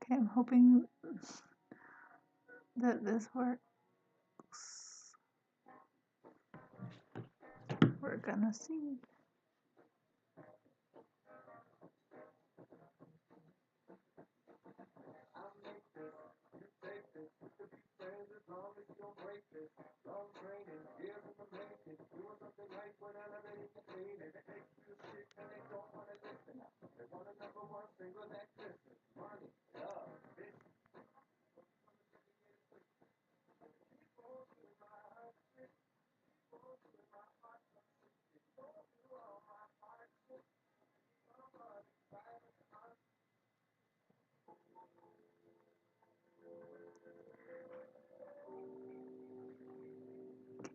Okay, I'm hoping that this works. We're gonna see.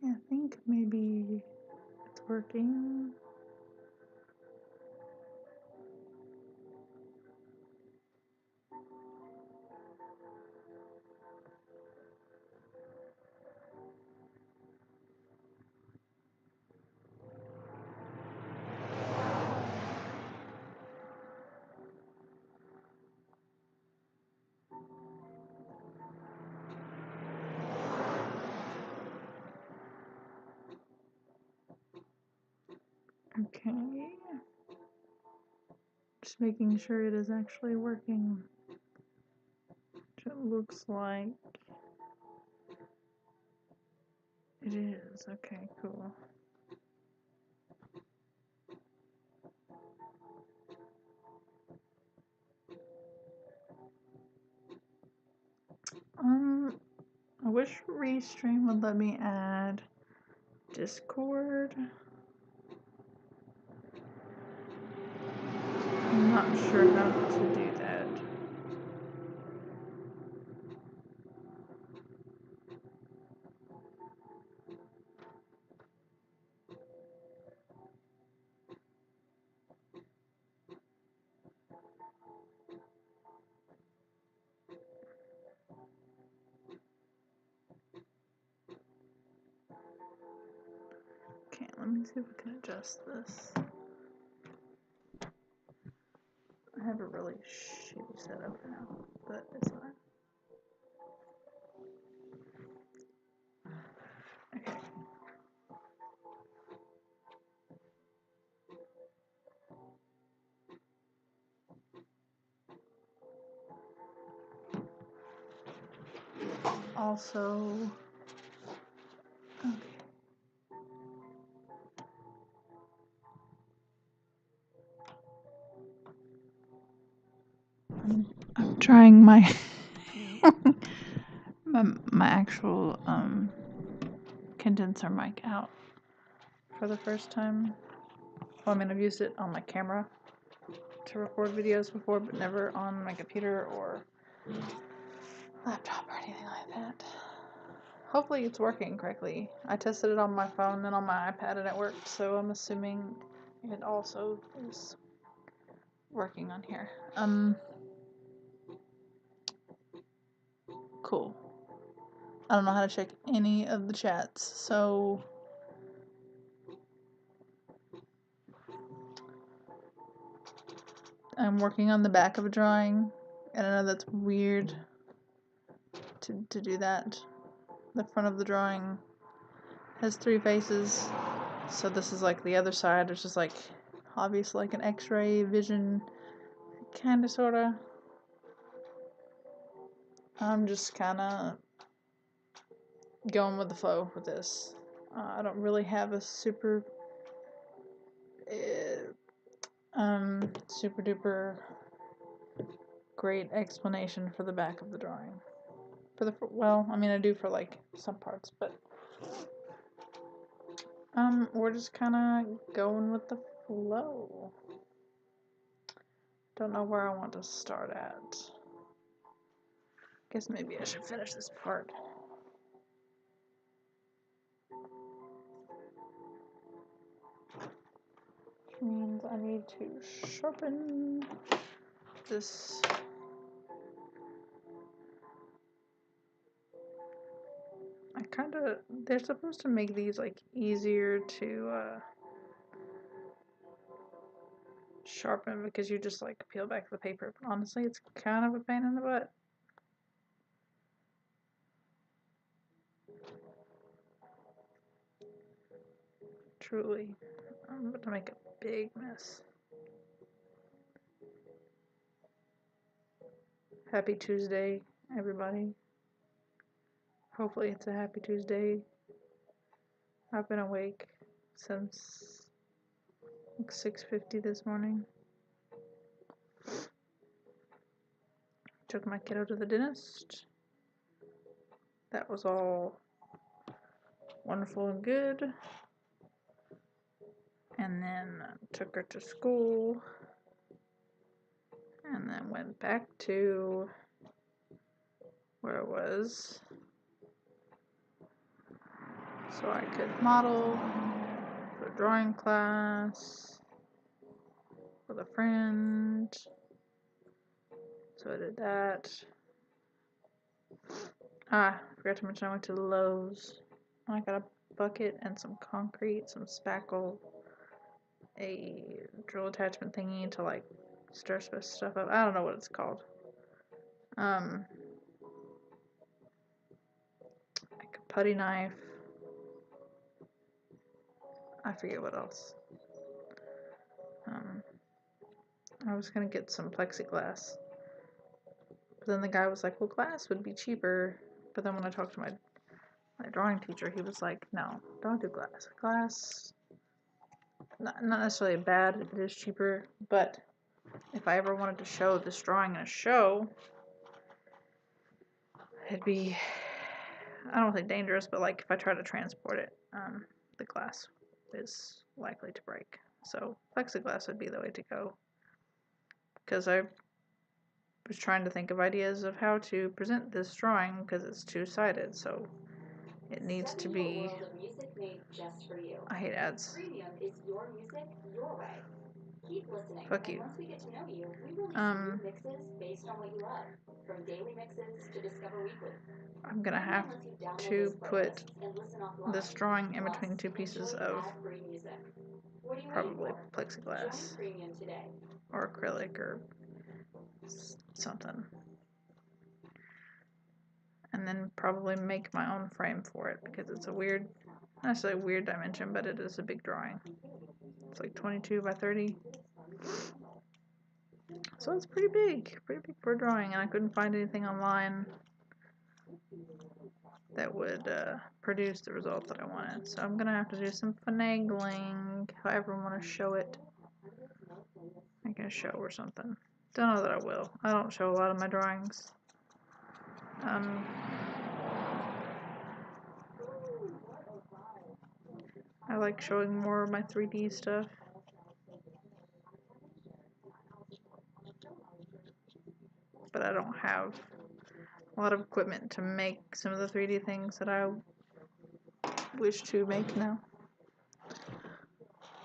Okay, I think maybe it's working. Okay. Just making sure it is actually working. Which it looks like it is. Okay, cool. I wish Restream would let me add Discord. I'm not sure how to do that. Okay, let me see if we can adjust this. I have a really shitty setup now, but it's fine. Okay. Also, okay. I'm trying my my actual condenser mic out for the first time. Well, I mean, I've used it on my camera to record videos before, but never on my computer or laptop or anything like that. Hopefully it's working correctly. I tested it on my phone and on my iPad and it worked, so I'm assuming it also is working on here. Cool. I don't know how to check any of the chats, so I'm working on the back of a drawing, and I know that's weird to do that. The front of the drawing has 3 faces, so this is like the other side, which is like obviously like an x-ray vision, kinda sorta. I'm just kinda going with the flow with this. I don't really have a super duper great explanation for the back of the drawing. Well, I mean I do for like some parts, but we're just kinda going with the flow. Don't know where I want to start at. Guess maybe I should finish this part. Which means I need to sharpen this. They're supposed to make these like easier to sharpen because you just like peel back the paper. But honestly, it's kind of a pain in the butt. Truly. I'm about to make a big mess. Happy Tuesday, everybody. Hopefully it's a happy Tuesday. I've been awake since like 6:50 this morning. Took my kiddo to the dentist. That was all wonderful and good. And then took her to school. And then went back to where I was so I could model for a drawing class with a friend. So I did that. I forgot to mention I went to Lowe's. I got a bucket and some concrete, some spackle, a drill attachment thingy to like stir stuff up. I don't know what it's called. Like a putty knife. I forget what else. I was gonna get some plexiglass, but then the guy was like, well, glass would be cheaper. But then when I talked to my drawing teacher, he was like, no, don't do glass. Glass, not necessarily bad, it is cheaper, but if I ever wanted to show this drawing in a show, it'd be, I don't think dangerous, but like if I try to transport it, the glass is likely to break. So plexiglass would be the way to go, because I was trying to think of ideas of how to present this drawing because it's two-sided, so it needs to be. I hate ads. Is your music your way. Keep listening. Fuck you. Once we get to know you, we release new mixes based on what you love, from daily mixes to Discover Weekly. I'm gonna have to put this drawing in between two pieces of probably plexiglass or acrylic or something. And then probably make my own frame for it because it's a weird, not necessarily a weird dimension, but it is a big drawing. It's like 22 by 30. So it's pretty big for a drawing, and I couldn't find anything online that would produce the result that I wanted. So I'm gonna have to do some finagling, however I want to show it. Make a show or something. Don't know that I will. I don't show a lot of my drawings. I like showing more of my 3D stuff. But I don't have a lot of equipment to make some of the 3D things that I wish to make now.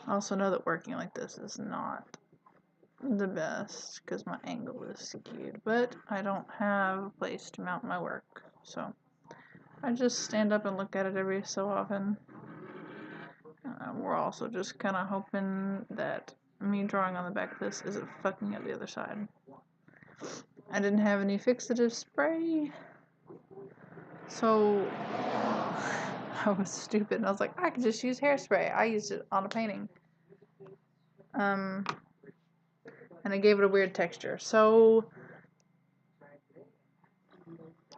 I also know that working like this is not the best because my angle is skewed, but I don't have a place to mount my work, so I just stand up and look at it every so often. We're also just kind of hoping that me drawing on the back of this isn't fucking up the other side. I didn't have any fixative spray, so I was stupid and I was like, I could just use hairspray. I used it on a painting. And I gave it a weird texture, so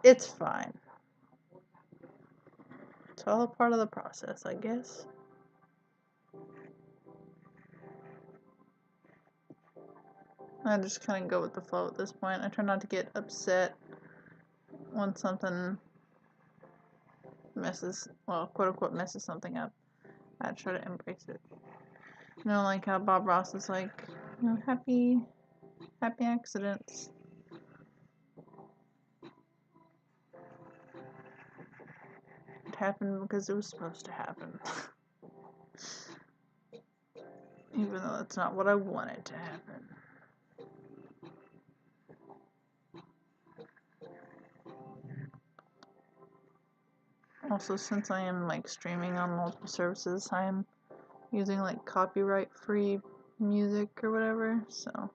it's fine. It's all a part of the process, I guess. I just kind of go with the flow at this point. I try not to get upset when something messes, well, quote unquote, messes something up. I try to embrace it. You know, like how Bob Ross is like, you know, happy accidents. It happened because it was supposed to happen. Even though that's not what I wanted to happen. Also, since I am like streaming on multiple services, I am using like copyright free music or whatever, so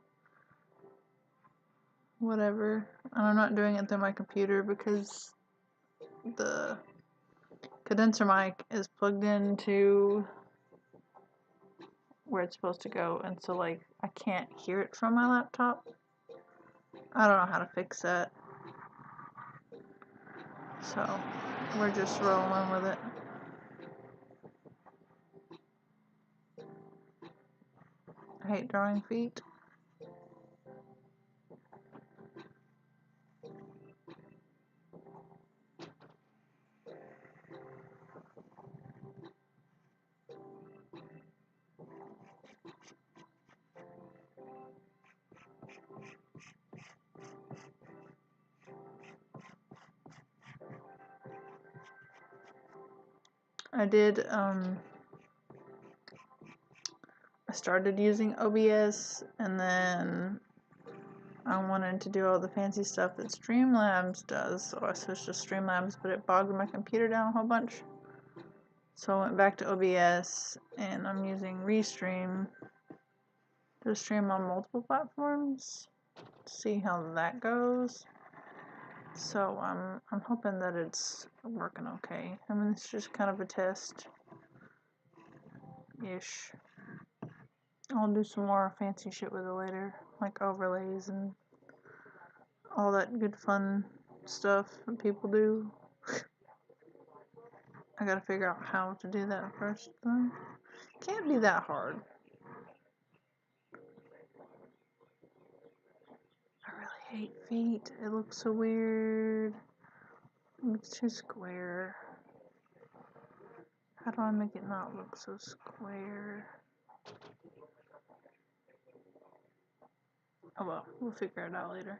whatever. And I'm not doing it through my computer because the condenser mic is plugged into where it's supposed to go, and so like I can't hear it from my laptop. I don't know how to fix that, so we're just rolling with it. I hate drawing feet. I started using OBS, and then I wanted to do all the fancy stuff that Streamlabs does, so I switched to Streamlabs, but it bogged my computer down a whole bunch. So I went back to OBS, and I'm using Restream to stream on multiple platforms. See how that goes. So I'm hoping that it's working okay. I mean, it's just kind of a test-ish. I'll do some more fancy shit with it later, like overlays and all that good fun stuff that people do. I gotta figure out how to do that first, though. Can't be that hard. I really hate feet. It looks so weird. It's too square. How do I make it not look so square? Oh well, we'll figure it out later.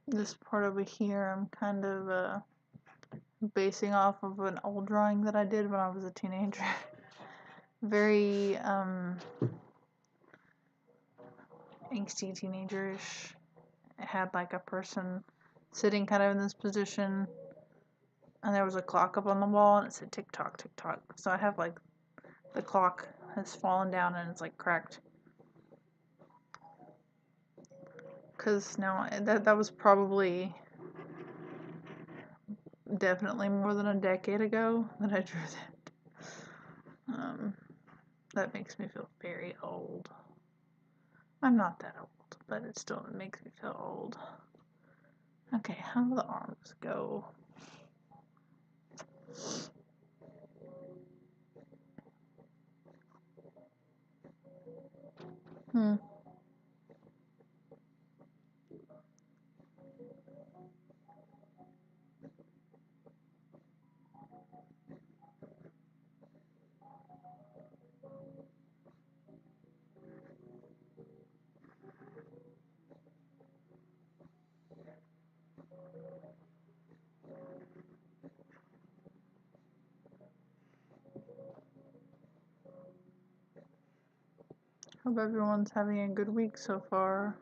This part over here, I'm kind of basing off of an old drawing that I did when I was a teenager. Very angsty teenagerish. It had like a person sitting kind of in this position, and there was a clock up on the wall, and it said tick tock, tick tock. So I have like the clock has fallen down and it's like cracked. Cause now that was probably definitely more than a decade ago that I drew that. That makes me feel very old. I'm not that old, but it still makes me feel old. Okay, how do the arms go? Hope everyone's having a good week so far.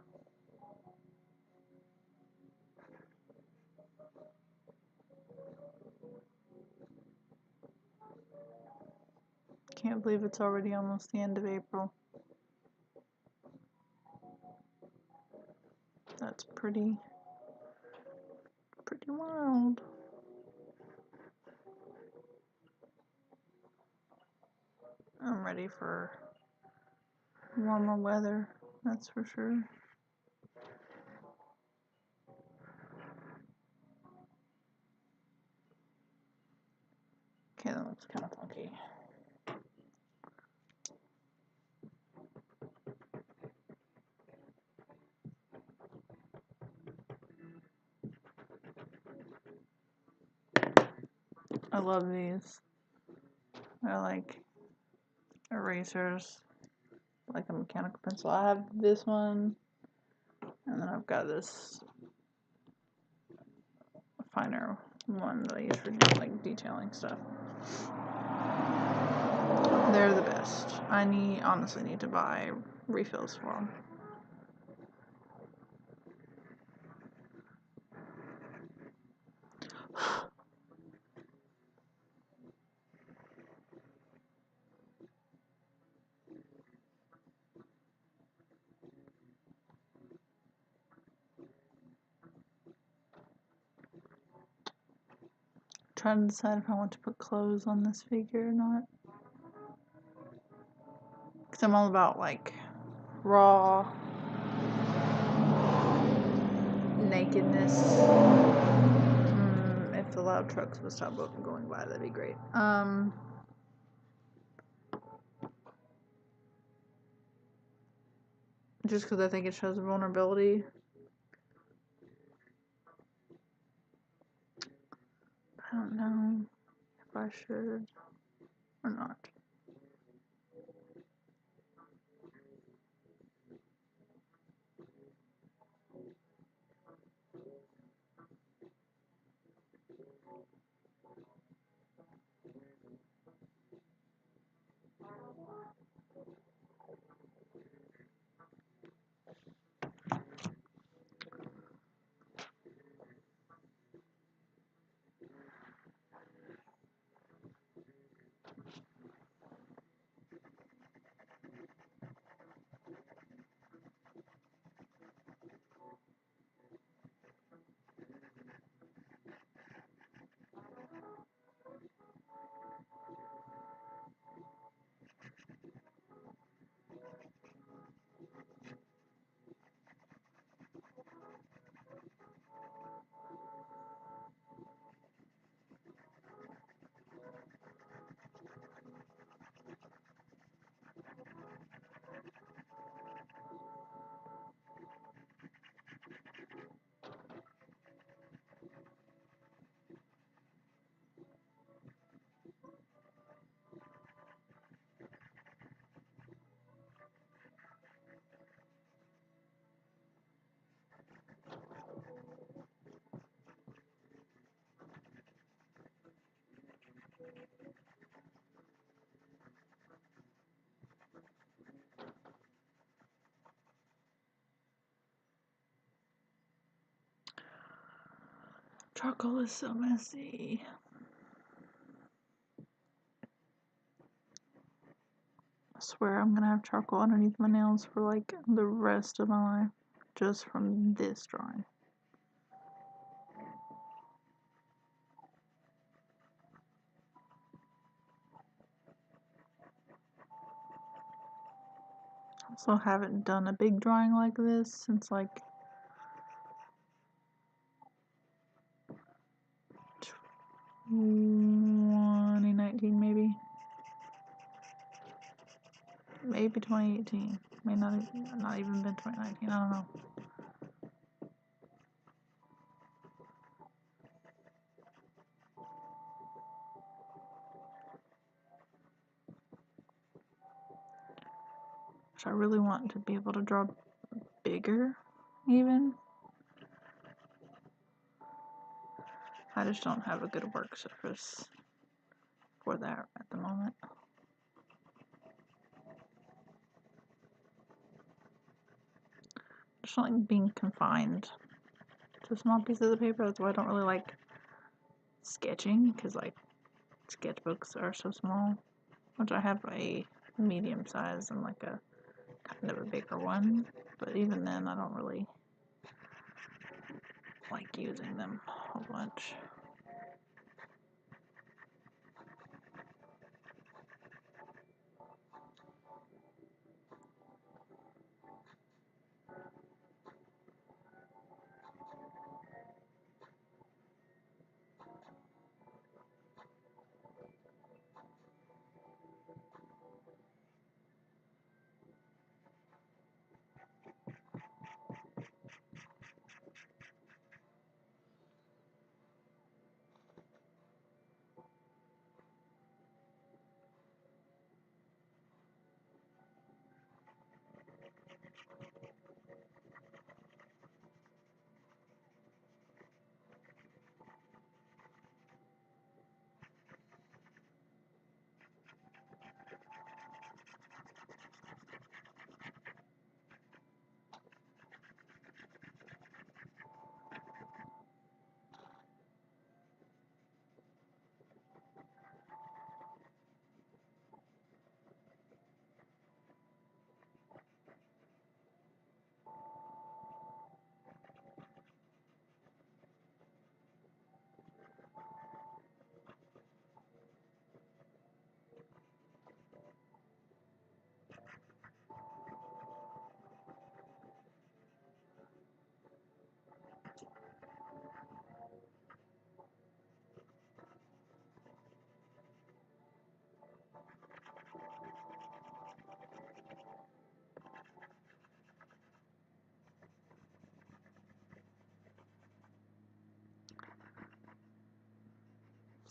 Can't believe it's already almost the end of April. That's pretty wild. I'm ready for warmer weather, that's for sure. Okay, that looks kind of funky. I love these. They're like erasers, like a mechanical pencil. I have this one, and then I've got this finer one that I use for like detailing stuff. They're the best. I honestly need to buy refills for them. Trying to decide if I want to put clothes on this figure or not. Because I'm all about like raw nakedness. If the loud trucks would stop going by, that'd be great. Just because I think it shows vulnerability. I don't know if I should or not. Charcoal is so messy. I swear I'm gonna have charcoal underneath my nails for like the rest of my life. Just from this drawing. Also haven't done a big drawing like this since like 2019 maybe. Maybe 2018. May not even been 2019. I don't know. Which I really want to be able to draw bigger, even. I just don't have a good work surface for that at the moment. Just don't like being confined to small pieces of paper. That's why I don't really like sketching, because like sketchbooks are so small. Which I have a medium size and like a kind of a bigger one, but even then I don't really like using them a whole bunch.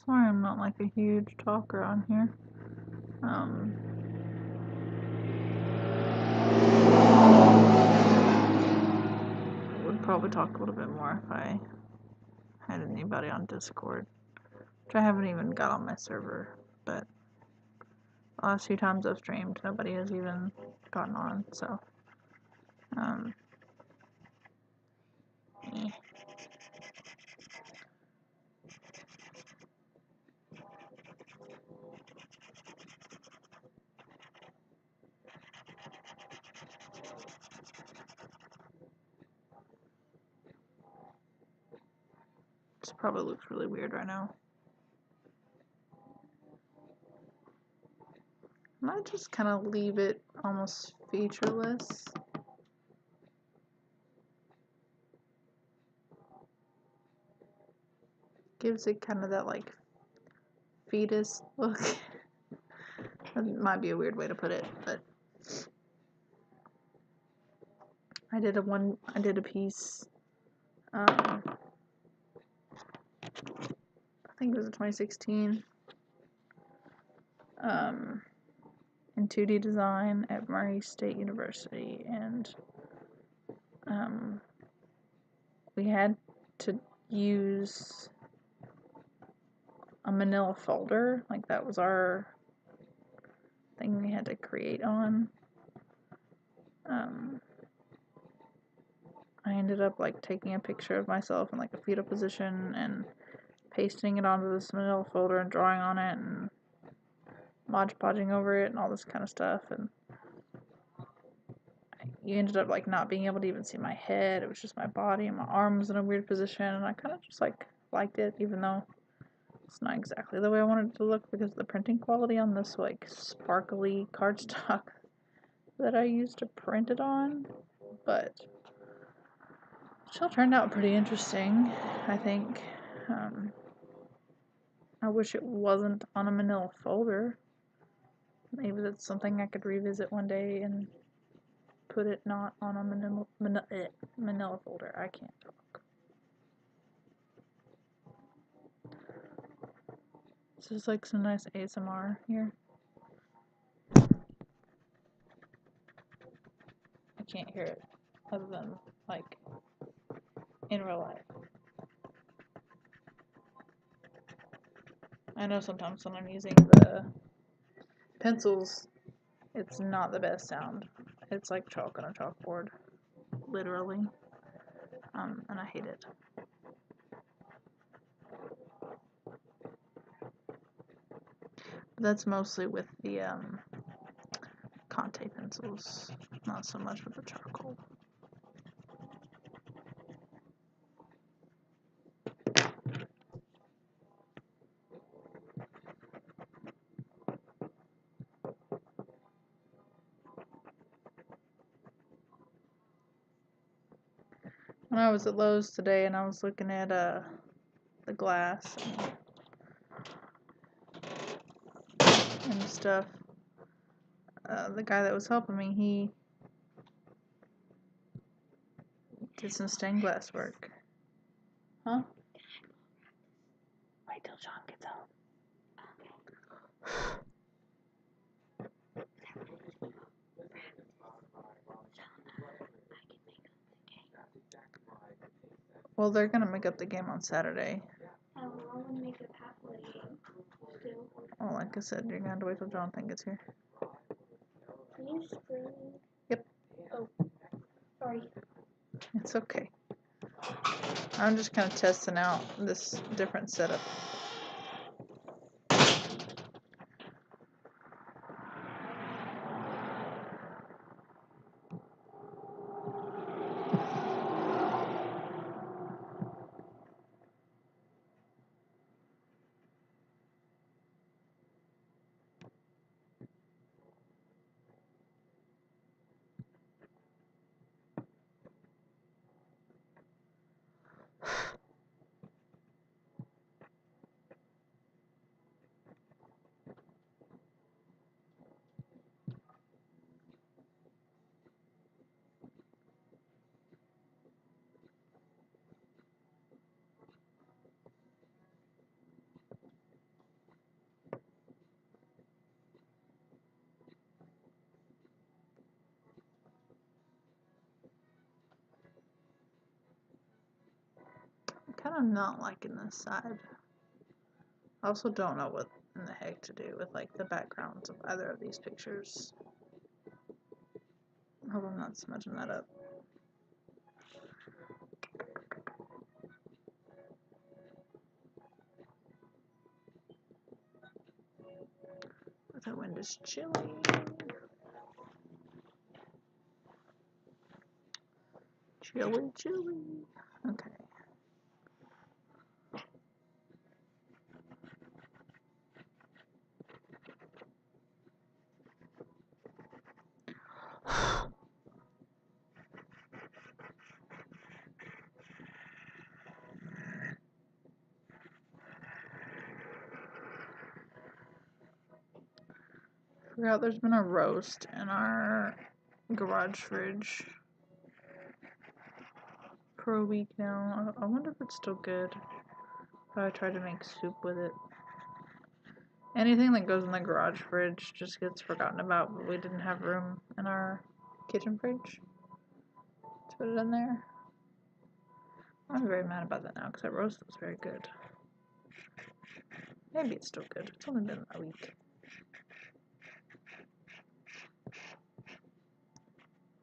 Sorry, I'm not like a huge talker on here. I would probably talk a little bit more if I had anybody on Discord, which I haven't even got on my server, but the last few times I've streamed, nobody has even gotten on, so, eh. This probably looks really weird right now. I might just kind of leave it almost featureless. Gives it kind of that like fetus look. That might be a weird way to put it, but I did a piece. I think it was in 2016. In 2D design at Murray State University, and we had to use a manila folder, like that was our thing we had to create on. I ended up like taking a picture of myself in like a fetal position and pasting it onto this manila folder and drawing on it and Mod Podging over it and all this kind of stuff, and you ended up like not being able to even see my head. It was just my body, and my arm was in a weird position, and I kind of just like liked it, even though it's not exactly the way I wanted it to look because of the printing quality on this like sparkly cardstock that I used to print it on, but it still turned out pretty interesting, I think. I wish it wasn't on a manila folder. Maybe that's something I could revisit one day and put it not on a manila folder. I can't talk. This is like some nice ASMR here. I can't hear it other than like in real life. I know sometimes when I'm using the pencils, it's not the best sound. It's like chalk on a chalkboard, literally, and I hate it. But that's mostly with the Conte pencils, not so much with the charcoal. When I was at Lowe's today and I was looking at the glass and stuff, the guy that was helping me, he did some stained glass work. Huh? Wait till John gets home. Well, they're gonna make up the game on Saturday. I want to make a halfway game still. Well, like I said, you're gonna have to wait till Jonathan gets here. Can you stream? Yep. Oh, sorry. It's okay. I'm just kind of testing out this different setup. kind of not liking this side. I also don't know what in the heck to do with like the backgrounds of either of these pictures. I hope I'm not smudging that up. But that wind is chilly. Chilly, chilly. Okay. Forgot there's been a roast in our garage fridge for a week now. I wonder if it's still good. But I tried to make soup with it. Anything that goes in the garage fridge just gets forgotten about, but we didn't have room in our kitchen fridge to put it in there. I'm very mad about that now because that roast was very good. Maybe it's still good. It's only been a week.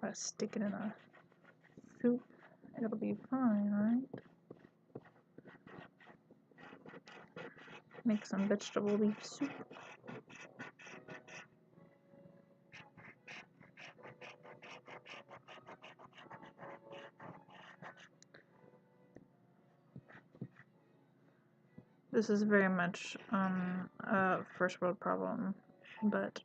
If I stick it in a soup, it'll be fine, right? Make some vegetable leaf soup. This is very much a first world problem, but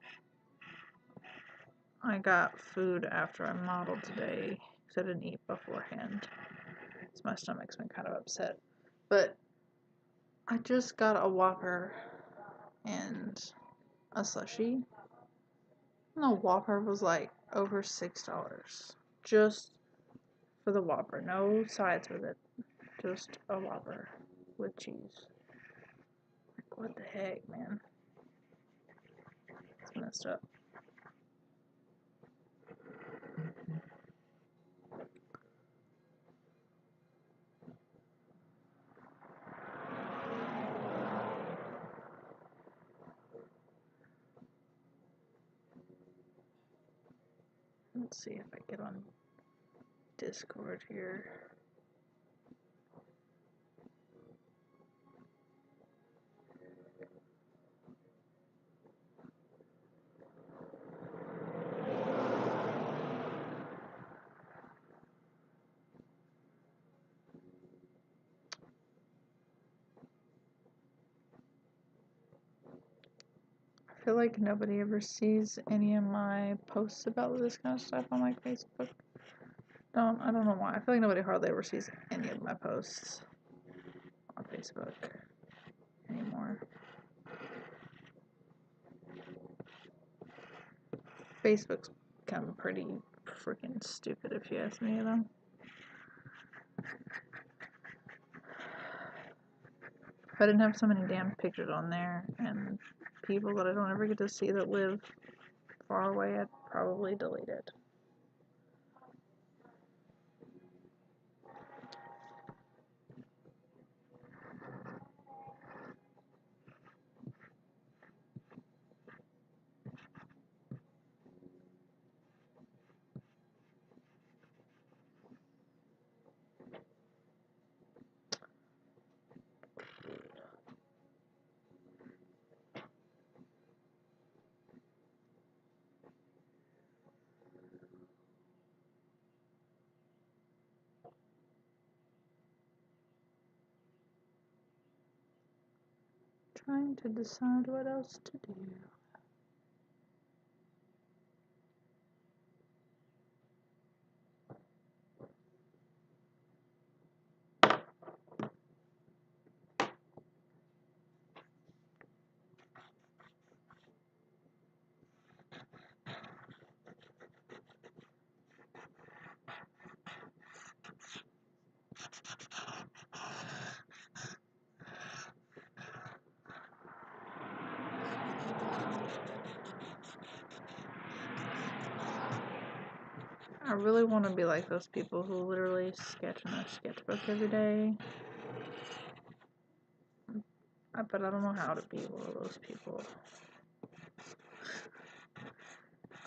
I got food after I modeled today because I didn't eat beforehand. So my stomach's been kind of upset. But I just got a Whopper and a slushie. And the Whopper was like over $6 just for the Whopper. No sides with it. Just a Whopper with cheese. Like, what the heck, man? It's messed up. Let's see if I get on Discord here. I feel like nobody ever sees any of my posts about this kind of stuff on like Facebook. I don't know why. I feel like nobody hardly ever sees any of my posts on Facebook anymore. Facebook's become pretty freaking stupid if you ask me, though. If I didn't have so many damn pictures on there and people that I don't ever get to see that live far away, I'd probably delete it. Trying to decide what else to do. I really want to be like those people who literally sketch in their sketchbook every day. but I don't know how to be one of those people.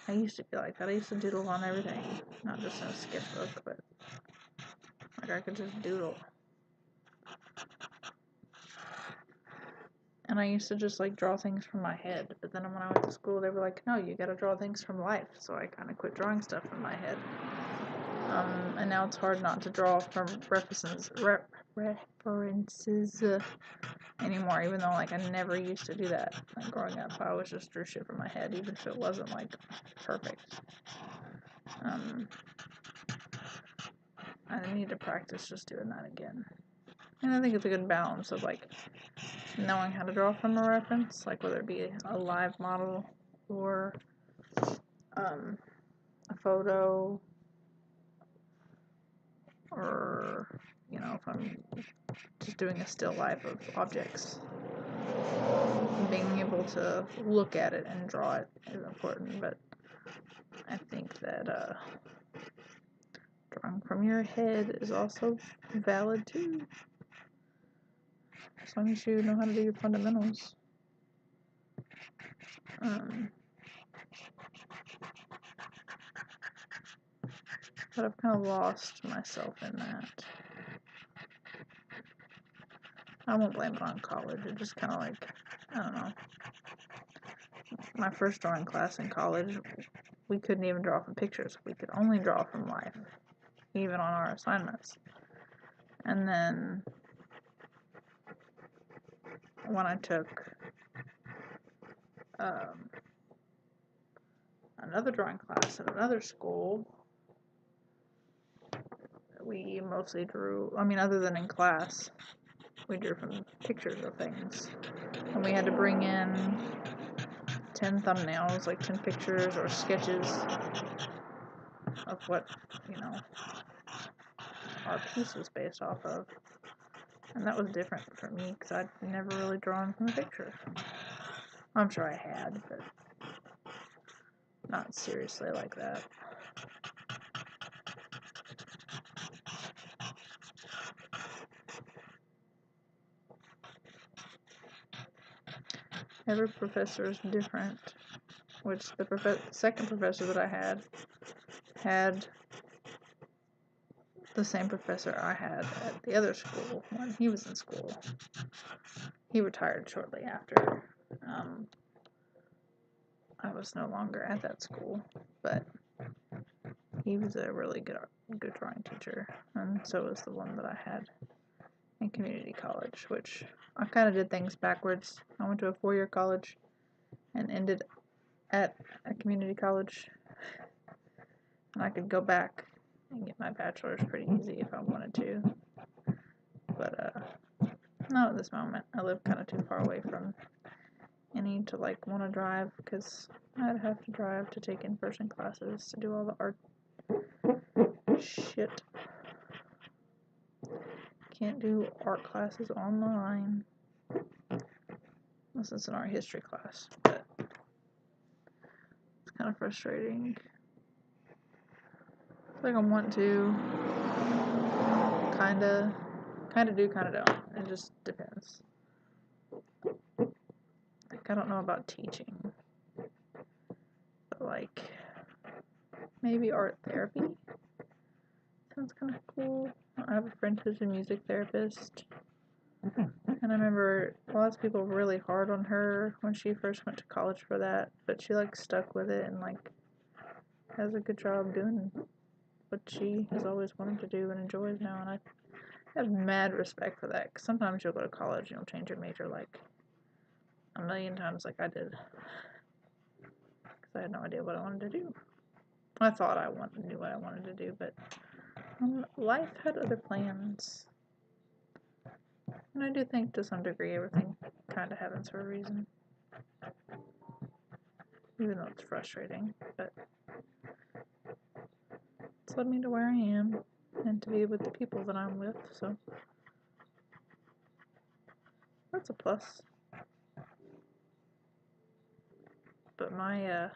I used to be like that. I used to doodle on everything, not just in a sketchbook, but like I could just doodle. And I used to just like draw things from my head, but then when I went to school, they were like, no, you gotta draw things from life. So I kind of quit drawing stuff from my head. And now it's hard not to draw from references anymore, even though like I never used to do that. Like growing up, I always just drew shit from my head, even if it wasn't like perfect. I need to practice just doing that again. And I think it's a good balance of like knowing how to draw from a reference, like whether it be a live model or a photo, or you know, if I'm just doing a still life of objects, being able to look at it and draw it is important. But I think that drawing from your head is also valid too, as long as you know how to do your fundamentals. But I've kind of lost myself in that. I won't blame it on college. It just kind of like, I don't know. My first drawing class in college, we couldn't even draw from pictures. We could only draw from life, even on our assignments. And then when I took another drawing class at another school, we mostly drew, I mean, other than in class, we drew from pictures of things. And we had to bring in 10 thumbnails, like 10 pictures or sketches of what, you know, our piece was based off of. And that was different for me because I'd never really drawn from a picture. I'm sure I had, but not seriously like that. Every professor is different, which the second professor that I had the same professor I had at the other school when he was in school. He retired shortly after I was no longer at that school, but he was a really good drawing teacher, and so was the one that I had in community college, which I kind of did things backwards. I went to a 4-year college and ended at a community college, and I could go back and get my bachelor's pretty easy if I wanted to, but not at this moment. I live kind of too far away from any to like want to drive, because I'd have to drive to take in-person classes to do all the art shit. Can't do art classes online unless it's an art history class, but it's kind of frustrating. It's like I want to kind of do, kind of don't. It just depends. Like, I don't know about teaching, but like maybe art therapy sounds kind of cool. I have a friend who's a music therapist, and I remember lots of people were really hard on her when she first went to college for that, but she like stuck with it and like has a good job doing what she has always wanted to do and enjoys now, and I have mad respect for that, because sometimes you'll go to college and you'll change your major like a million times like I did, because I had no idea what I wanted to do. I thought I knew what I wanted to do, but life had other plans. And I do think to some degree everything kind of happens for a reason. Even though it's frustrating, but it's led me to where I am and to be with the people that I'm with, so that's a plus. But my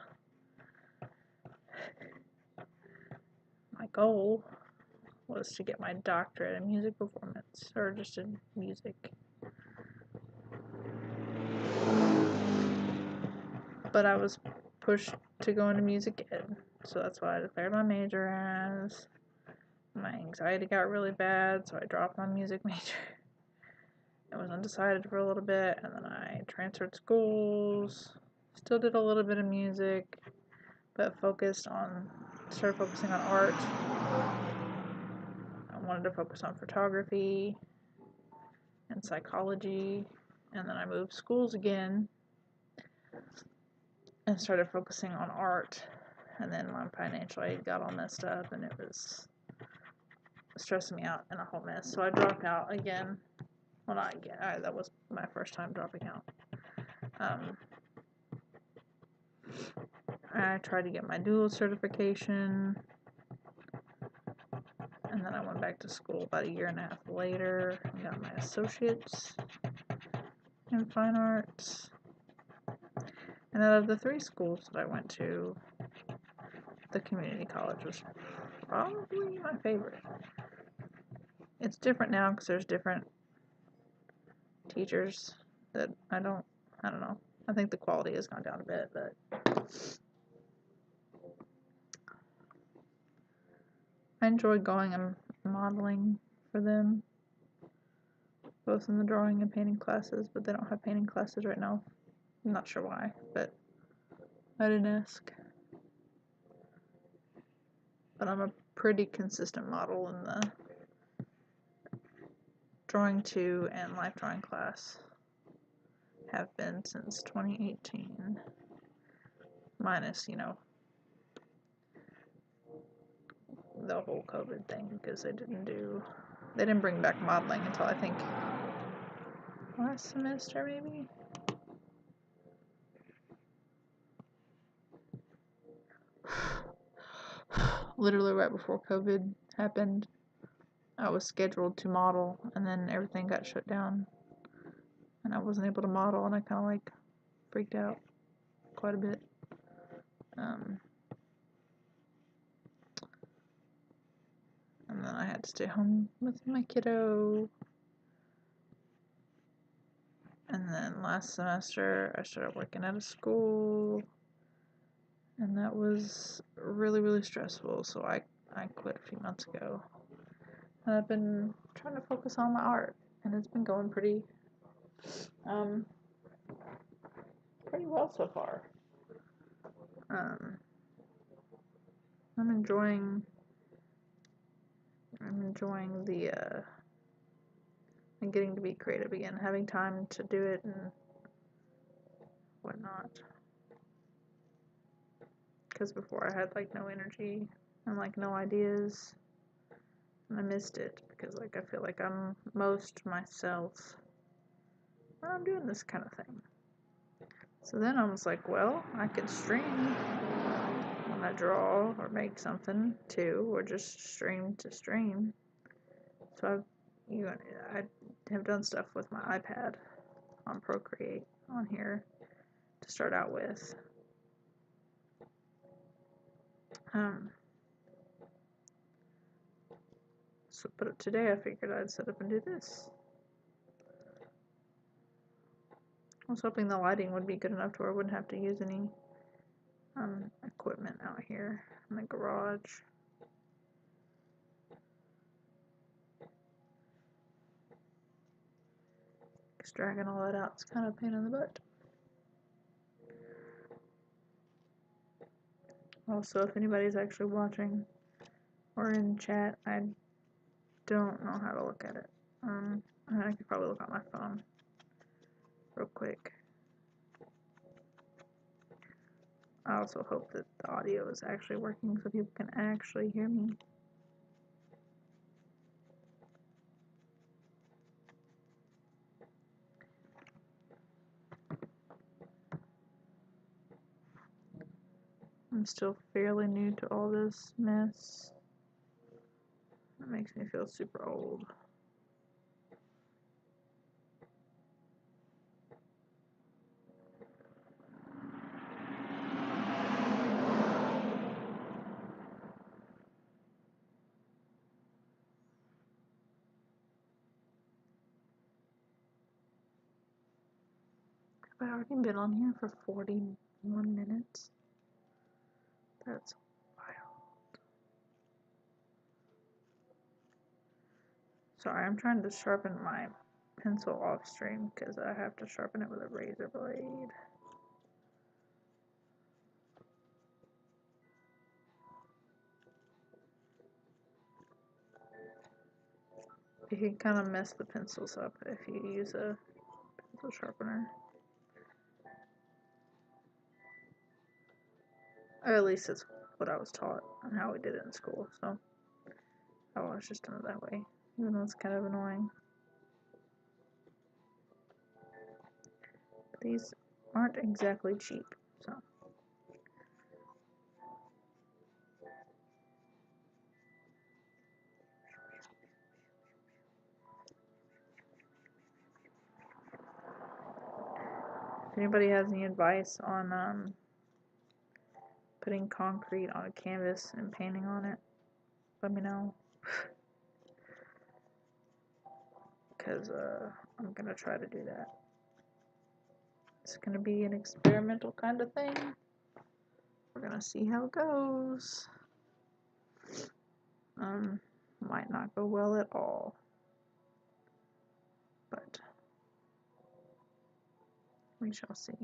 goal was to get my doctorate in music performance, or just in music. but I was pushed to go into music ed, so that's what I declared my major as. My anxiety got really bad, so I dropped my music major. I was undecided for a little bit, and then I transferred schools, still did a little bit of music, but started focusing on art. I wanted to focus on photography and psychology, and then I moved schools again and started focusing on art, and then my financial aid got all messed up, and it was stressing me out in a whole mess, so I dropped out again. Well, not again, that was my first time dropping out. I tried to get my dual certification, and then I went back to school about a year and a half later and got my associates in fine arts. And out of the 3 schools that I went to, the community college was probably my favorite. It's different now because there's different teachers that I don't know. I think the quality has gone down a bit, but I enjoyed going and modeling for them, both in the drawing and painting classes, but they don't have painting classes right now. I'm not sure why, but I didn't ask. But I'm a pretty consistent model in the drawing 2 and life drawing class. Have been since 2018. Minus, the whole COVID thing, because they didn't bring back modeling until I think last semester, maybe? Literally right before COVID happened, I was scheduled to model, and then everything got shut down, and I wasn't able to model, and I kind of freaked out quite a bit. And then I had to stay home with my kiddo. And then last semester, I started working at a school, and that was really, really stressful, so I quit a few months ago. And I've been trying to focus on my art, and it's been going pretty well so far. I'm enjoying the and getting to be creative again, having time to do it and whatnot. Because before I had no energy and no ideas, and I missed it because I feel like I'm most myself when I'm doing this kind of thing. So then I was like, well, I could stream when I draw or make something too, or just stream to stream. So I have done stuff with my iPad on Procreate on here to start out with. But today I figured I'd set up and do this. I was hoping the lighting would be good enough to where I wouldn't have to use any equipment out here in the garage. Because dragging all that out is kind of a pain in the butt. Also, if anybody's actually watching or in chat, I don't know how to look at it. I could probably look on my phone real quick. I also hope that the audio is actually working so people can actually hear me. I'm still fairly new to all this mess. It makes me feel super old. Have I already been on here for 40 1 minute. That's wild. Sorry, I'm trying to sharpen my pencil off stream because I have to sharpen it with a razor blade. You can kind of mess the pencils up if you use a pencil sharpener. Or at least it's what I was taught and how we did it in school, so I've always just done it that way, even though it's kind of annoying. But these aren't exactly cheap, so. If anybody has any advice on putting concrete on a canvas and painting on it, let me know. Because I'm gonna try to do that. It's gonna be an experimental kind of thing. We're gonna see how it goes. Might not go well at all, but we shall see.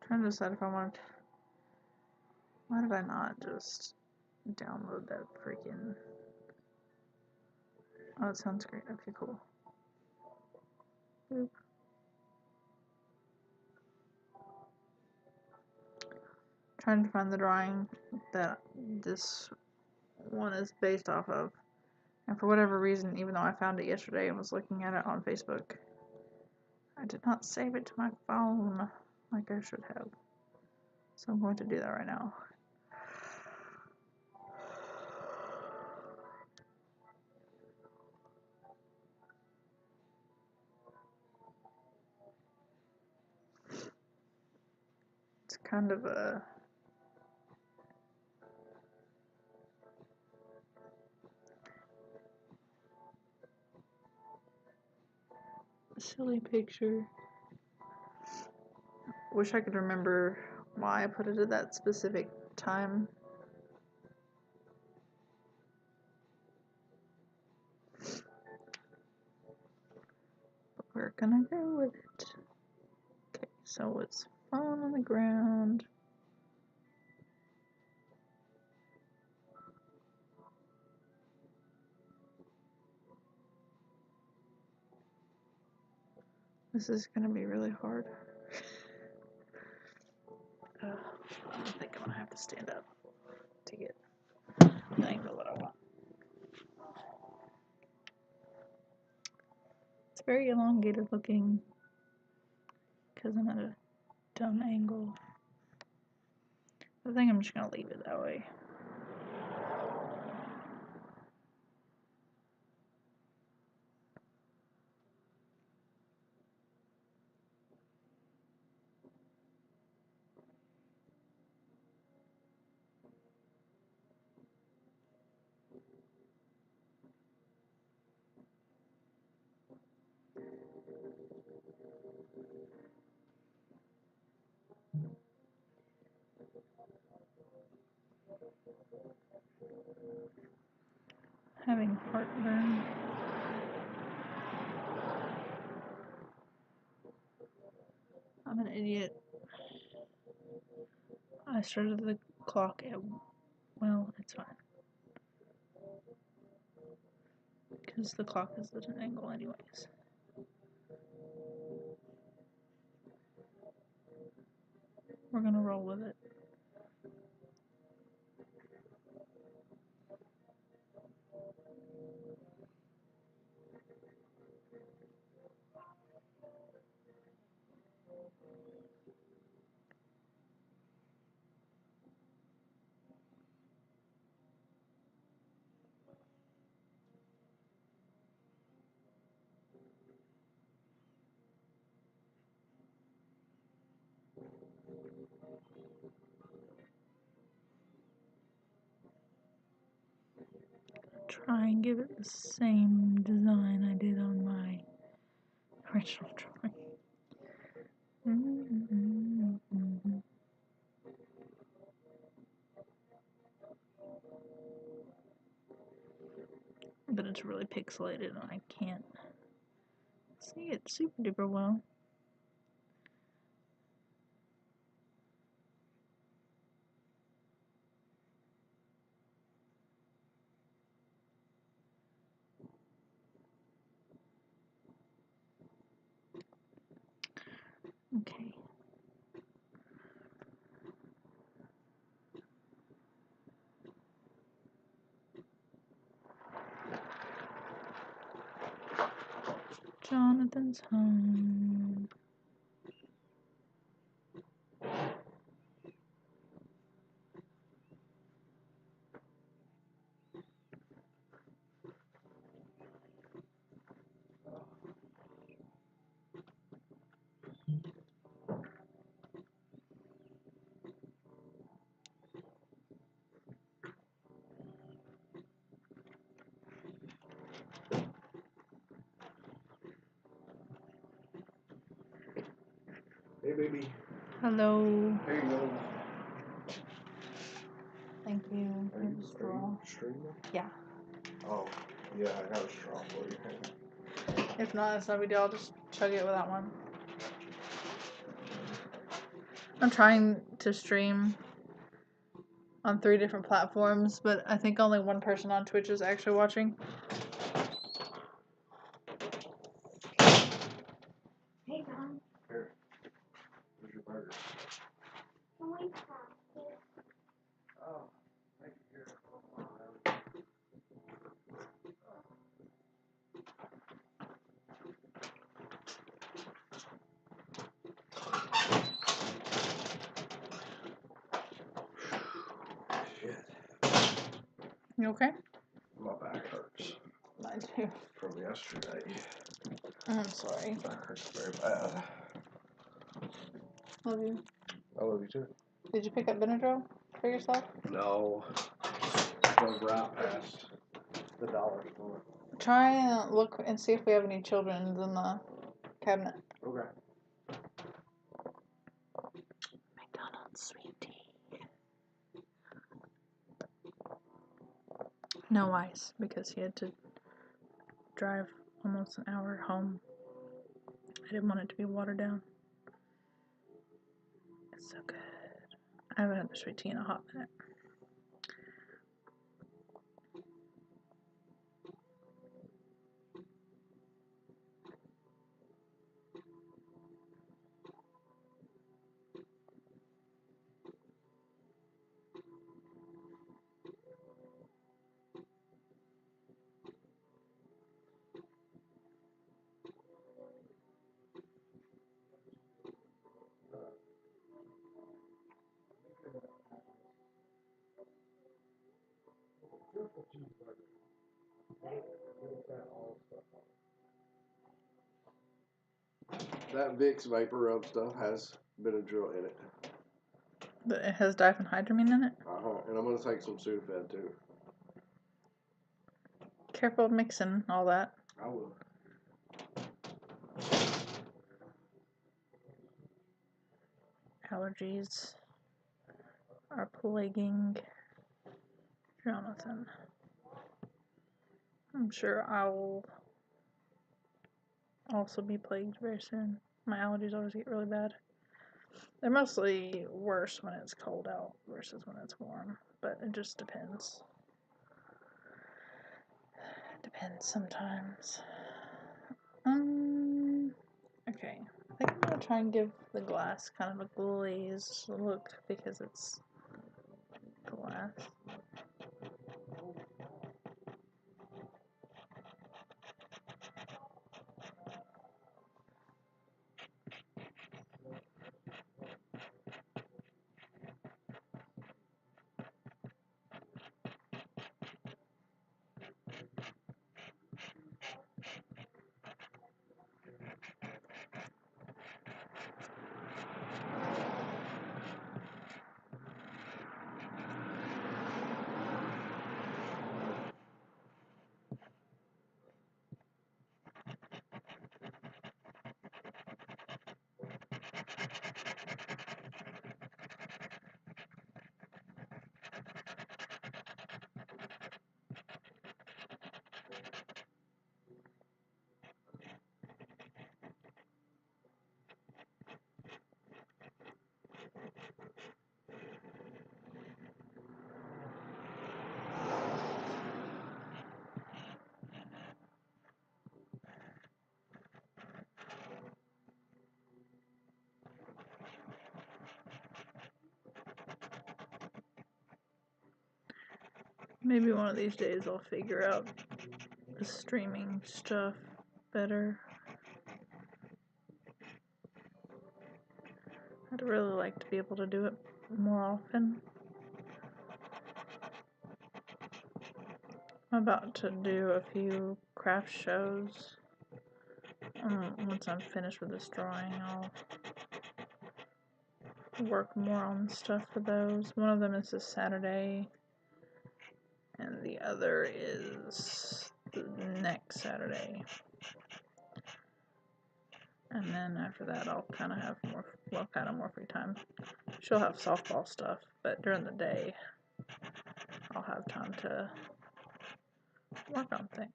Trying to decide if I want. Why did I not just download that freaking? Oh, it sounds great. Okay, cool. Boop. Trying to find the drawing that this one is based off of. And for whatever reason, even though I found it yesterday and was looking at it on Facebook, I did not save it to my phone like I should have. So I'm going to do that right now. It's kind of a silly picture. Wish I could remember why I put it at that specific time. But we're gonna go with it. Okay, so it's falling on the ground. This is gonna be really hard. I think I'm gonna have to stand up to get the angle that I want. It's very elongated looking because I'm at a dumb angle. I think I'm just gonna leave it that way. Having heartburn. I'm an idiot. I started the clock at, well, it's fine. Because the clock is at an angle anyways. We're gonna roll with it. try and give it the same design I did on my original drawing. But it's really pixelated and I can't see it super duper well. Okay. Jonathan's home. Hey, baby. Hello. Here you go. Thank you. Are Here's a straw. you streaming? Yeah. Oh, yeah, I got a straw for you. If not, it's no big deal. I'll just chug it with that one. I'm trying to stream on 3 different platforms, but I think only one person on Twitch is actually watching. Hey, Don. Here. Here's your burger. Can we pass this? Oh, thank you. Here. Shit. You okay? My back hurts Mine too. from yesterday. I'm sorry. My back hurts very bad. Love you. I love you too. Did you pick up Benadryl for yourself? No. Drove right past the dollar store. Try and look and see if we have any children's in the cabinet. Okay. McDonald's sweet tea. No ice because he had to drive almost an hour home. I didn't want it to be watered down. It's so good. I haven't had the sweet tea in a hot minute. That Vicks Vapor Rub stuff has Benadryl in it. But it has diphenhydramine in it. And I'm going to take some Sudafed too. Careful mixing all that. I will. Allergies are plaguing Jonathan. I'm sure I'll also be plagued very soon. My allergies always get really bad. They're mostly worse when it's cold out versus when it's warm, but it just depends. Depends sometimes. Okay. I think I'm gonna try and give the glass kind of a glazed look because it's glass. Maybe one of these days I'll figure out the streaming stuff better. I'd really like to be able to do it more often. I'm about to do a few craft shows. Once I'm finished with this drawing, I'll work more on stuff for those. One of them is this Saturday, and the other is the next Saturday. And then after that, I'll kind of have more free time. She'll have softball stuff, but during the day, I'll have time to work on things.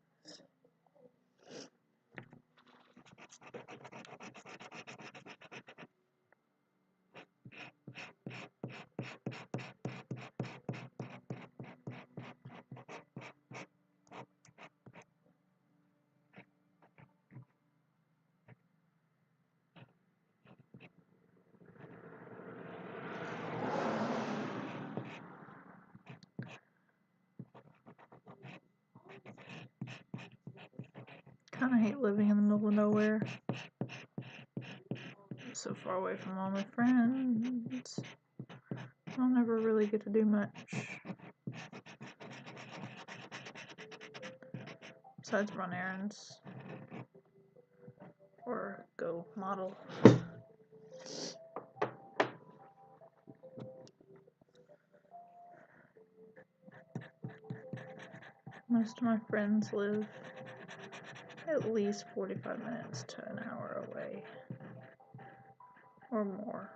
Kind of hate living in the middle of nowhere. So far away from all my friends. I'll never really get to do much. Besides run errands. Or go model. Most of my friends live at least 45 minutes to an hour away. Or more.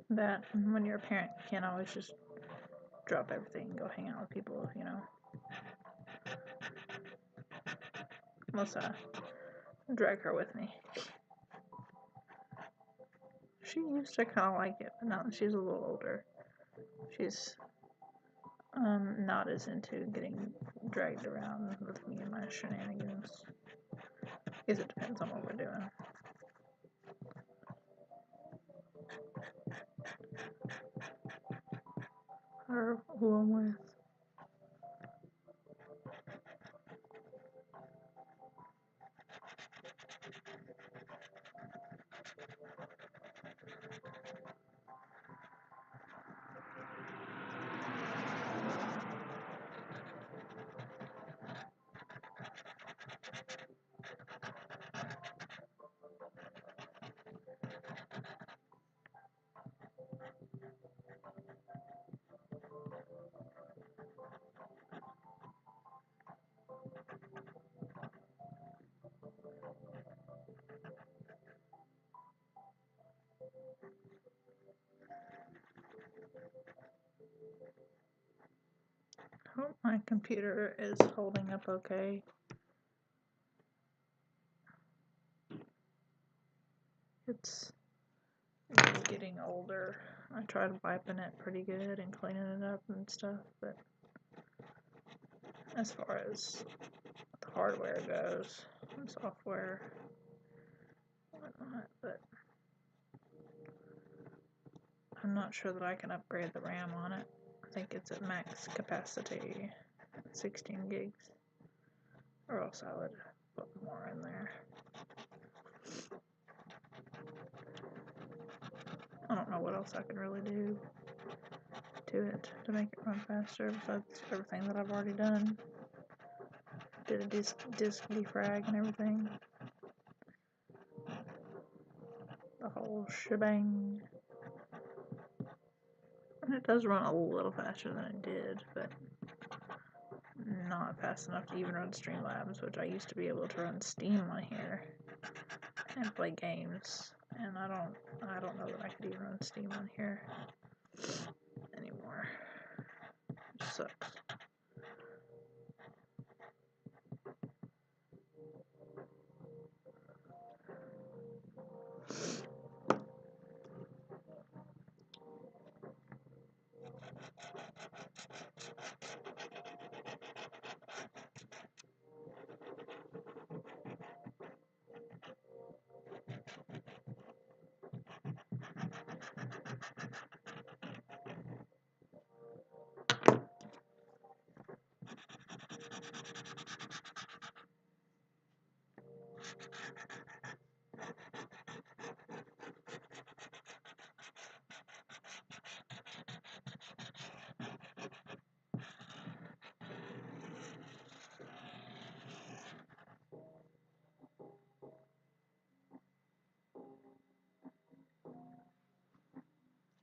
That, when you're a parent, you can't always just drop everything and go hang out with people, you know. Unless I drag her with me. She used to kind of like it, but now that she's a little older, she's not as into getting dragged around with me and my shenanigans. I guess it depends on what we're doing. Or who I'm with. Hope my computer is holding up okay. It's getting older. I tried wiping it pretty good and cleaning it up and stuff, but as far as the hardware goes, and software, whatnot, but I'm not sure that I can upgrade the RAM on it. I think it's at max capacity, 16 gigs, or else I would put more in there. I don't know what else I could really do to it to make it run faster besides everything that I've already done. Did a disk defrag and everything. The whole shebang. And it does run a little faster than it did, but not fast enough to even run Streamlabs, which I used to be able to run Steam on here and play games. And I don't know that I could even run Steam on here anymore. It sucks.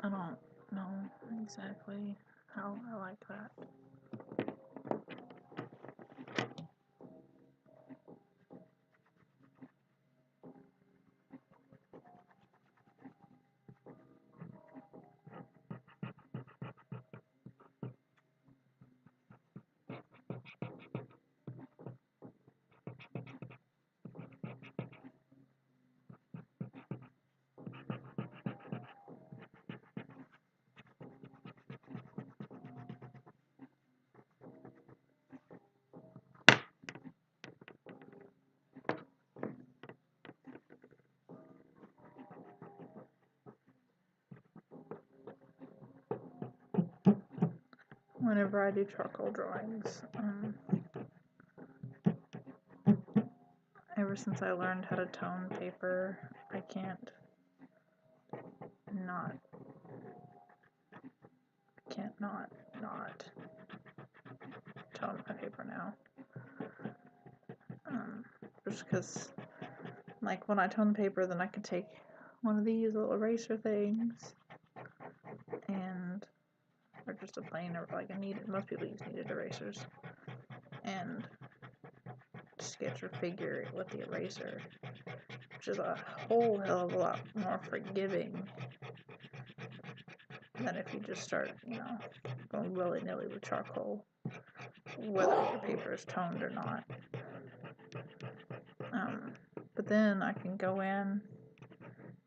I don't know exactly how I like that. Whenever I do charcoal drawings, ever since I learned how to tone paper, I can't not tone my paper now. Just because, like, when I tone paper, then I can take one of these little eraser things and, or just a plain, or like a kneaded, most people use kneaded erasers, and sketch or figure with the eraser, which is a whole hell of a lot more forgiving than if you just start, going willy-nilly with charcoal, whether your paper is toned or not. But then I can go in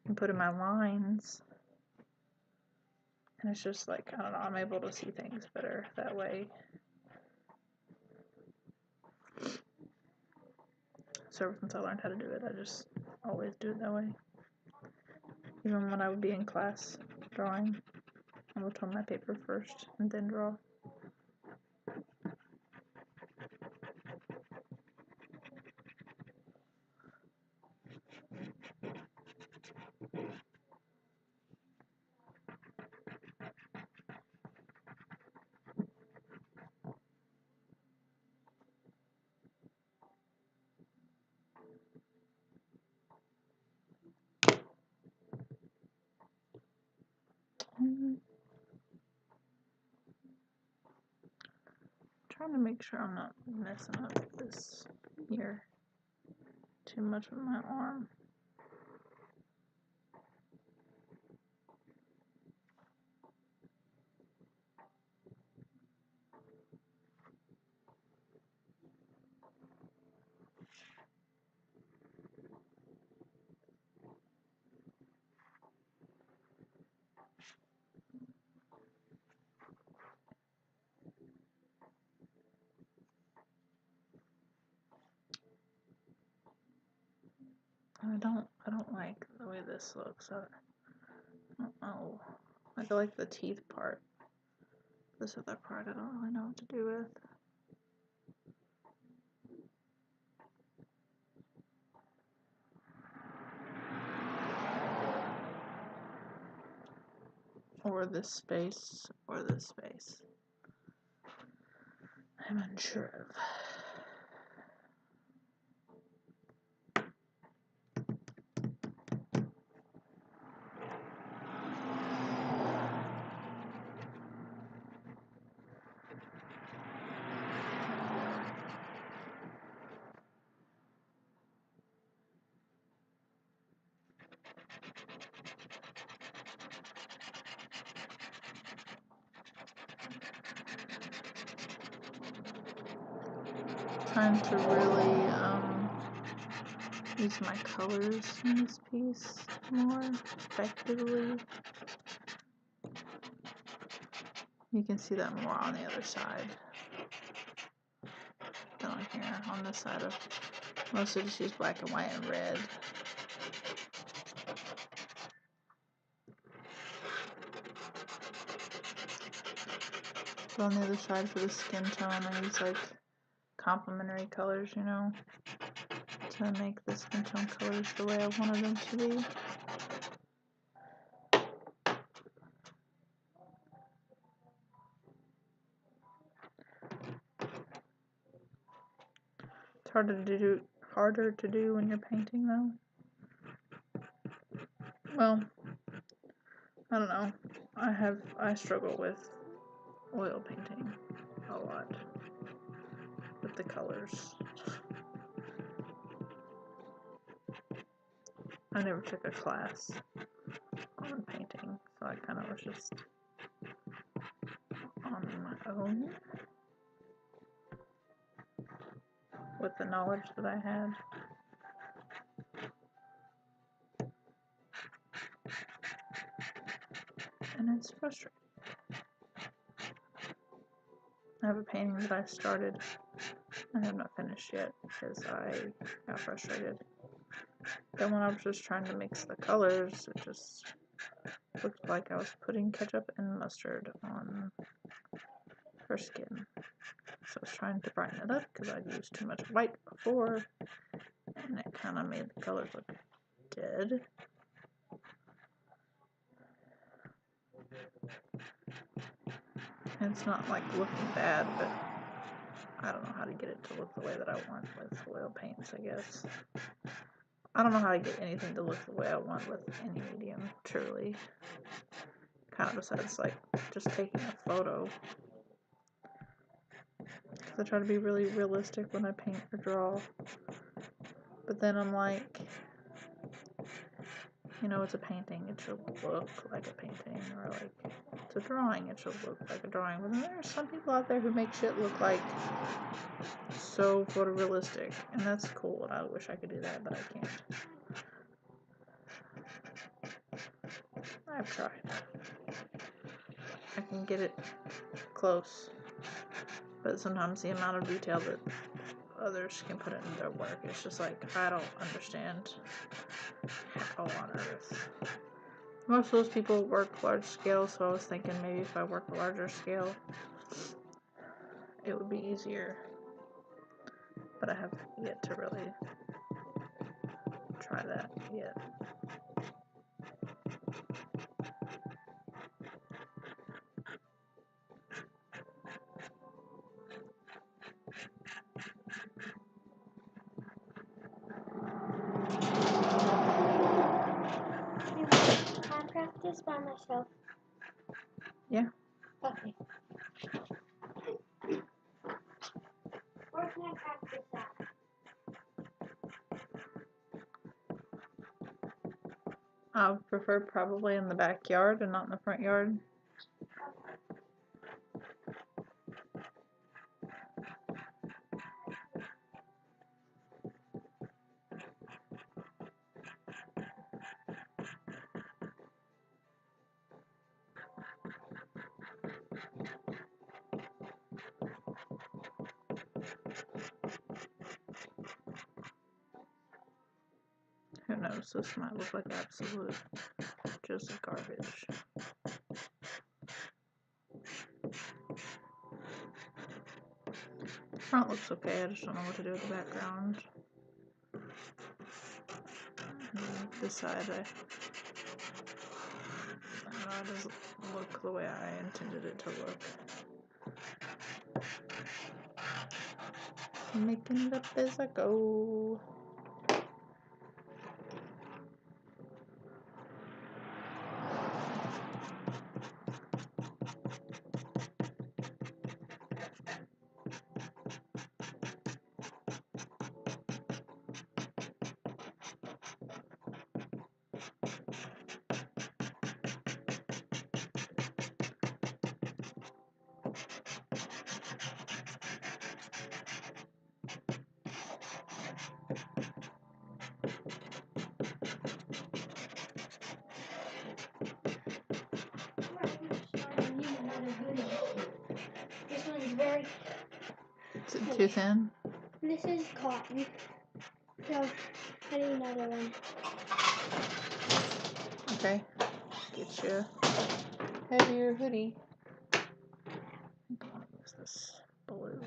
and put in my lines, and it's just like, I don't know, I'm able to see things better that way. So ever since I learned how to do it, I just always do it that way. Even when I would be in class drawing, I would tone my paper first and then draw. Trying to make sure I'm not messing up this here too much with my arm. I don't like the way this looks. I don't know. Like, I like the teeth part. This other part I don't really know what to do with. Or this space, or this space. I'm unsure of. Trying to really use my colors in this piece more effectively. You can see that more on the other side than on here. On this side of mostly just use black and white and red. But on the other side for the skin tone, I use like complementary colors, to make the skin tone colors the way I wanted them to be. It's harder to do when you're painting though. Well, I don't know. I struggle with oil painting a lot with the colors. I never took a class on painting, so I kind of was just on my own with the knowledge that I had. And it's frustrating. I have a painting that I started. I have not finished yet because I got frustrated. Then when I was just trying to mix the colors, it just looked like I was putting ketchup and mustard on her skin. So I was trying to brighten it up because I'd used too much white before, and it kind of made the colors look dead. And it's not like looking bad, but I don't know how to get it to look the way that I want with oil paints, I guess. I don't know how to get anything to look the way I want with any medium, truly. Kind of besides like just taking a photo. Because I try to be really realistic when I paint or draw. But then I'm like, you know, it's a painting, it should look like a painting, or like, it's a drawing, it should look like a drawing. But then there are some people out there who make shit look like so photorealistic, and that's cool, and I wish I could do that, but I can't. I've tried. I can get it close, but sometimes the amount of detail that others can put into their work, it's just like, I don't understand how on earth. Most of those people work large scale, so I was thinking maybe if I work a larger scale, it would be easier. But I have yet to really try that yet. Can I practice by myself? Yeah. Okay. Where can I practice at? I would prefer probably in the backyard and not in the front yard. Who knows, this might look like absolute just garbage. The front looks okay, I just don't know what to do with the background. And this side, I don't know, it doesn't look the way I intended it to look. I'm making it up as I go. This one's very. Is it too thin? This is cotton. So I need another one. Okay. Get you a heavier hoodie. I think I want to use this blue.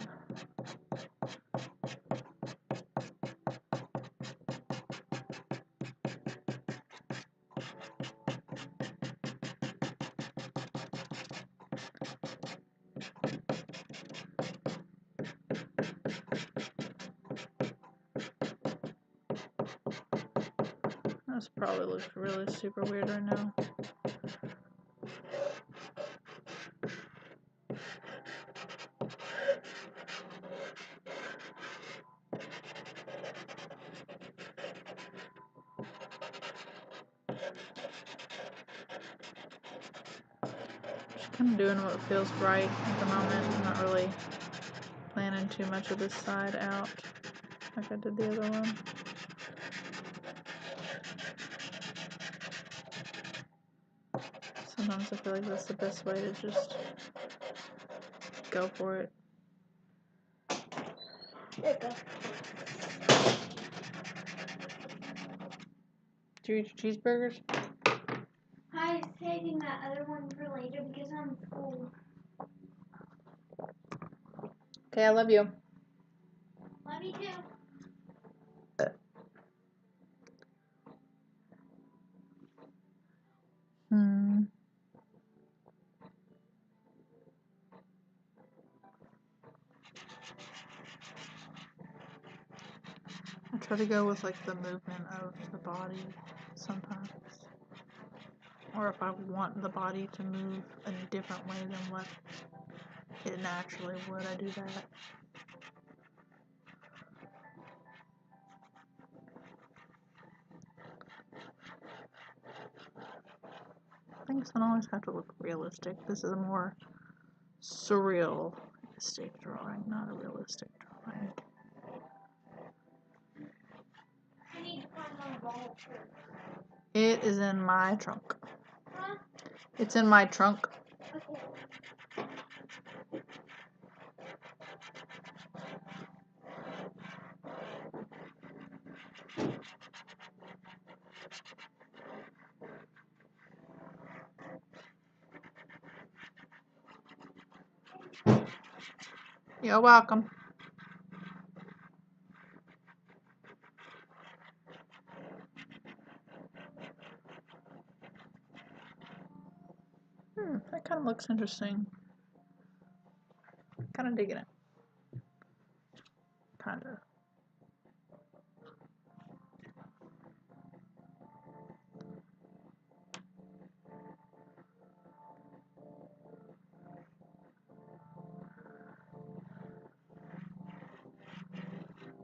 This probably looks really super weird right now. Kind of doing what feels right at the moment. I'm not really planning too much of this side out like I did the other one. Sometimes I feel like that's the best way to just go for it. There you go. Do you eat your cheeseburgers? I was saving that other one for later because I'm full. Okay, I love you. Love you too. I try to go with like the movement of the body sometimes. Or if I want the body to move a different way than what it naturally would, I do that. Things don't always have to look realistic. This is a more surrealistic drawing, not a realistic drawing. I need to find my ball first. It is in my trunk. Huh? It's in my trunk. Okay. You're welcome. That kind of looks interesting. Kind of digging it. Kind of.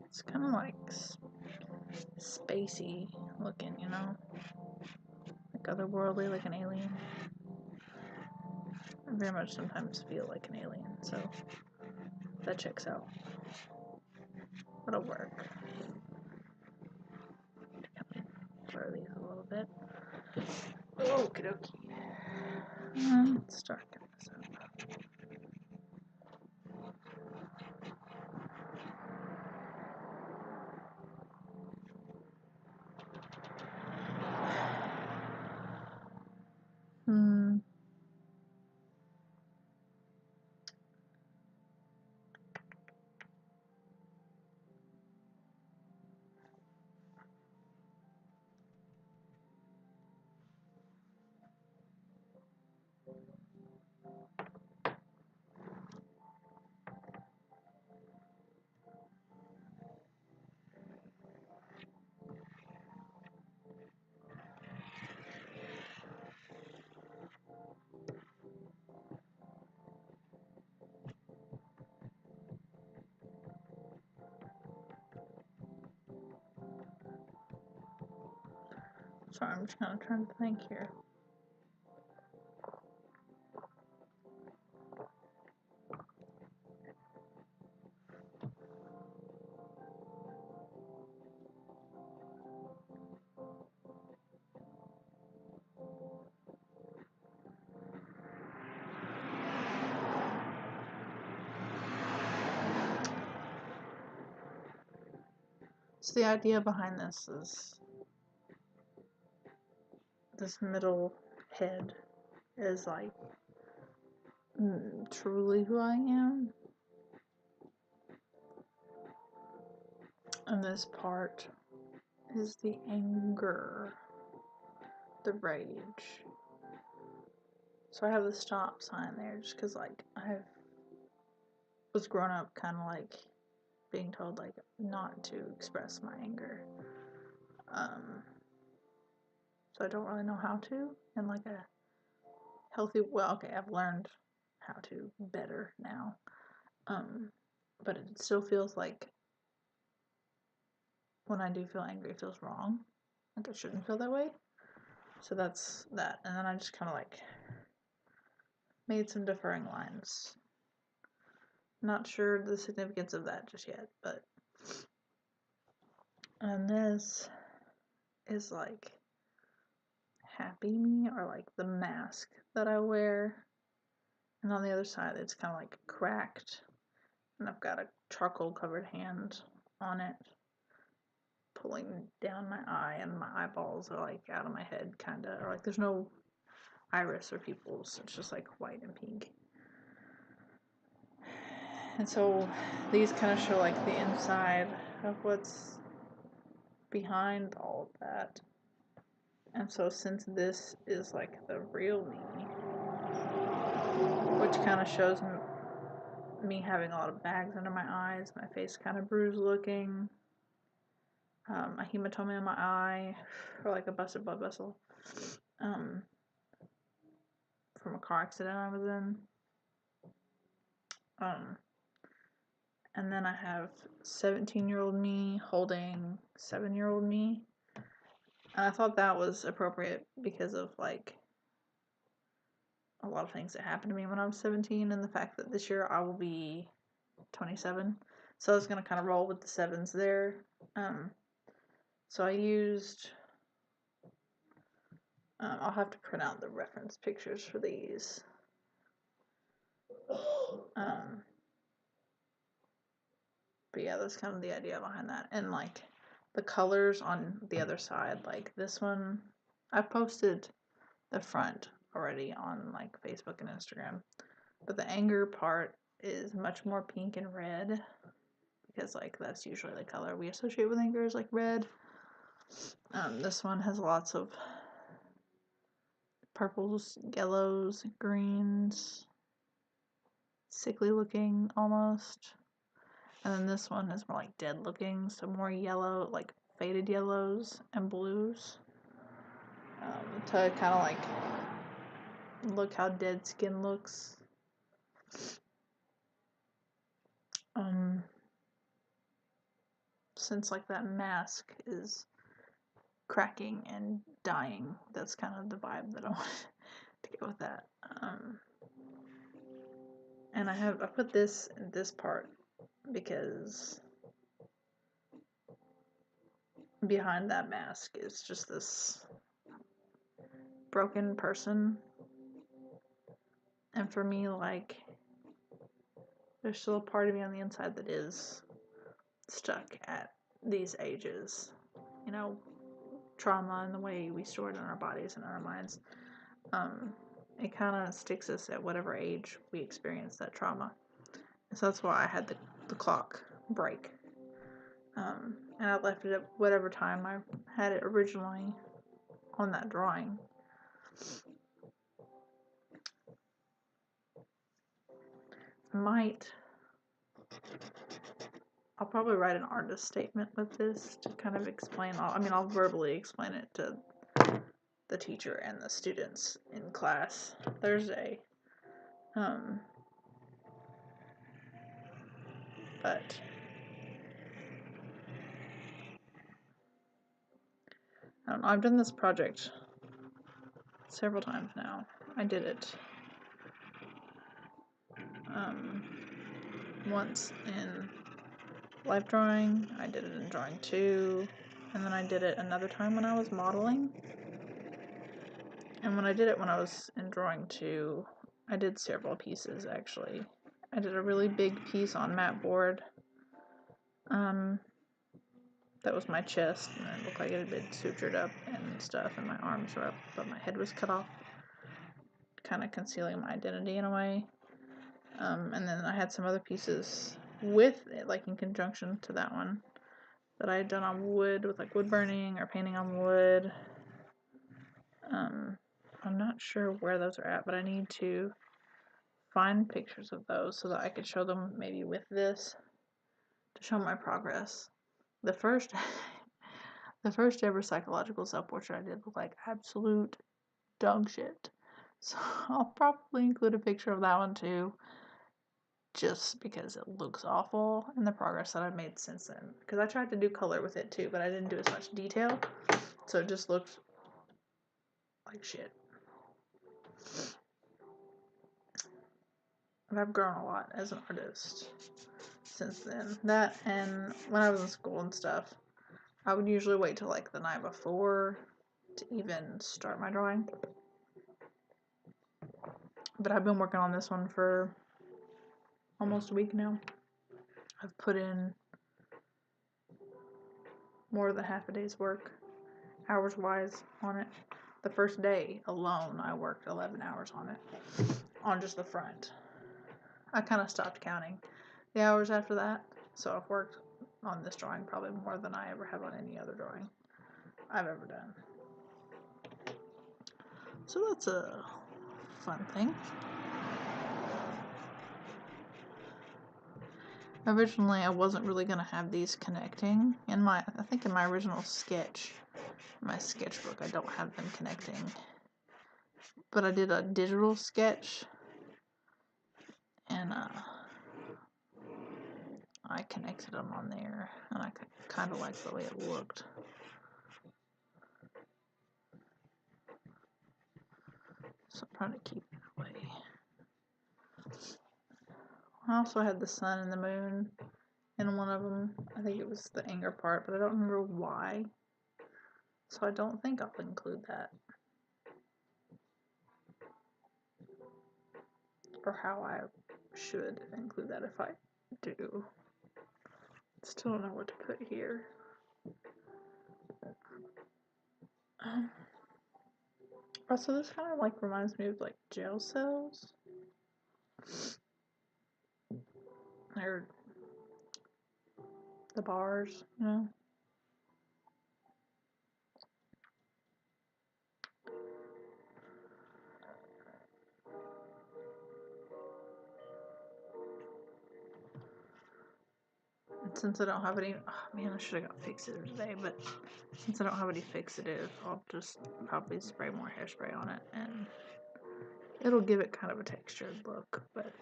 It's kind of like spacey looking, you know? Like otherworldly, like an alien. I very much sometimes feel like an alien, so that checks out. It'll work. Blur these a little bit. Okie dokie. Let's start getting this up. Sorry, I'm just kind of trying to think here. So the idea behind this is this middle head is like truly who I am. And this part is the anger, the rage. So I have the stop sign there just because like I was grown up kind of like being told like not to express my anger. So I don't really know how to in like a healthy, well, okay, I've learned how to better now. But it still feels like when I do feel angry, it feels wrong. Like I shouldn't feel that way. So that's that. And then I just kind of like made some deferring lines. Not sure the significance of that just yet, but. And this is like happy me, or like the mask that I wear. And on the other side, it's kind of like cracked. And I've got a charcoal covered hand on it, pulling down my eye, and my eyeballs are like out of my head, kind of. Or like there's no iris or pupils, it's just like white and pink. And so these kind of show like the inside of what's behind all of that. And so since this is like the real me, which kind of shows me having a lot of bags under my eyes, my face kind of bruised looking, a hematoma in my eye, or like a busted blood vessel, from a car accident I was in. And then I have 17-year-old me holding 7-year-old me. And I thought that was appropriate because of like a lot of things that happened to me when I was 17, and the fact that this year I will be 27. So I was going to kind of roll with the sevens there. So I used, I'll have to print out the reference pictures for these. But yeah, that's kind of the idea behind that. And like the colors on the other side, like this one, I posted the front already on like Facebook and Instagram. But the anger part is much more pink and red, because like that's usually the color we associate with anger, is like red. This one has lots of purples, yellows, greens, sickly looking almost. And then this one is more like dead looking, so more yellow, like faded yellows and blues. To kind of like look how dead skin looks. Since like that mask is cracking and dying, that's kind of the vibe that I wanted to get with that. And I put this in this part because behind that mask is just this broken person. And for me, like, there's still a part of me on the inside that is stuck at these ages. You know, trauma and the way we store it in our bodies and our minds. It kind of sticks us at whatever age we experience that trauma. So that's why I had the clock break. And I left it at whatever time I had it originally on that drawing. I'll probably write an artist statement with this to kind of explain I'll verbally explain it to the teacher and the students in class Thursday. But I don't know, I've done this project several times now. I did it once in life drawing, I did it in drawing 2, and then I did it another time when I was modeling. And when I did it when I was in drawing 2, I did several pieces actually. I did a really big piece on matte board. That was my chest, and it looked like it had been sutured up and stuff, and my arms were up, but my head was cut off, kind of concealing my identity in a way. And then I had some other pieces with it, like in conjunction to that one, that I had done on wood, with like wood burning or painting on wood. I'm not sure where those are at, but I need to find pictures of those so that I could show them maybe with this to show my progress. The first ever psychological self-portrait I did looked like absolute dog shit. So I'll probably include a picture of that one too, just because it looks awful, and the progress that I've made since then. Because I tried to do color with it too, but I didn't do as much detail, so it just looked like shit. But I've grown a lot as an artist since then. That, and when I was in school and stuff, I would usually wait till like the night before to even start my drawing. But I've been working on this one for almost a week now. I've put in more than half a day's work, hours wise, on it. The first day alone, I worked 11 hours on it, on just the front. I kind of stopped counting the hours after that, so I've worked on this drawing probably more than I ever have on any other drawing I've ever done. So that's a fun thing. Originally, I wasn't really going to have these connecting. I think in my original sketch, my sketchbook, I don't have them connecting. But I did a digital sketch, and I connected them on there, and I kind of liked the way it looked. So I'm trying to keep it that way. I also had the sun and the moon in one of them. I think it was the anger part, but I don't remember why. So I don't think I'll include that. Or how I should include that if I do. Still don't know what to put here. Also, this kind of like reminds me of like jail cells. Or the bars, you know? And since I don't have any, oh man, I should have got fixative today, but since I don't have any fixative, I'll just probably spray more hairspray on it, and it'll give it kind of a textured look, but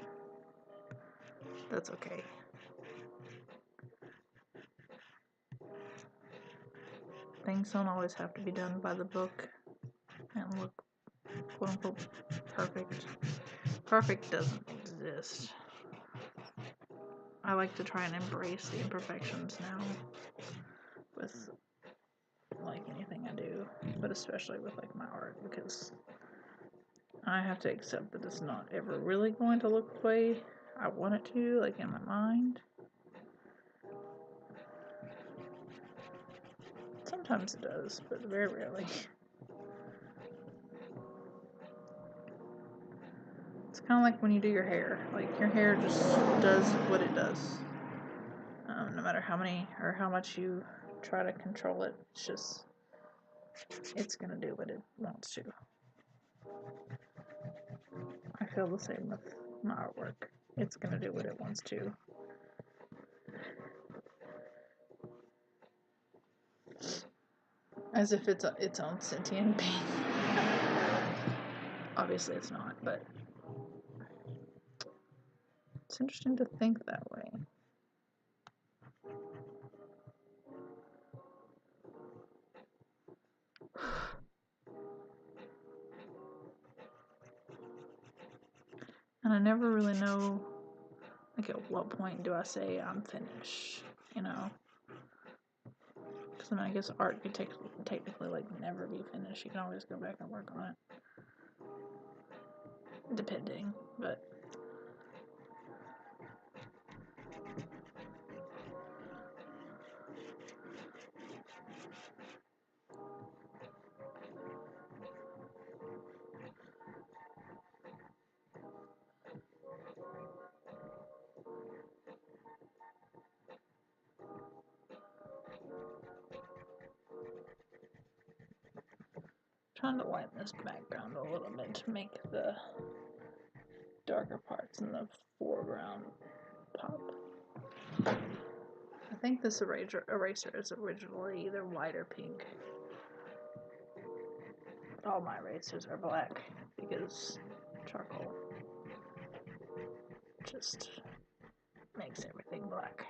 that's okay. Things don't always have to be done by the book and look quote unquote perfect. Perfect doesn't exist. I like to try and embrace the imperfections now with like anything I do, but especially with like my art, because I have to accept that it's not ever really going to look the way I want it to, like in my mind. Sometimes it does, but very rarely. It's kind of like when you do your hair. Like, your hair just does what it does. No matter how many or how much you try to control it, it's gonna do what it wants to. I feel the same with my artwork. It's gonna do what it wants to. As if it's its own sentient being. Obviously it's not, but it's interesting to think that way. And I never really know, like, at what point do I say I'm finished, you know? Because, I mean, I guess art could technically, like, never be finished. You can always go back and work on it. Depending, but... trying to lighten this background a little bit to make the darker parts in the foreground pop. I think this eraser is originally either white or pink. All my erasers are black because charcoal just makes everything black.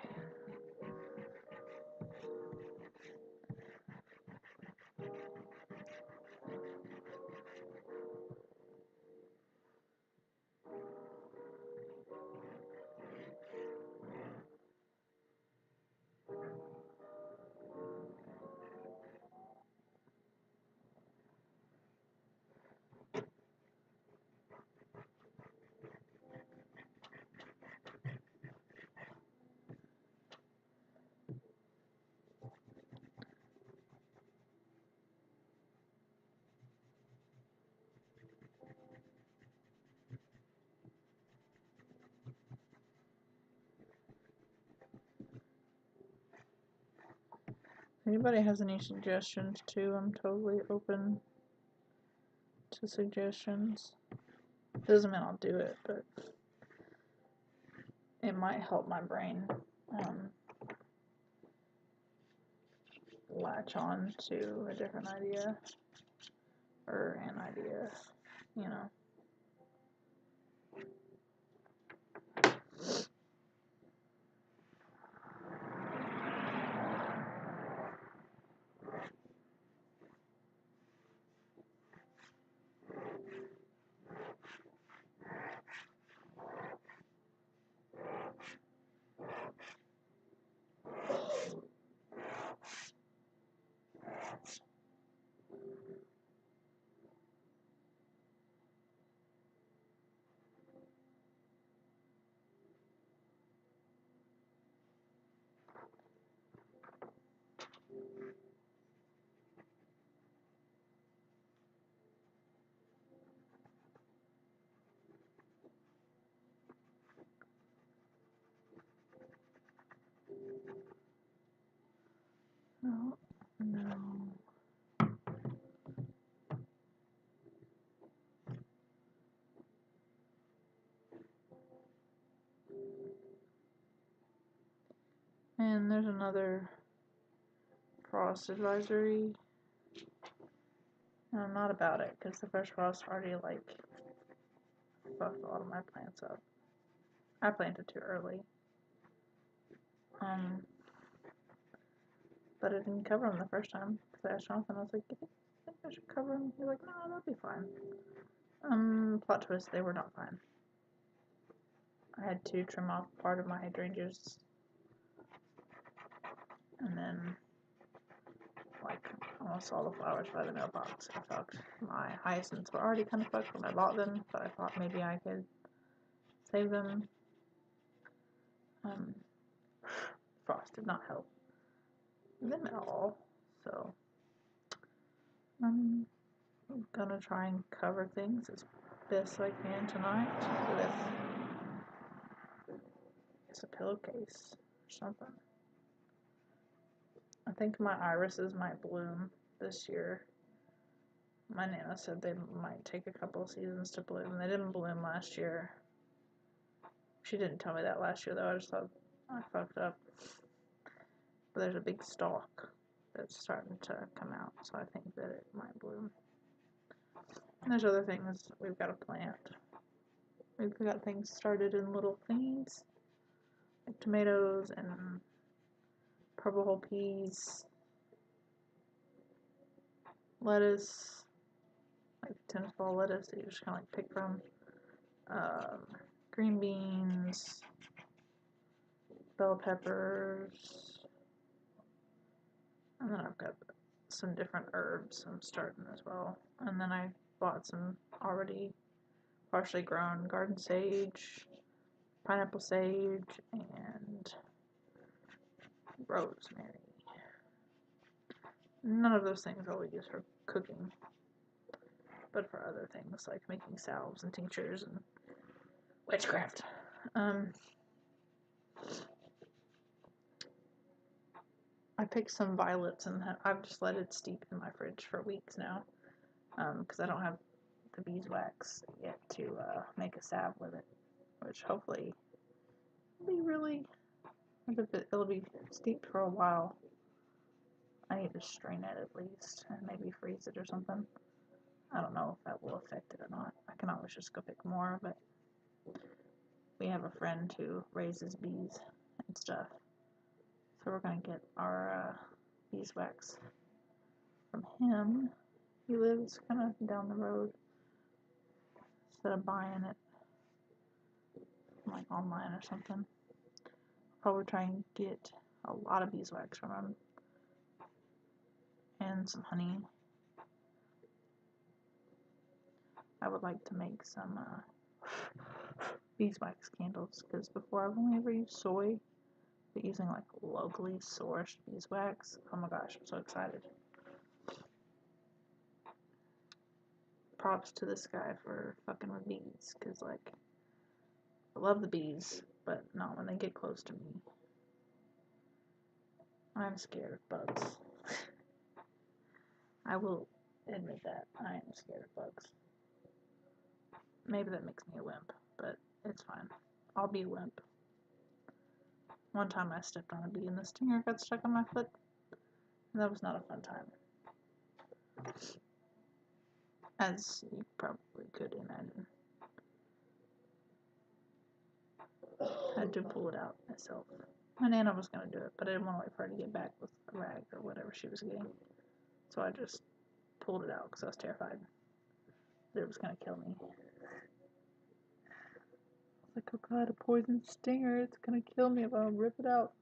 If anybody has any suggestions too, I'm totally open to suggestions. Doesn't mean I'll do it, but it might help my brain latch on to a different idea or an idea, you know. No, no. And there's another frost advisory. And I'm not about it because the first frost already like fucked a lot of my plants up. I planted too early. But I didn't cover them the first time because I asked Jonathan. I was like, "Do you think I should cover them?" He's like, "No, that'll be fine." Plot twist: they were not fine. I had to trim off part of my hydrangeas, and then like almost all the flowers by the mailbox are fucked. My hyacinths were already kind of fucked when I bought them, but I thought maybe I could save them. Frost did not help them at all, so I'm gonna try and cover things as best I can tonight with a pillowcase or something. I think my irises might bloom this year. My Nana said they might take a couple seasons to bloom. They didn't bloom last year. She didn't tell me that last year though. I just thought I fucked up. But there's a big stalk that's starting to come out, so I think that it might bloom. And there's other things we've got to plant. We've got things started in little things, like tomatoes and purple whole peas, lettuce, like tennis ball lettuce that you just kind of like pick from, green beans, bell peppers, and then I've got some different herbs I'm starting as well. And then I bought some already partially grown garden sage, pineapple sage, and rosemary. None of those things I'll use for cooking, but for other things like making salves and tinctures and witchcraft. I picked some violets and I've just let it steep in my fridge for weeks now, because I don't have the beeswax yet to make a salve with it, which hopefully will be really, it'll be steeped for a while. I need to strain it at least and maybe freeze it or something. I don't know if that will affect it or not. I can always just go pick more, but we have a friend who raises bees and stuff, so we're gonna get our beeswax from him. He lives kind of down the road, instead of buying it like online or something. Probably try and get a lot of beeswax from him and some honey. I would like to make some beeswax candles, because before I've only ever used soy, but using like locally sourced beeswax, oh my gosh, I'm so excited. Props to this guy for fucking with bees, because like I love the bees, but not when they get close to me. I'm scared of bugs. I will admit that I am scared of bugs. Maybe that makes me a wimp, but it's fine. I'll be a wimp. One time I stepped on a bee and the stinger got stuck on my foot. And that was not a fun time. As you probably could imagine. I had to pull it out myself. My Nana was going to do it, but I didn't want to wait for her to get back with a rag or whatever she was getting. So I just pulled it out because I was terrified that it was going to kill me. I was like, oh god, a poison stinger. It's going to kill me if I don't rip it out.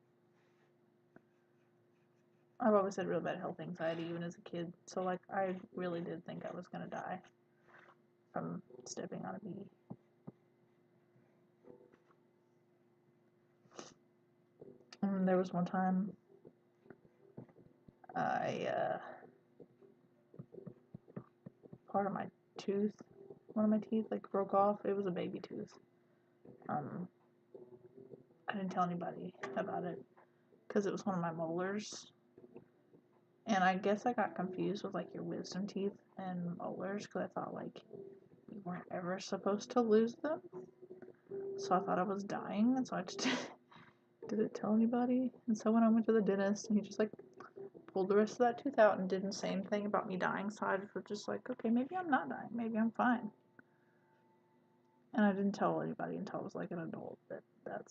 I've always had real bad health anxiety even as a kid. So like I really did think I was going to die from stepping on a bee. There was one time part of my tooth, one of my teeth, like broke off. It was a baby tooth. I didn't tell anybody about it because it was one of my molars. And I guess I got confused with like your wisdom teeth and molars because I thought like you weren't ever supposed to lose them. So I thought I was dying, and so I just didn't tell anybody. And so when I went to the dentist, and he just like pulled the rest of that tooth out and didn't say anything about me dying, so I was just like, okay, maybe I'm not dying, maybe I'm fine. And I didn't tell anybody until I was like an adult that that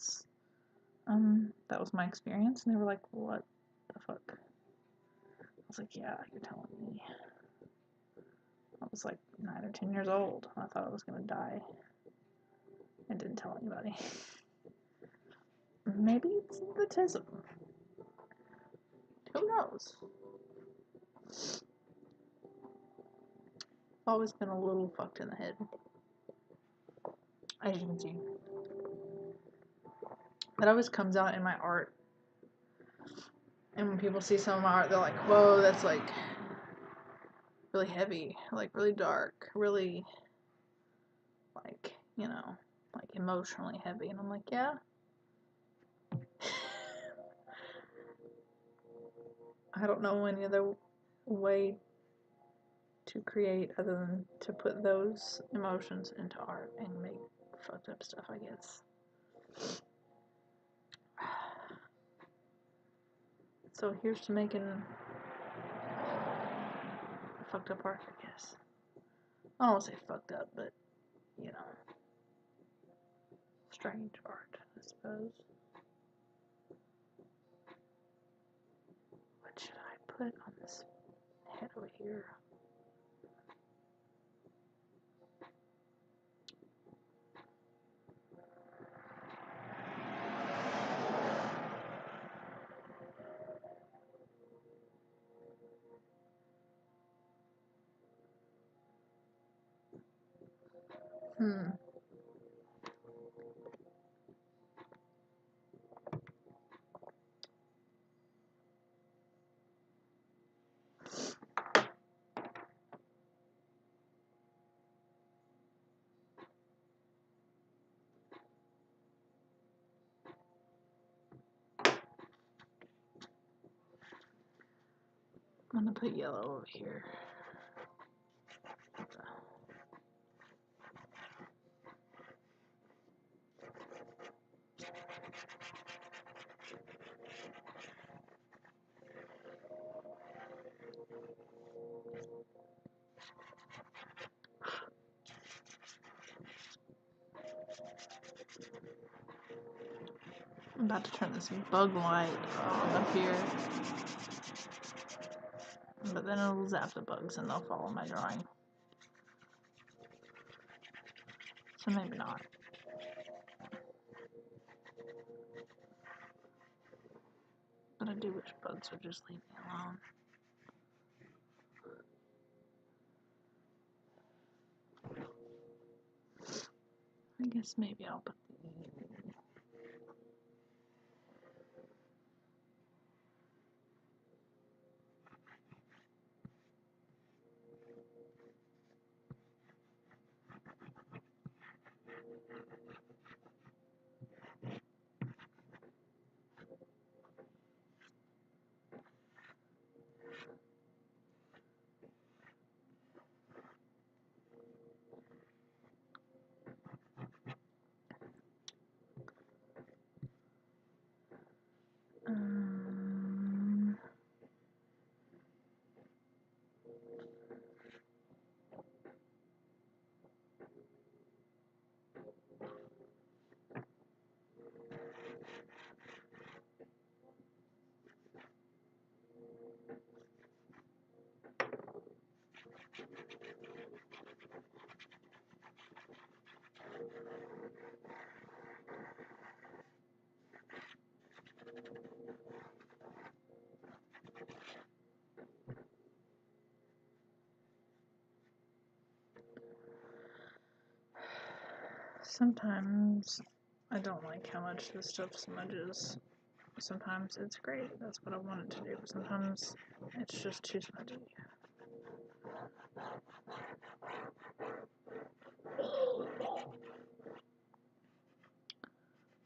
was my experience, and they were like, what the fuck? I was like, yeah, you're telling me. I was like 9 or 10 years old. I thought I was gonna die. I didn't tell anybody. Maybe it's the tism. Who knows? I've always been a little fucked in the head, as you can see. That always comes out in my art. And when people see some of my art, they're like, whoa, that's like really heavy, like really dark, really like, you know, like emotionally heavy. And I'm like, yeah. I don't know any other way to create other than to put those emotions into art and make fucked up stuff, I guess. So here's to making fucked up art, I guess. I don't want to say fucked up, but, you know, strange art, I suppose. What should I put on this head over here? I'm gonna put yellow over here. I'm about to turn this bug light on up here. But then it'll zap the bugs and they'll follow my drawing. So maybe not. But I do wish bugs would just leave me alone. I guess maybe I'll put Sometimes I don't like how much this stuff smudges. Sometimes it's great, that's what I want it to do. Sometimes it's just too smudgy.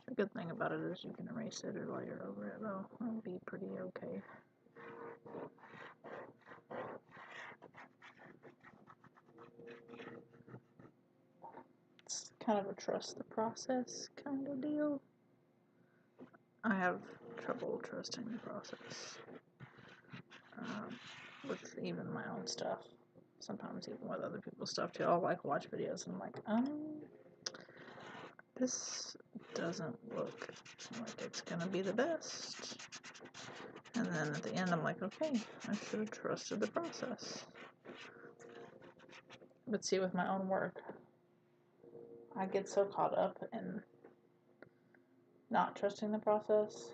The good thing about it is you can erase it or layer over it though. It'll be pretty okay. It's kind of a trust the process kind of deal. I have trouble trusting the process with even my own stuff. Sometimes even with other people's stuff too. I'll like watch videos and I'm like, this doesn't look like it's gonna be the best. And then at the end I'm like, okay, I should have trusted the process. But see, with my own work, I get so caught up in not trusting the process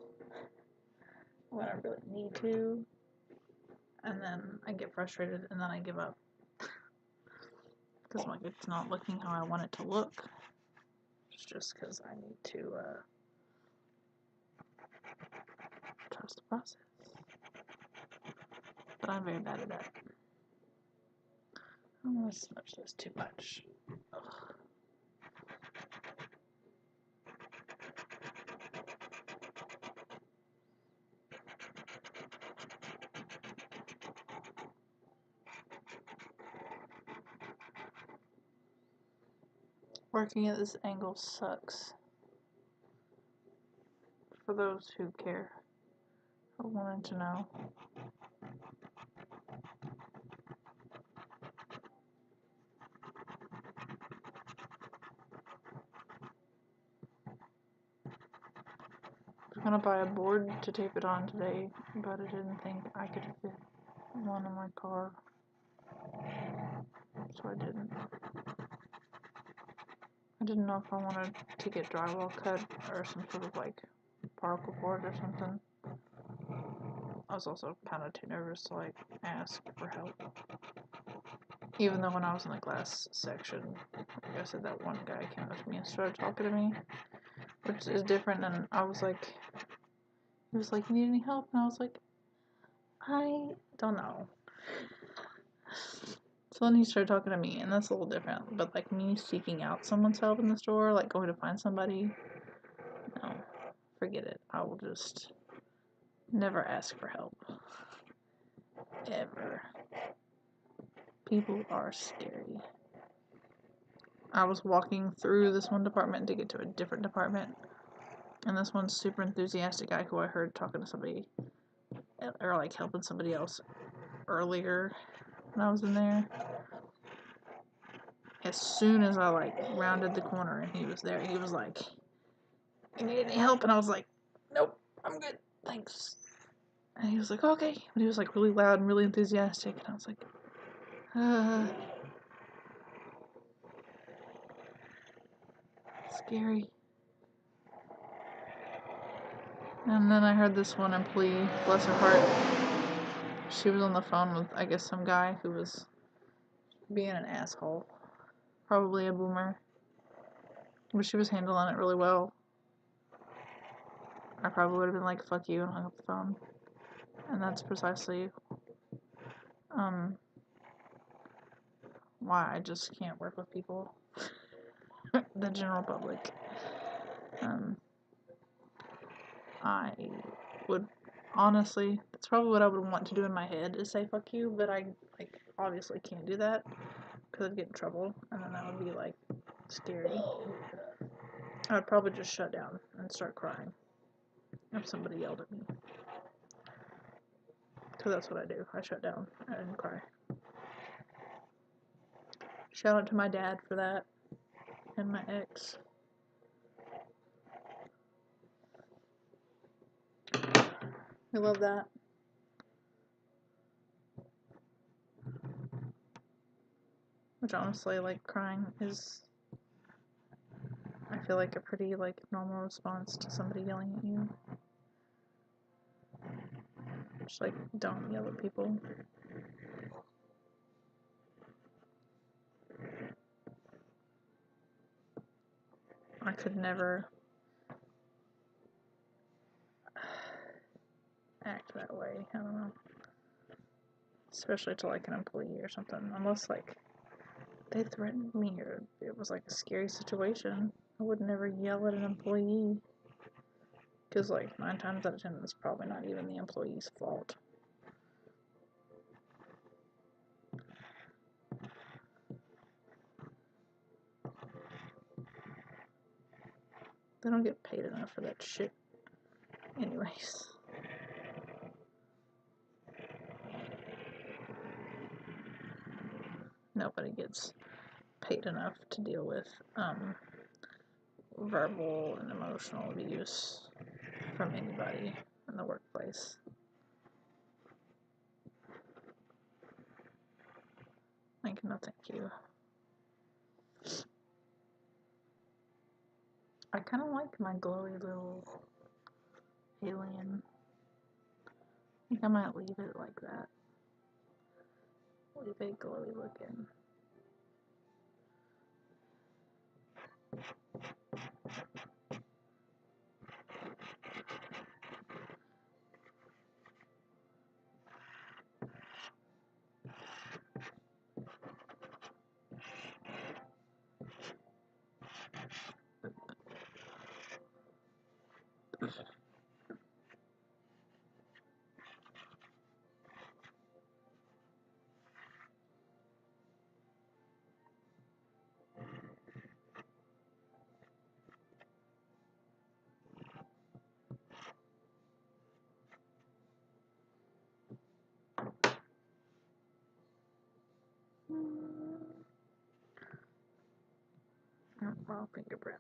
when I really need to, and then I get frustrated and then I give up. Because like it's not looking how I want it to look. It's just because I need to trust the process. But I'm very bad at that. I don't want to smudge this too much. Ugh. Working at this angle sucks. For those who care or wanted to know. I was gonna buy a board to tape it on today, but I didn't think I could fit one in my car. So I didn't. I didn't know if I wanted to get drywall cut or some sort of like particle board or something. I was also kind of too nervous to like ask for help. Even though when I was in the glass section, like I said, that one guy came up to me and started talking to me, which is different. And I was like, he was like, "You need any help?" And I was like, "I don't know." So then he started talking to me, and that's a little different. But like me seeking out someone's help in the store, like going to find somebody, no, forget it. I will just never ask for help. Ever. People are scary. I was walking through this one department to get to a different department, and this one super enthusiastic guy who I heard talking to somebody, or like helping somebody else earlier when I was in there. As soon as I like rounded the corner and he was there, he was like, "You need any help?" And I was like, "Nope, I'm good, thanks." And he was like, "Okay," but he was like really loud and really enthusiastic, and I was like, scary. And then I heard this one employee, bless her heart, she was on the phone with, I guess, some guy who was being an asshole. Probably a boomer. But she was handling it really well. I probably would have been like, "Fuck you," and hung up the phone. And that's precisely why I just can't work with people. The general public. I would, honestly, that's probably what I would want to do in my head, is say "fuck you," but I like obviously can't do that because I'd get in trouble, and then that would be like scary. I would probably just shut down and start crying if somebody yelled at me, because that's what I do. I shut down and cry. Shout out to my dad for that, and my ex. We love that. Which honestly, like, crying is, I feel like, a pretty, like, normal response to somebody yelling at you. Just, like, don't yell at people. I could never act that way. I don't know. Especially to, like, an employee or something. Unless, like, they threatened me or it was, like, a scary situation. I would never yell at an employee. Because, like, 9 times out of 10, it's probably not even the employee's fault. They don't get paid enough for that shit. Anyways. Nobody gets paid enough to deal with verbal and emotional abuse from anybody in the workplace. Like, no thank you. I kind of like my glowy little alien. I think I might leave it like that. Leave it glowy looking. Wrong fingerprint.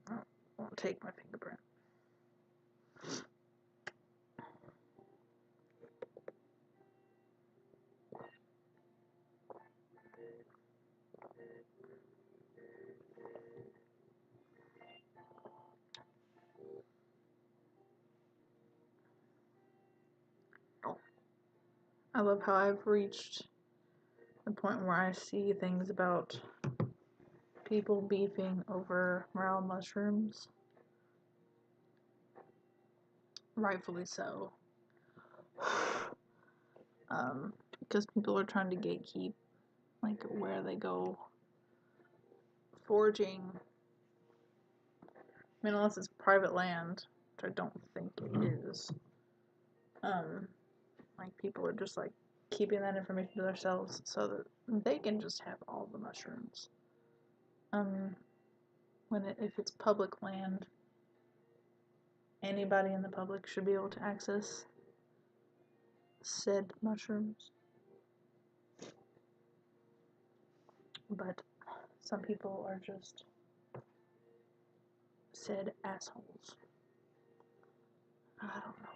I won't take my fingerprint. I love how I've reached the point where I see things about people beefing over morel mushrooms. Rightfully so. Because people are trying to gatekeep, like, where they go foraging. I mean, unless it's private land, which I don't think it is. Like, people are just, like, keeping that information to themselves so that they can just have all the mushrooms. If it's public land, anybody in the public should be able to access said mushrooms. But some people are just said assholes. I don't know.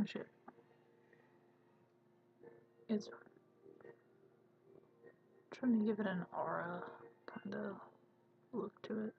Oh shit. It's trying to give it an aura kind of look to it.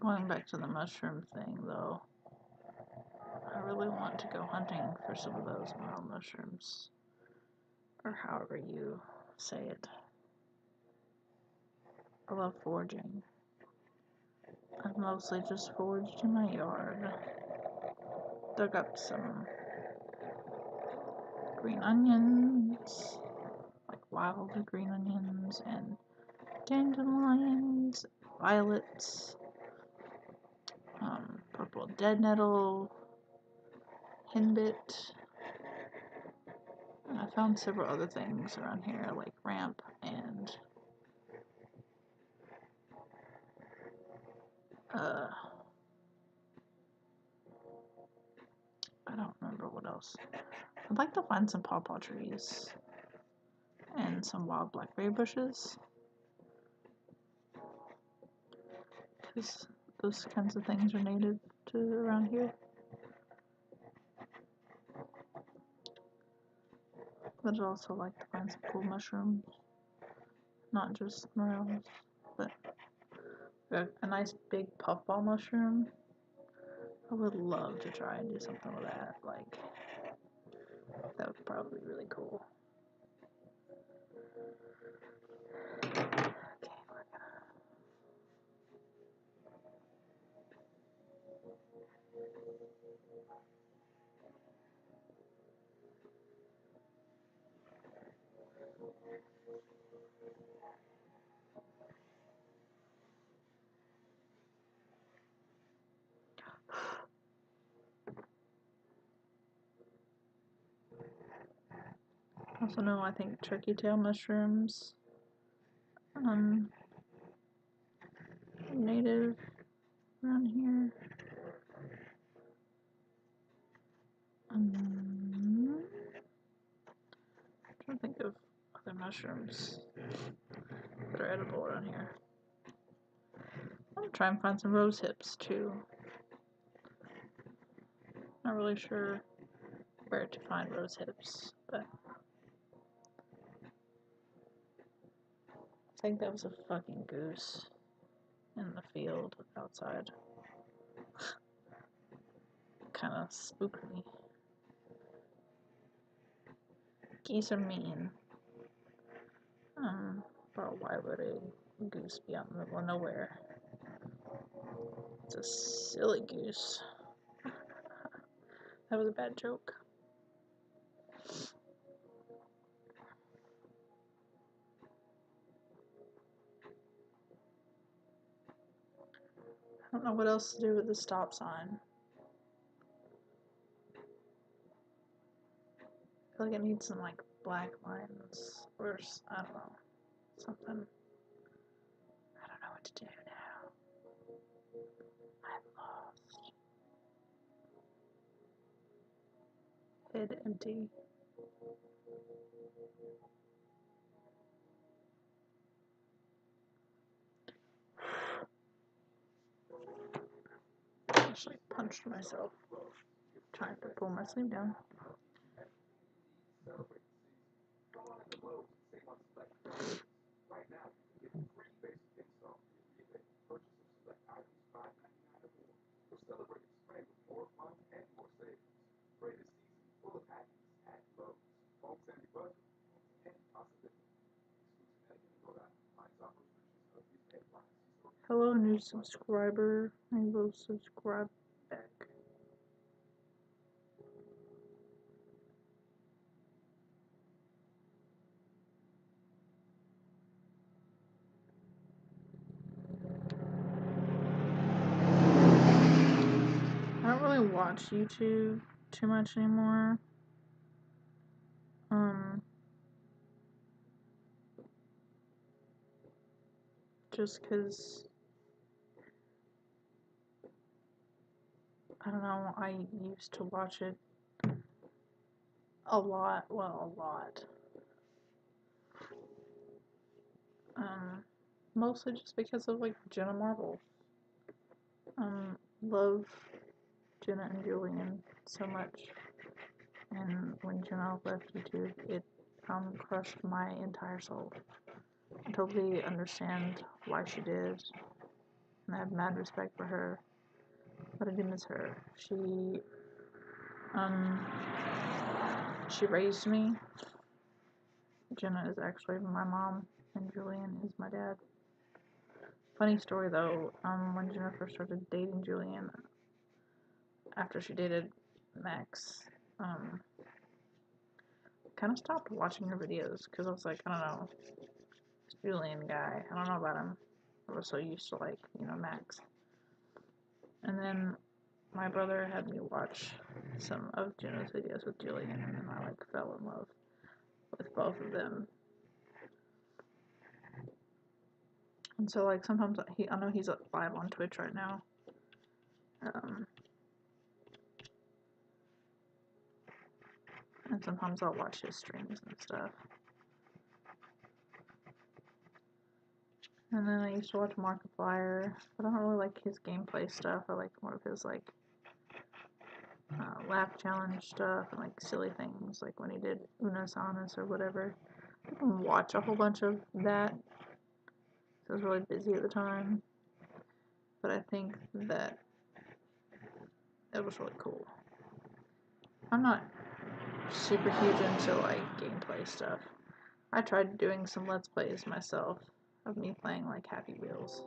Going back to the mushroom thing, though, I really want to go hunting for some of those wild mushrooms, or however you say it. I love foraging. I've mostly just foraged in my yard. Dug up some green onions, like wild green onions, and dandelions, violets, purple dead nettle, henbit, and I found several other things around here like ramp and I don't remember what else. I'd like to find some pawpaw trees and some wild blackberry bushes, because those kinds of things are native to around here. But I'd also like to find some cool mushrooms, not just morels, but a nice big puffball mushroom. I would love to try and do something with that. Like, that would probably be really cool. Okay, we're gonna... Also know, I think turkey tail mushrooms, native around here. I'm trying to think of other mushrooms that are edible around here. I'm gonna try and find some rose hips too. Not really sure where to find rose hips, but I think that was a fucking goose in the field outside. Kind of spooked me. Geese are mean. But why would a goose be out in the middle of nowhere? It's a silly goose. That was a bad joke. I don't know what else to do with the stop sign. I feel like it needs some like black lines or I don't know, something. I don't know what to do now. I'm lost. Head empty. Actually punched myself trying to pull my sleeve down. Hello, new subscriber. I will subscribe back. I don't really watch YouTube too much anymore. Just because, I don't know, I used to watch it a lot. Mostly just because of like Jenna Marbles. Love Jenna and Julian so much, and when Jenna left YouTube, it crushed my entire soul. I totally understand why she did, and I have mad respect for her, but I do miss her. She raised me. Jenna is actually my mom, and Julian is my dad. Funny story though, when Jenna first started dating Julian, after she dated Max, kind of stopped watching her videos, because I was like, I don't know, this Julian guy, I don't know about him. I was so used to, like, Max. And then my brother had me watch some of Jenna's videos with Julian, and then I, like, fell in love with both of them. And so, like, sometimes I know he's live on Twitch right now. And sometimes I'll watch his streams and stuff. And then I used to watch Markiplier, but I don't really like his gameplay stuff. I like more of his, like, laugh challenge stuff and, like, silly things, like when he did Unos Honest or whatever. I didn't watch a whole bunch of that. I was really busy at the time. But I think that it was really cool. I'm not super huge into, like, gameplay stuff. I tried doing some Let's Plays myself of me playing, like, Happy Wheels.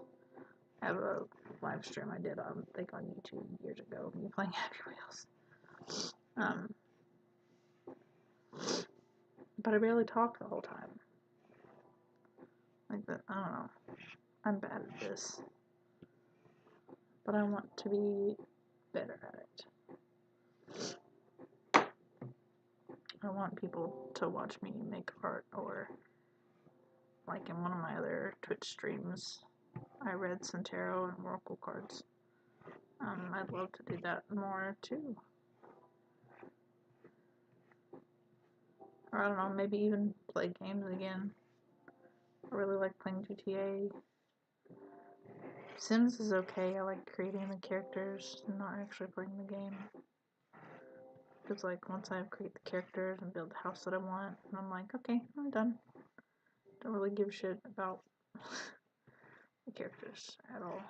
I have a live stream I did, I think, on YouTube years ago, me playing Happy Wheels. But I barely talked the whole time. Like that, I don't know. I'm bad at this. But I want to be better at it. I want people to watch me make art, or, like in one of my other Twitch streams, I read some tarot and oracle cards. I'd love to do that more too. Or I don't know, maybe even play games again. I really like playing GTA. Sims is okay, I like creating the characters and not actually playing the game. Because, like, once I create the characters and build the house that I want, and I'm like, okay, I'm done. Don't really give a shit about the characters at all.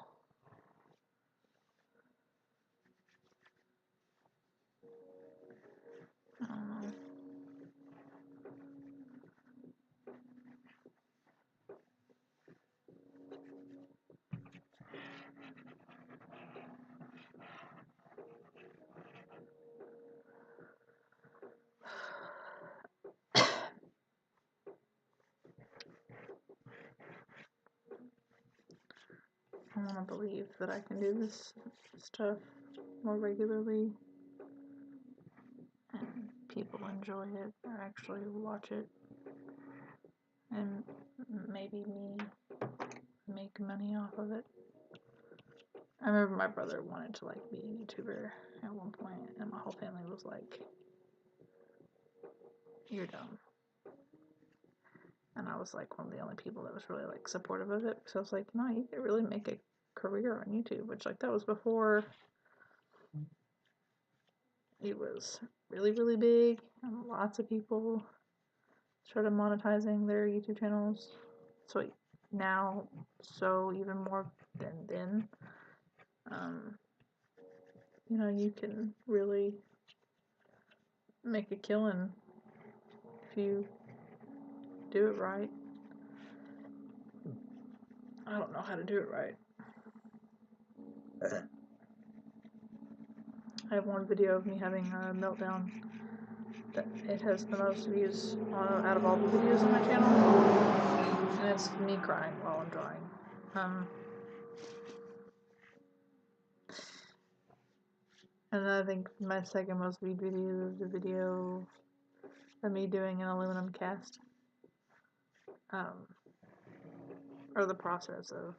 I don't know. I want to believe that I can do this stuff more regularly and people enjoy it or actually watch it, and maybe me make money off of it. I remember my brother wanted to, like, be a YouTuber at one point, and my whole family was like, you're dumb. And I was, like, one of the only people that was really, like, supportive of it, because I was like, no, you could really make a career on YouTube, which, like, that was before it was really, really big, and lots of people started monetizing their YouTube channels. So now, so even more than then, you can really make a killing if you do it right. I don't know how to do it right. I have one video of me having a meltdown that it has the most views out of all the videos on my channel, and it's me crying while I'm drawing. And I think my second most viewed video is the video of me doing an aluminum cast, or the process of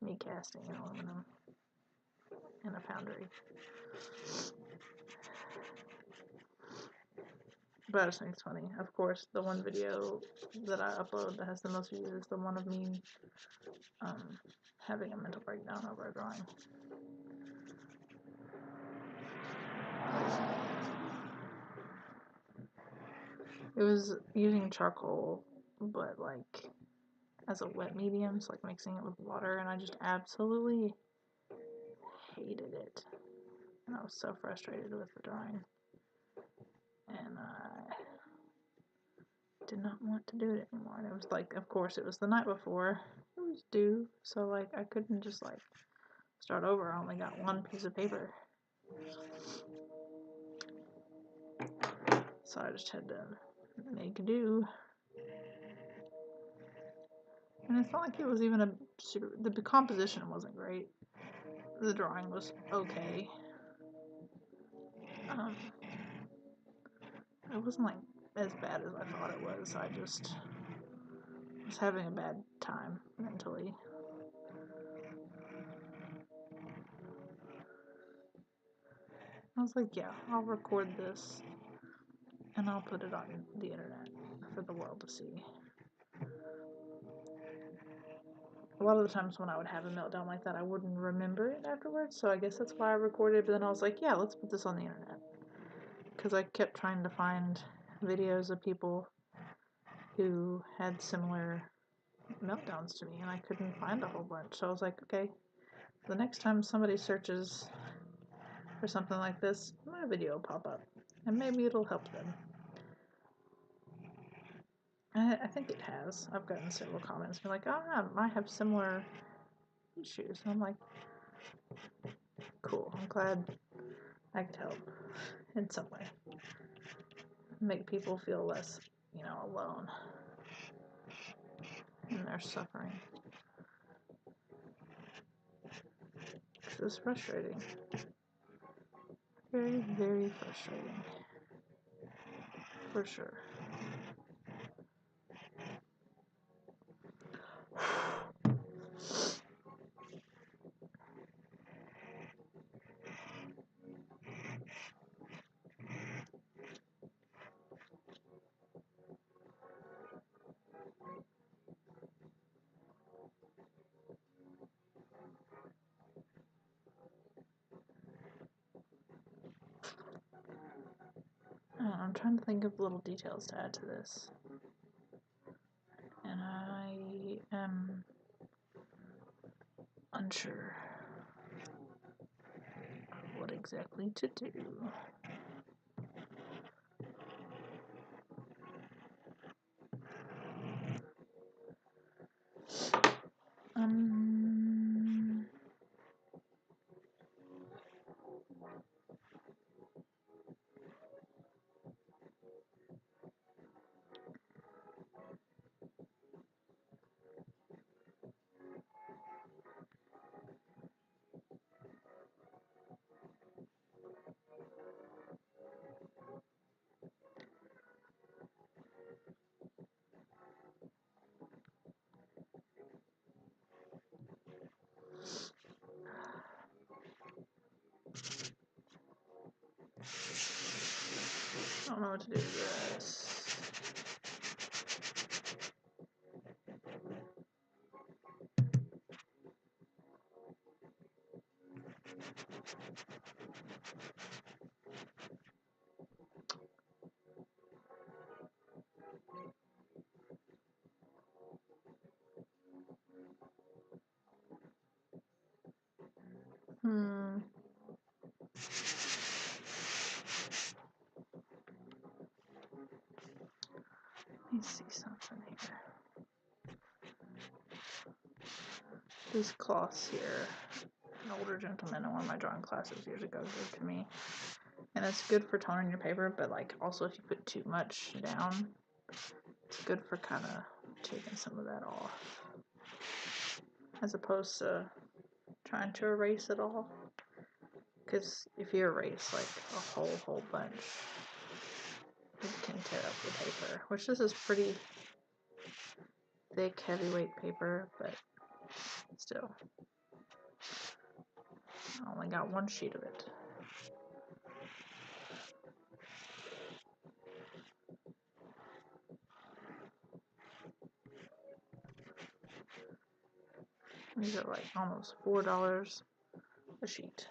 me casting an aluminum in a foundry. But I just think it's funny. Of course, the one video that I upload that has the most views is the one of me having a mental breakdown over a drawing. It was using charcoal, but, like, as a wet medium, so like mixing it with water, and I just absolutely hated it. And I was so frustrated with the drawing. And I did not want to do it anymore. And it was like, of course, it was the night before. It was due, so like I couldn't just like start over. I only got one piece of paper. So I just had to make do. And it's not like it was even a super, the composition wasn't great. The drawing was okay. It wasn't like as bad as I thought it was. I just was having a bad time mentally. I was like, yeah, I'll record this and I'll put it on the internet for the world to see. A lot of the times when I would have a meltdown like that, I wouldn't remember it afterwards, so I guess that's why I recorded, but then I was like, yeah, let's put this on the internet. Because I kept trying to find videos of people who had similar meltdowns to me, and I couldn't find a whole bunch, so I was like, okay, the next time somebody searches for something like this, my video will pop up, and maybe it'll help them. I think it has. I've gotten several comments like, oh, I have similar issues. And I'm like, cool. I'm glad I could help in some way. Make people feel less, alone in their suffering. This is frustrating. Very, very frustrating. For sure. I'm trying to think of little details to add to this. And I am unsure what exactly to do. I don't know what to do with this. Let me see something here. These cloths here, an older gentleman in one of my drawing classes years ago gave to me. And it's good for toning your paper, but like also if you put too much down, it's good for kind of taking some of that off. As opposed to trying to erase it all. Because if you erase like a whole bunch, it can tear up the paper. Which this is pretty thick, heavyweight paper, but still. I only got one sheet of it. These are like almost $4 a sheet.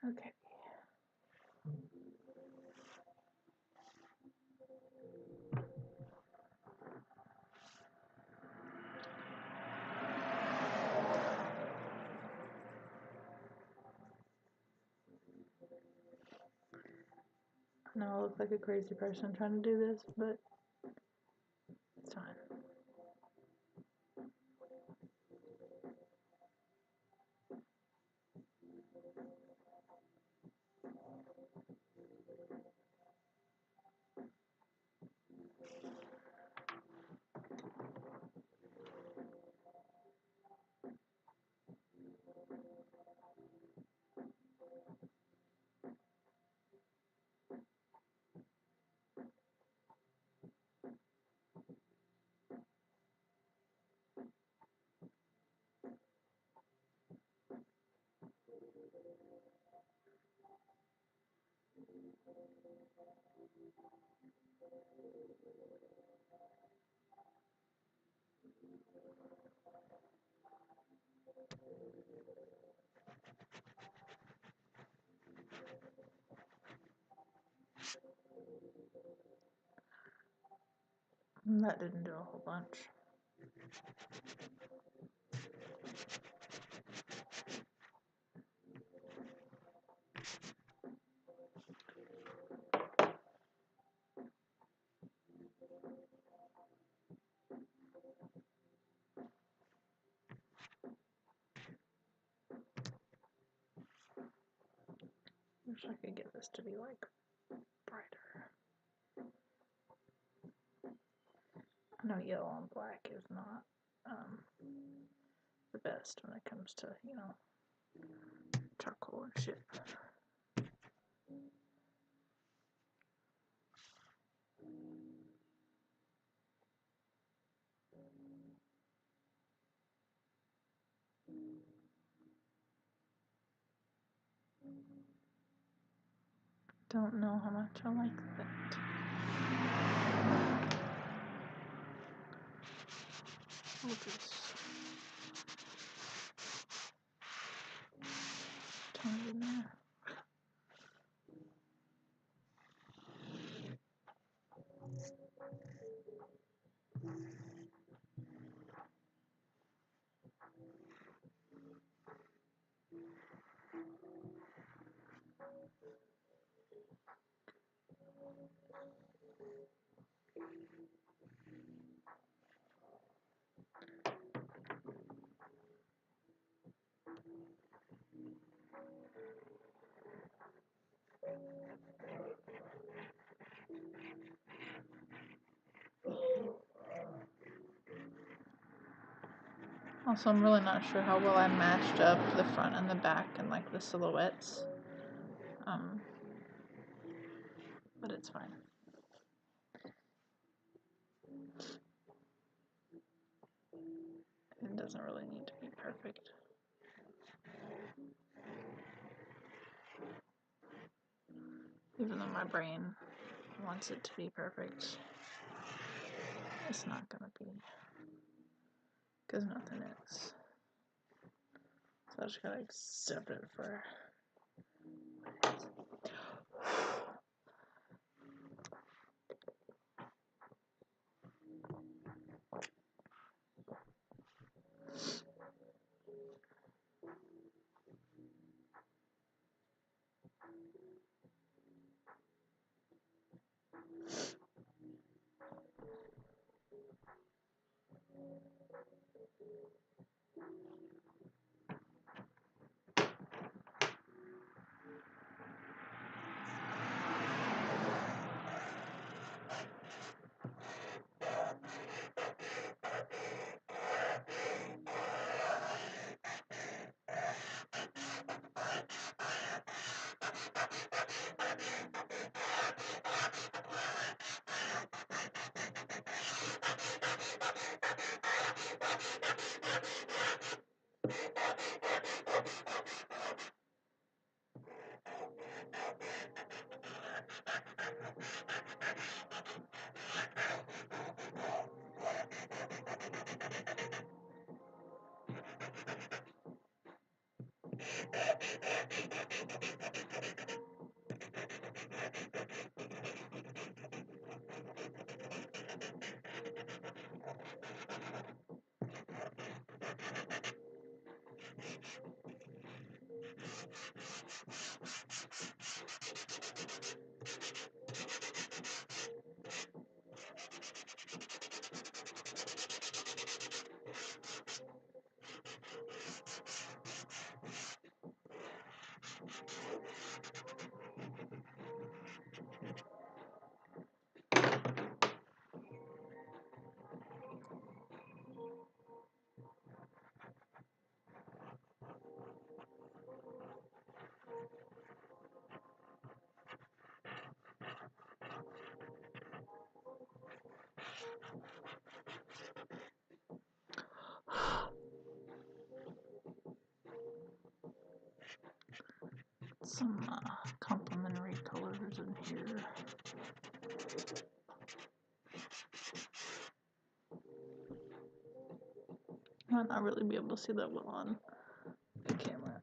Okay. I know I look like a crazy person trying to do this, but it's fine. That didn't do a whole bunch. Wish I could get this to be like brighter. I know yellow and black is not the best when it comes to, you know, charcoal and shit. Don't know how much I like that. We'll just tone it in there. Also, I'm really not sure how well I matched up the front and the back and like the silhouettes. But it's fine. It doesn't really need to be perfect. Even though my brain wants it to be perfect, it's not gonna be. Because nothing is. So I just gotta accept it for what it is. Some complementary colors in here. Might not really be able to see that well on the camera,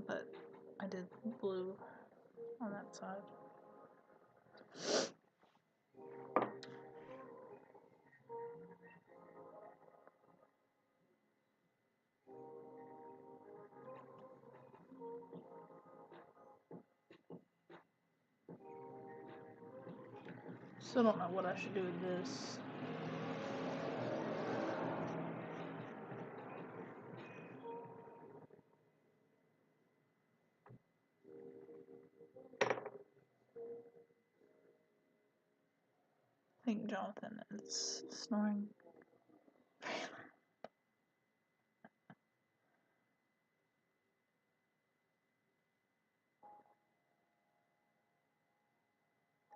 but I did blue on that side. Still don't know what I should do with this. I think Jonathan is snoring.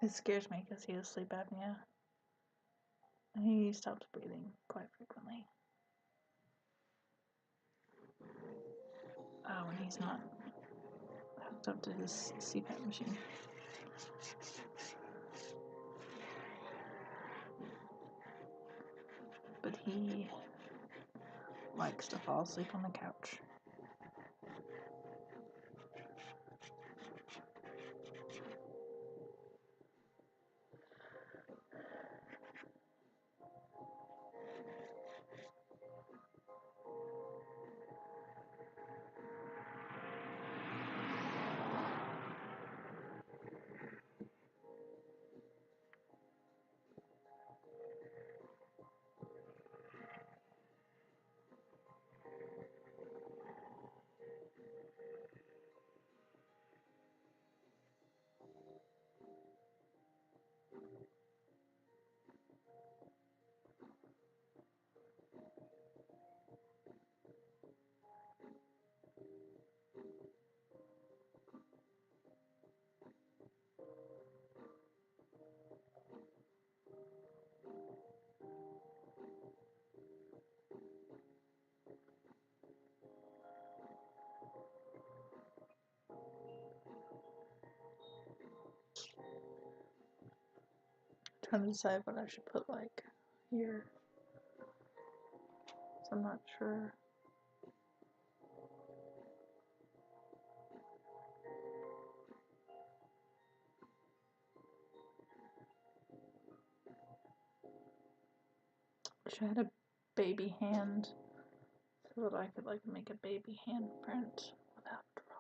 It scares me because he has sleep apnea. And he stops breathing quite frequently. When he's not hooked up to his CPAP machine. But he likes to fall asleep on the couch. Trying to decide what I should put like here. So I'm not sure. Wish I had a baby hand so that I could like make a baby hand print without drawing.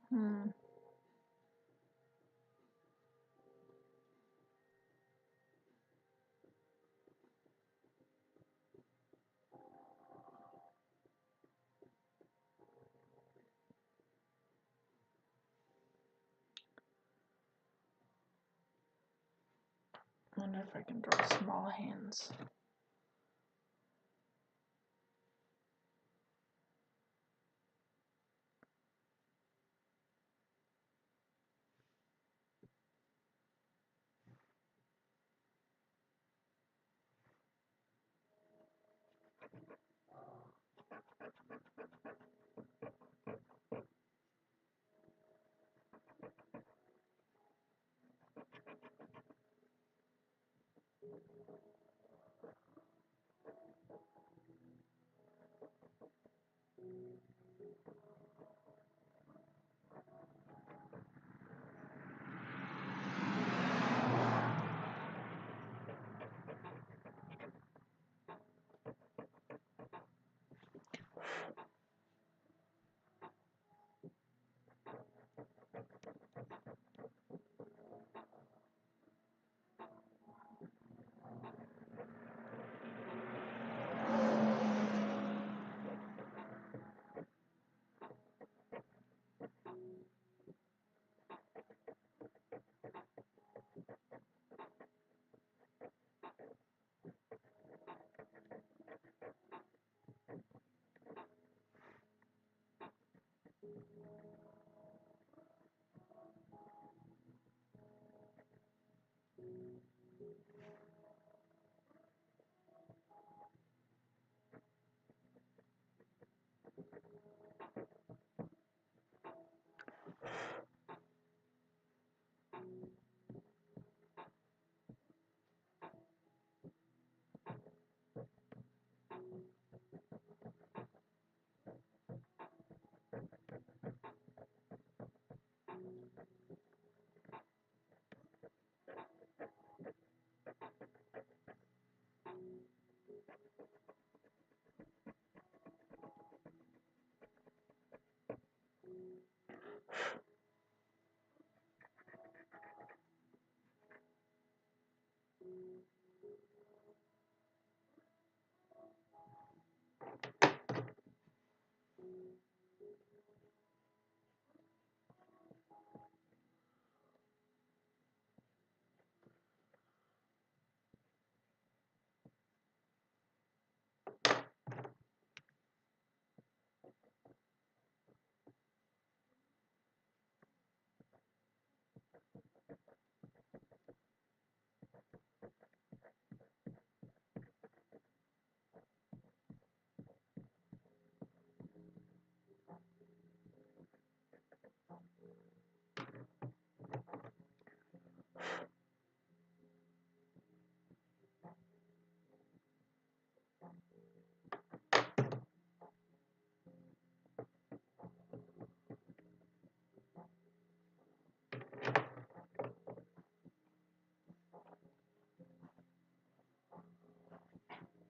Hmm. I wonder if I can draw small hands.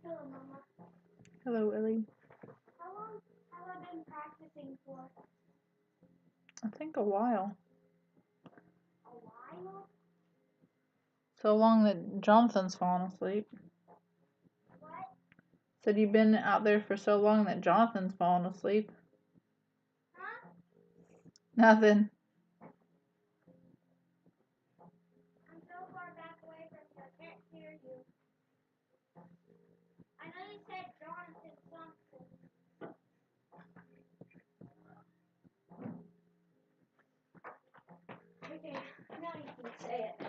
Hello, Mama. Hello, Ellie. How long have I been practicing for? I think a while. A while? So long that Jonathan's fallen asleep. What? Said you've been out there for so long that Jonathan's fallen asleep. Huh? Nothing. I'm so far back away from you, I can't hear you. I know you said Jonathan something. Okay, now you can say it.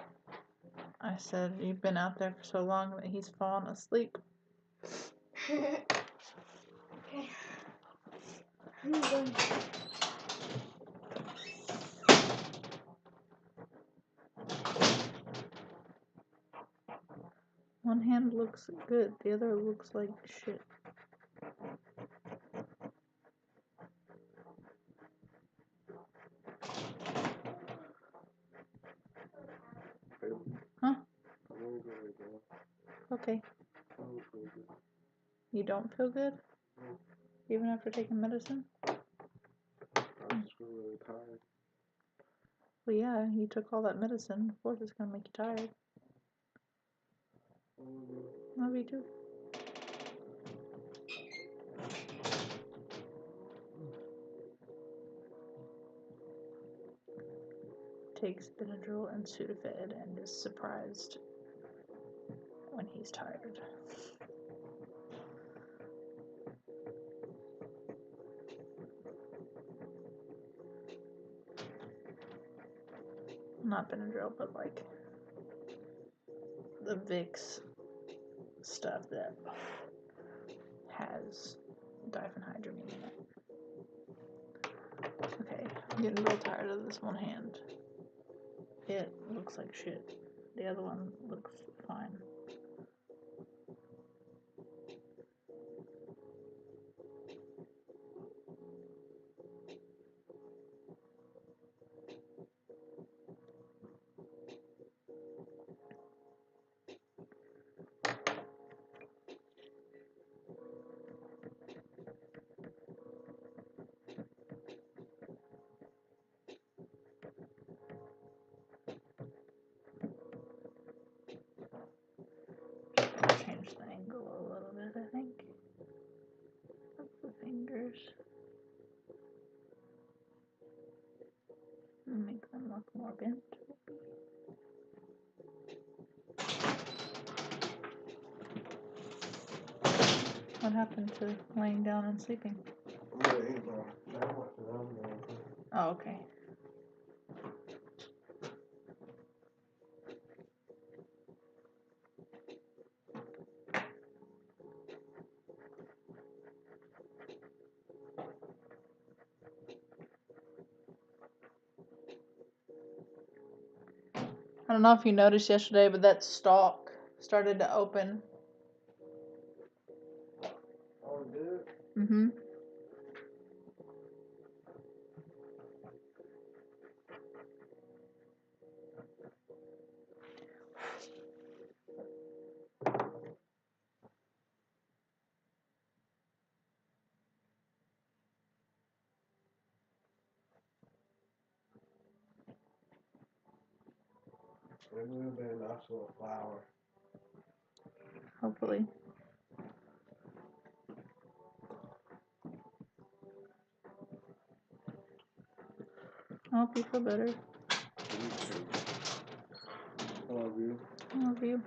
I said you've been out there for so long that he's fallen asleep. Okay. I'm going. One hand looks good, the other looks like shit. Huh? Okay. You don't feel good? Even after taking medicine? I'm just really tired. Well, yeah, you took all that medicine. Of course, it's gonna make you tired. Love you too. Takes Benadryl and Sudafed and is surprised when he's tired. Not Benadryl, but like the Vicks stuff that has diphenhydramine in it. Okay, I'm getting real tired of this one hand. It looks like shit. The other one looks fine. Change the angle a little bit, I think, of the fingers. Make them look more bent. What happened to laying down and sleeping? Oh, okay. I don't know if you noticed yesterday, but that stalk started to open. Oh, it did? Mm-hmm. It would have been a nice little flower. Hopefully. I hope you feel better. Me too. I love you. I love you.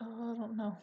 Oh, I don't know.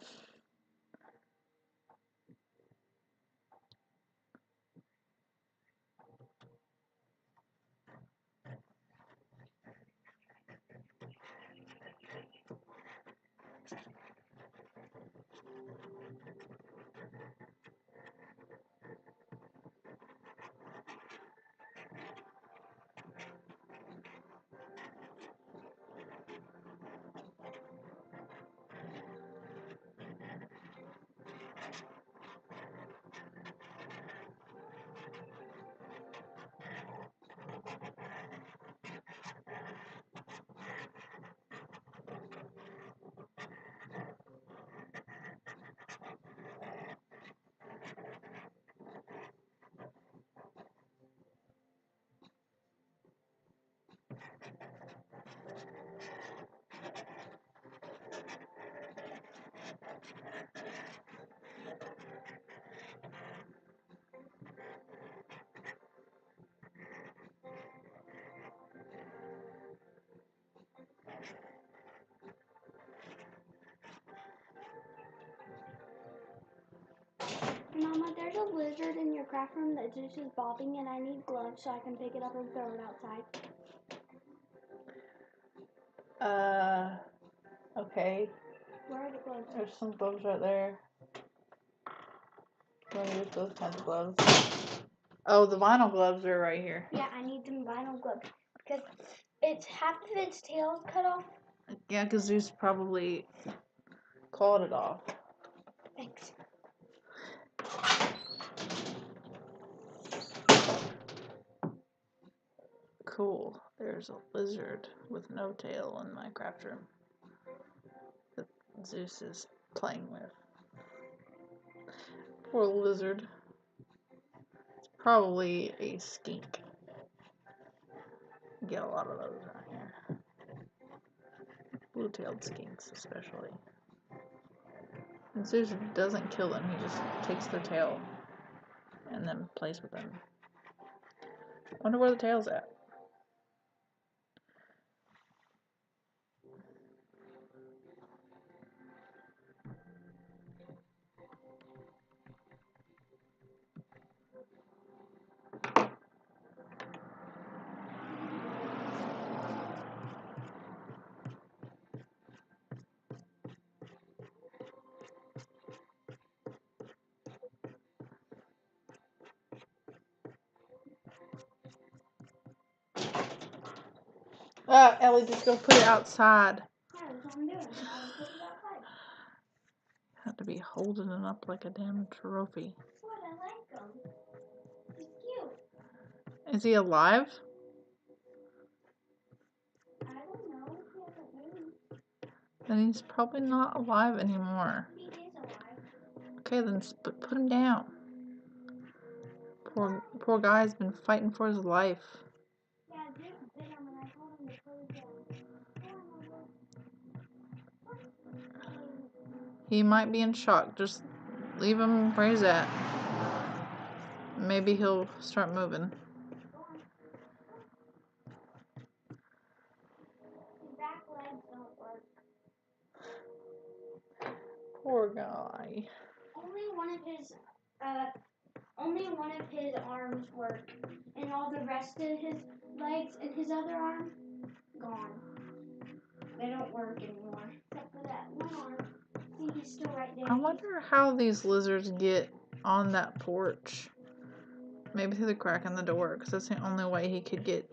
Mama, there's a lizard in your craft room that just is bobbing, and I need gloves so I can pick it up and throw it outside. Okay. Where are the gloves? There's some gloves right there. Want to use those kinds of gloves? Oh, the vinyl gloves are right here. Yeah, I need some vinyl gloves because it's half of its tail's cut off. Yeah, because Zeus probably clawed it off. Thanks. Cool. There's a lizard with no tail in my craft room that Zeus is playing with. Poor lizard. It's probably a skink. You get a lot of those around here. Blue-tailed skinks, especially. And Zeus doesn't kill them, he just takes their tail and then plays with them. Wonder where the tail's at. Ellie, just go put it outside. Yeah, that's what I'm doing. I was putting it outside. Have to be holding it up like a damn trophy. What? I like him. He's cute. Is he alive? I don't know. He hasn't moved. Then he's probably not alive anymore. He is alive. Okay, then put him down. Poor guy's been fighting for his life. Yeah, Zeus bit him and I told him to put it down. He might be in shock. Just leave him where he's at. Maybe he'll start moving. His back legs don't work. Poor guy. Only one of his arms work, and all the rest of his legs and his other arm gone. They don't work anymore, except for that He's still right there. I wonder how these lizards get on that porch. Maybe through the crack in the door, because that's the only way he could get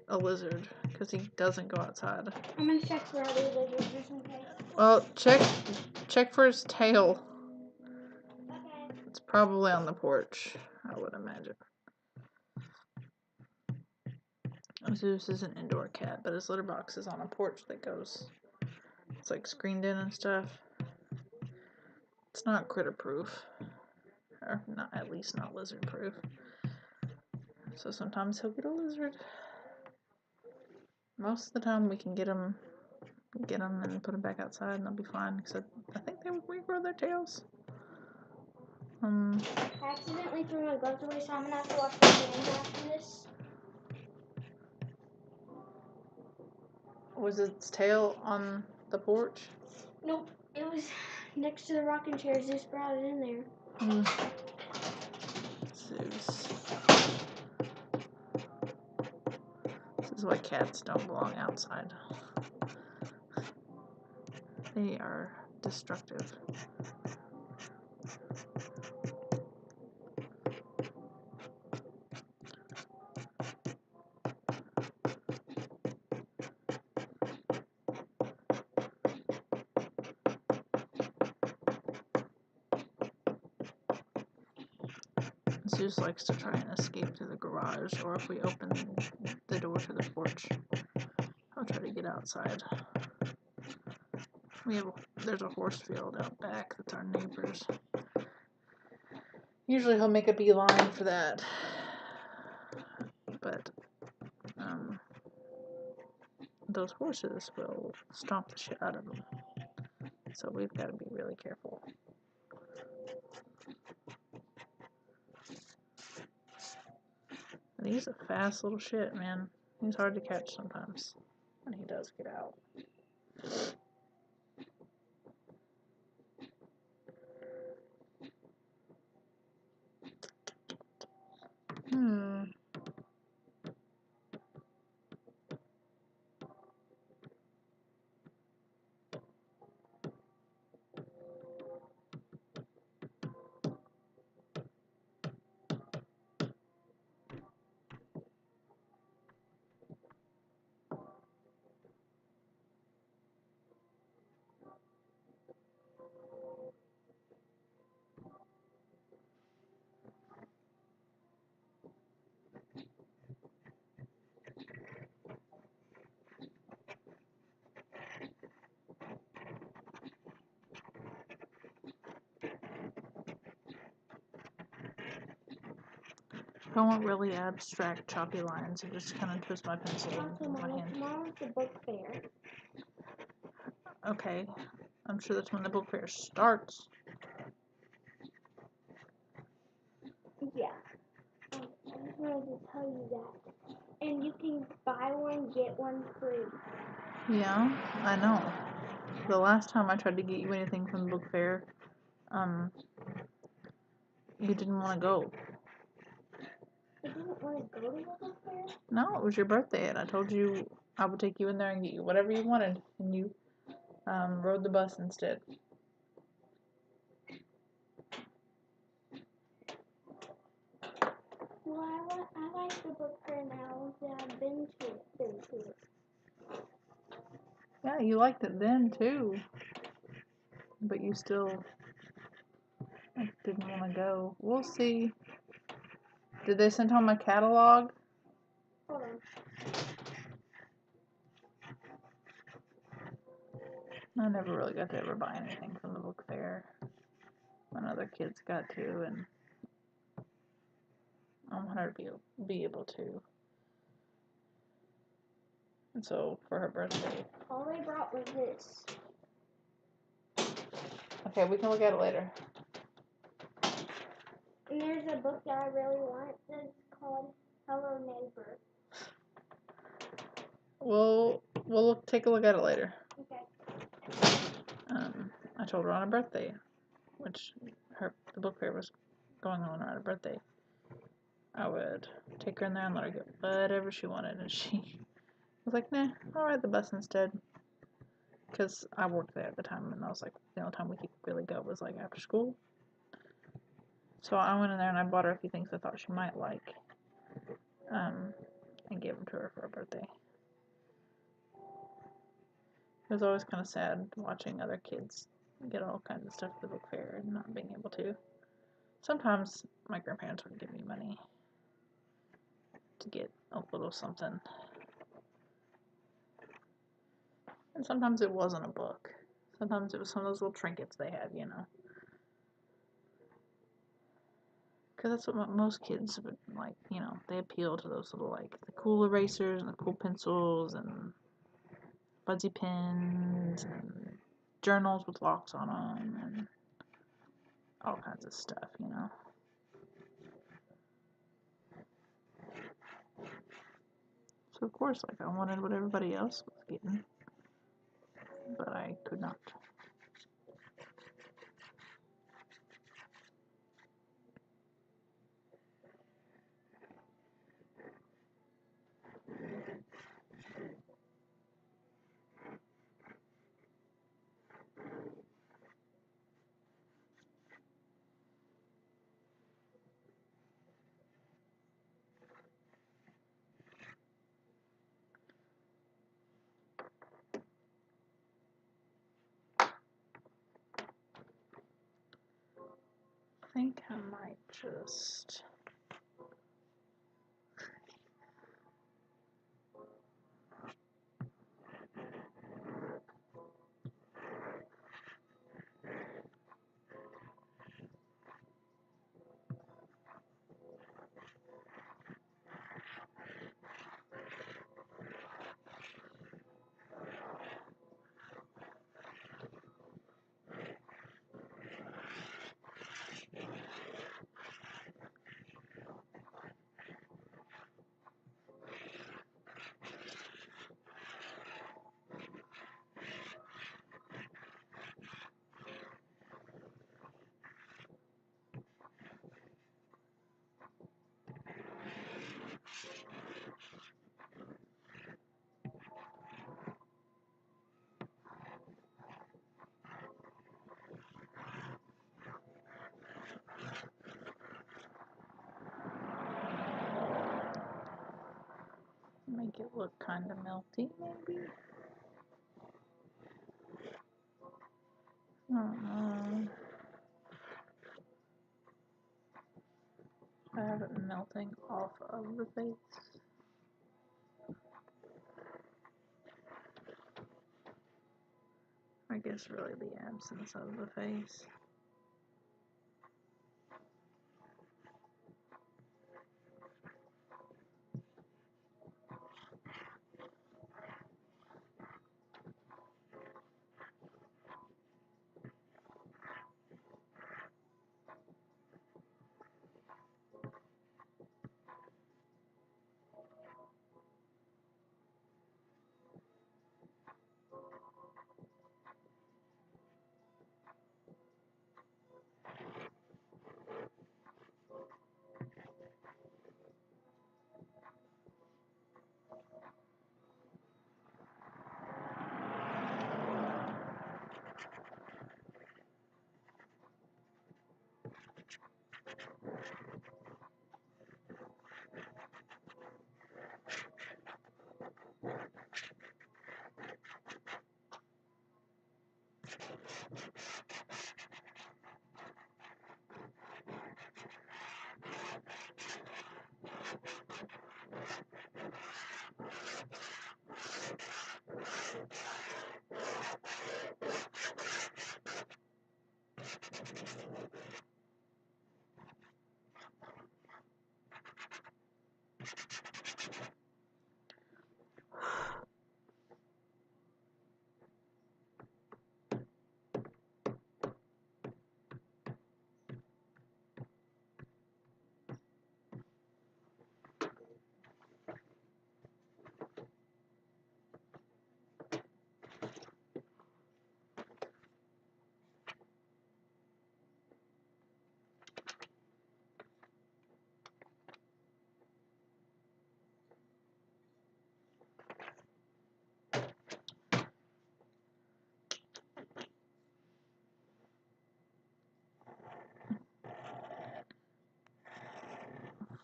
a lizard, because he doesn't go outside. I'm gonna check for other lizards just in case. Well, check for his tail. Okay. It's probably on the porch, I would imagine. Zeus is an indoor cat, but his litter box is on a porch that goes, it's like screened in and stuff. It's not critter proof, or not, at least not lizard proof. So sometimes he'll get a lizard. Most of the time we can get them and put them back outside and they'll be fine, except I think they would regrow their tails. I accidentally threw my gloves away, so I'm gonna have to wash my hands after this. Was its tail on the porch? Nope, it was next to the rocking chairs. Just brought it in there. Zeus. This is why cats don't belong outside. They are destructive. Zeus likes to try and escape through the garage, or if we open the door to the porch, I'll try to get outside. There's a horse field out back that's our neighbor's. Usually he'll make a beeline for that, but those horses will stomp the shit out of him, so we've got to be really careful. And he's a fast little shit, man. He's hard to catch sometimes when he does get out. If I want really abstract, choppy lines, I just kind of twist my pencil in my hand. Tomorrow's the book fair. Okay, I'm sure that's when the book fair starts. Yeah. I just wanted to tell you that. And you can buy one, get one free. Yeah, I know. The last time I tried to get you anything from the book fair, you didn't want to go. I didn't want to go to the book fair? No, it was your birthday, and I told you I would take you in there and get you whatever you wanted, and you rode the bus instead. Well, I like the book fair now that I've been to it. Yeah, you liked it then too, but you still didn't want to go. We'll see. Did they send home a catalog? Hold on. I never really got to ever buy anything from the book fair. When other kids got to, and I want her to be able to. And so for her birthday. All they brought was this. Okay, we can look at it later. And there's a book that I really want that's called Hello Neighbor. We'll take a look at it later. Okay. I told her on her birthday, which the book fair was going on her birthday, I would take her in there and let her get whatever she wanted, and she was like, nah, I'll ride the bus instead. because I worked there at the time, and I was like, the only time we could really go was like after school. So I went in there and I bought her a few things I thought she might like, and gave them to her for her birthday. It was always kind of sad watching other kids get all kinds of stuff at the book fair and not being able to. Sometimes my grandparents would give me money to get a little something. And sometimes it wasn't a book. Sometimes it was some of those little trinkets they had, you know. Because that's what most kids would like, you know. They appeal to those little, like, the cool erasers and the cool pencils and fuzzy pens and journals with locks on them and all kinds of stuff, you know. So, of course, like, I wanted what everybody else was getting, but I could not. I think I might just... make it look kind of melty, maybe? I don't know. I have it melting off of the face. I guess really the absence of the face.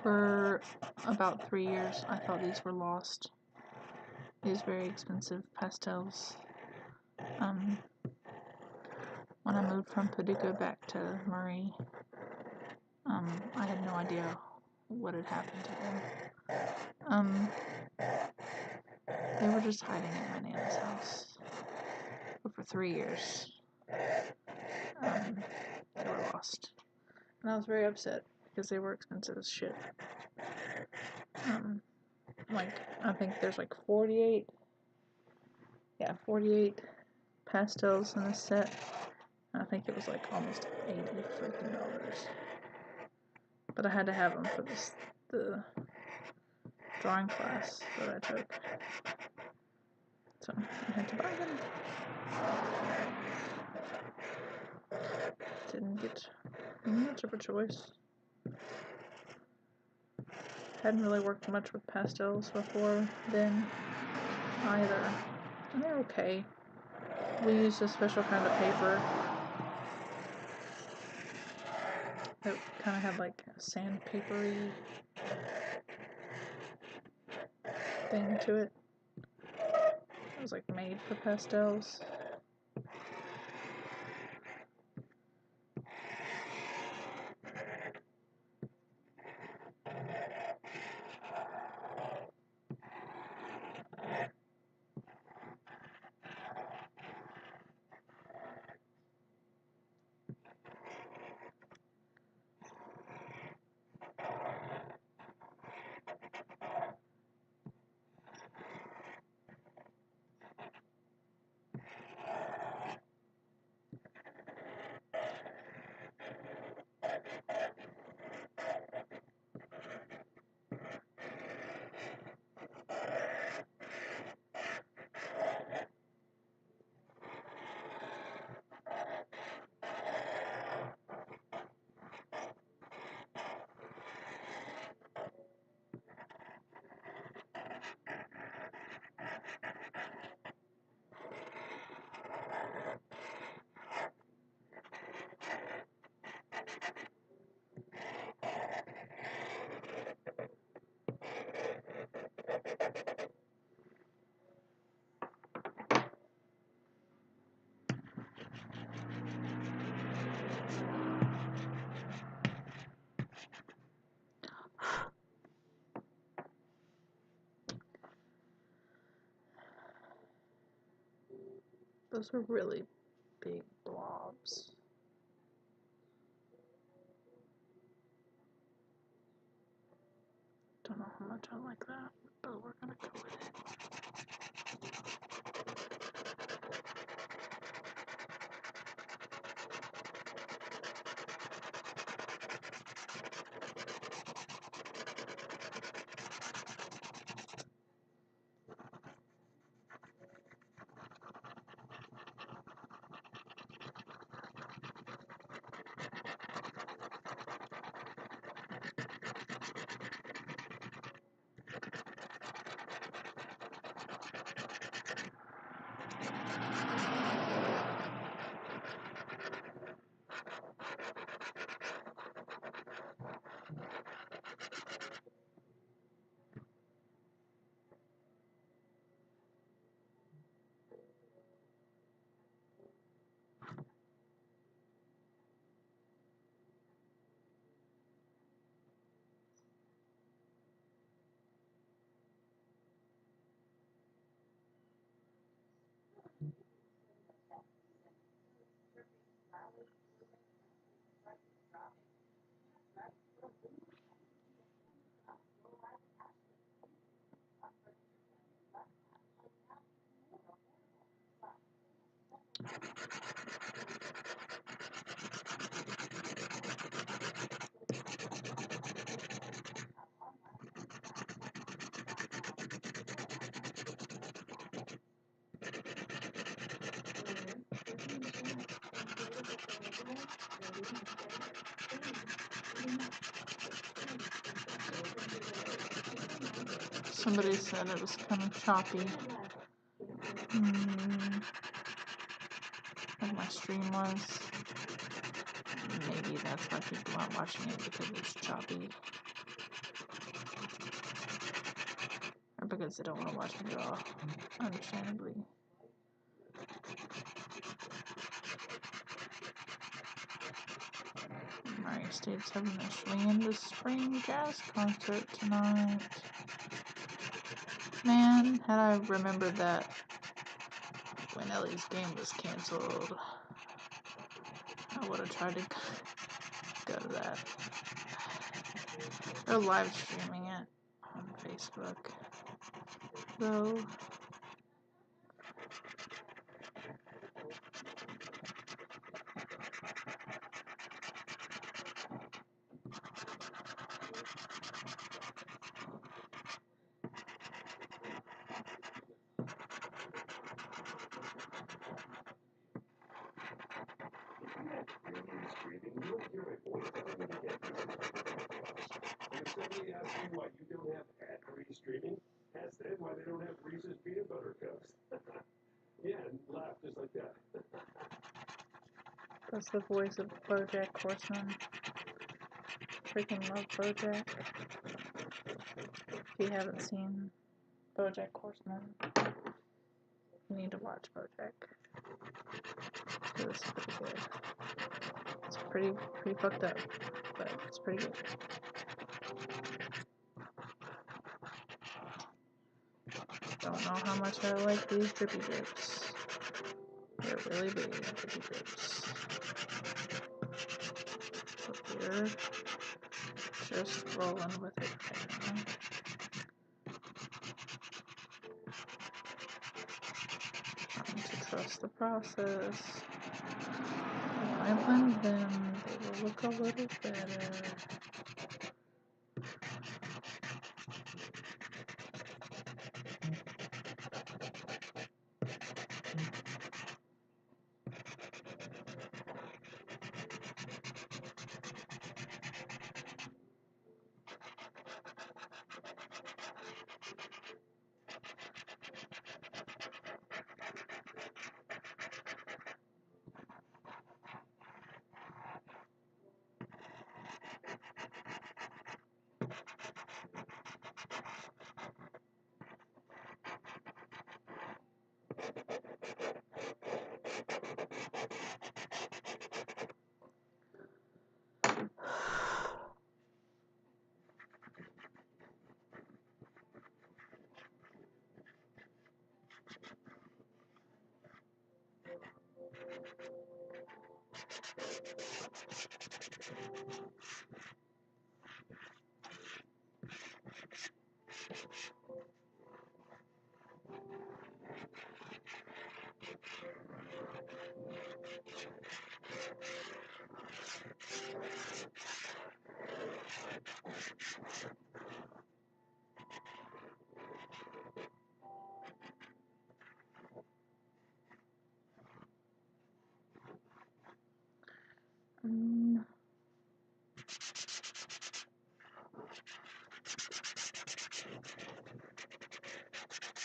For about 3 years, I thought these were lost. These very expensive pastels. When I moved from Paducah back to Murray, I had no idea what had happened to them. They were just hiding at my Nana's house. But for 3 years, they were lost. And I was very upset because they were expensive as shit. I think there's like 48 pastels in a set. And I think it was like almost $80 freaking. But I had to have them for the drawing class that I took. So I had to buy them. Didn't get much of a choice. Hadn't really worked much with pastels before then either. And they're okay. We used a special kind of paper that kind of had like a sandpapery thing to it. It was like made for pastels. Those are really big blobs. Don't know how much I like that, but we're gonna go with it. Somebody said it was kind of choppy. Like my stream was. Maybe that's why people aren't watching it, because it's choppy. because they don't want to watch me draw, understandably. Murray State's having a swing in the spring jazz concert tonight. Man, had I remembered that when Ellie's game was canceled, I would have tried to go to that. They're live streaming it on Facebook, though. Why you don't have ad-free streaming? Ask them why they don't have Reese's peanut butter cups. Yeah, and laugh just like that. That's the voice of BoJack Horseman. Freaking love BoJack. If you haven't seen BoJack Horseman, you need to watch BoJack. It's pretty good. It's pretty fucked up, but it's pretty good. Don't know how much I like these drippy drips. They're really big drippy drips. But we're just rolling with it right now. Trying to trust the process. When I blend them, they will look a little better.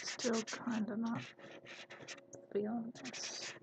Still kinda not feeling this.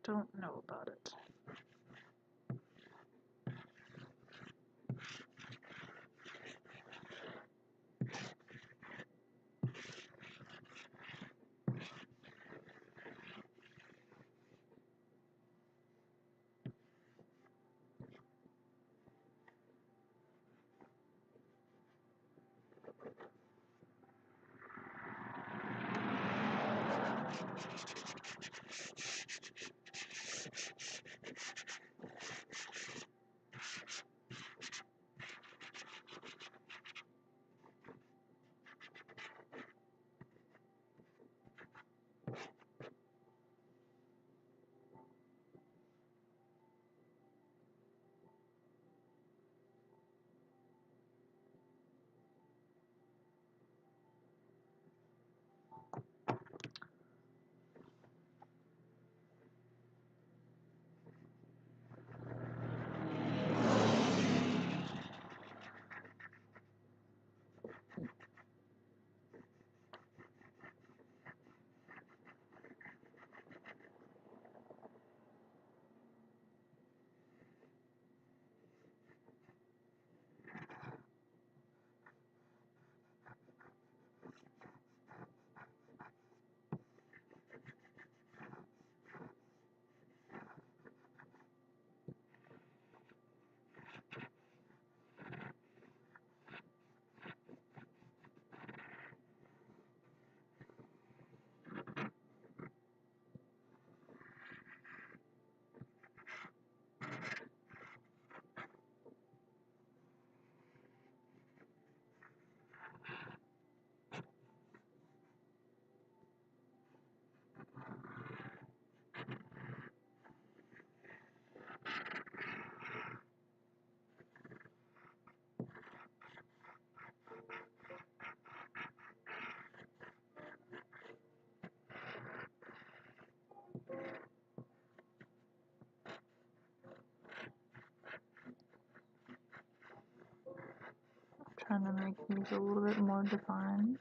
Don't know about it. Trying to make these a little bit more defined.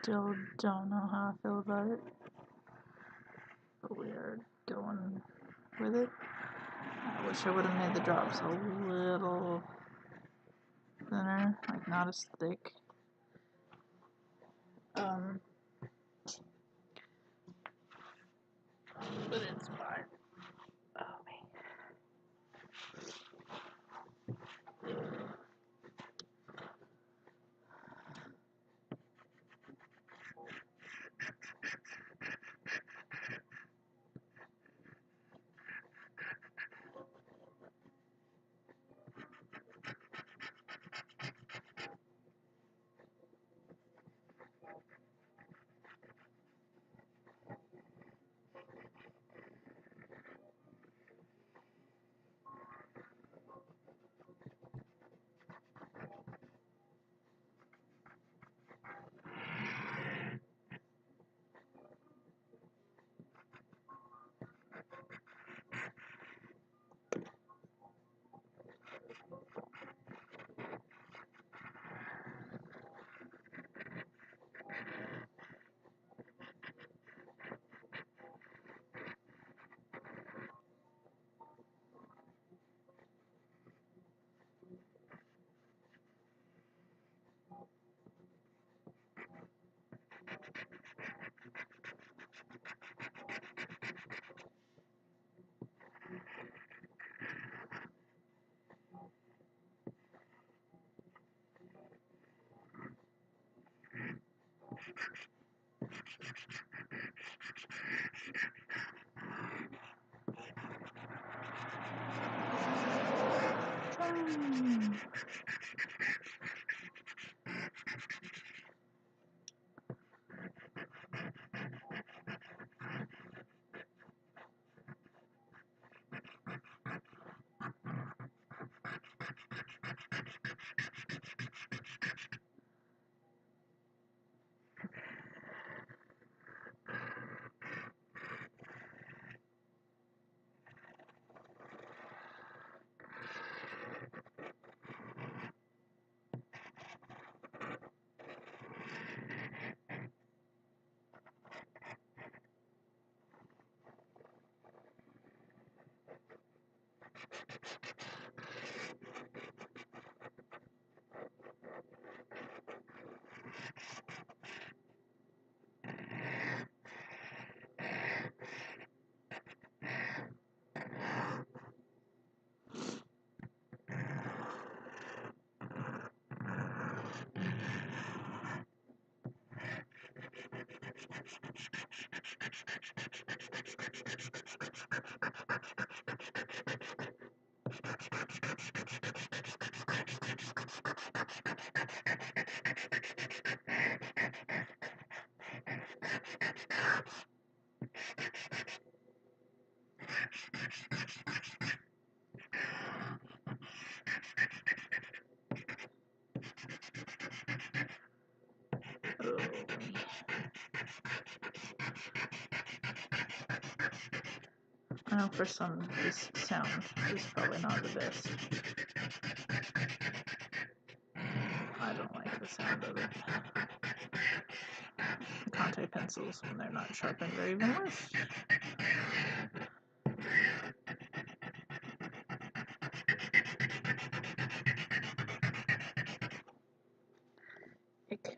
Still don't know how I feel about it, but we are going with it. I wish I would have made the drops a little thinner, like not as thick. But it's fine. Oh man. I know for some this sound is probably not the best. I don't like the sound of it. Contact pencils, when they're not sharpened, are even worse. Ick.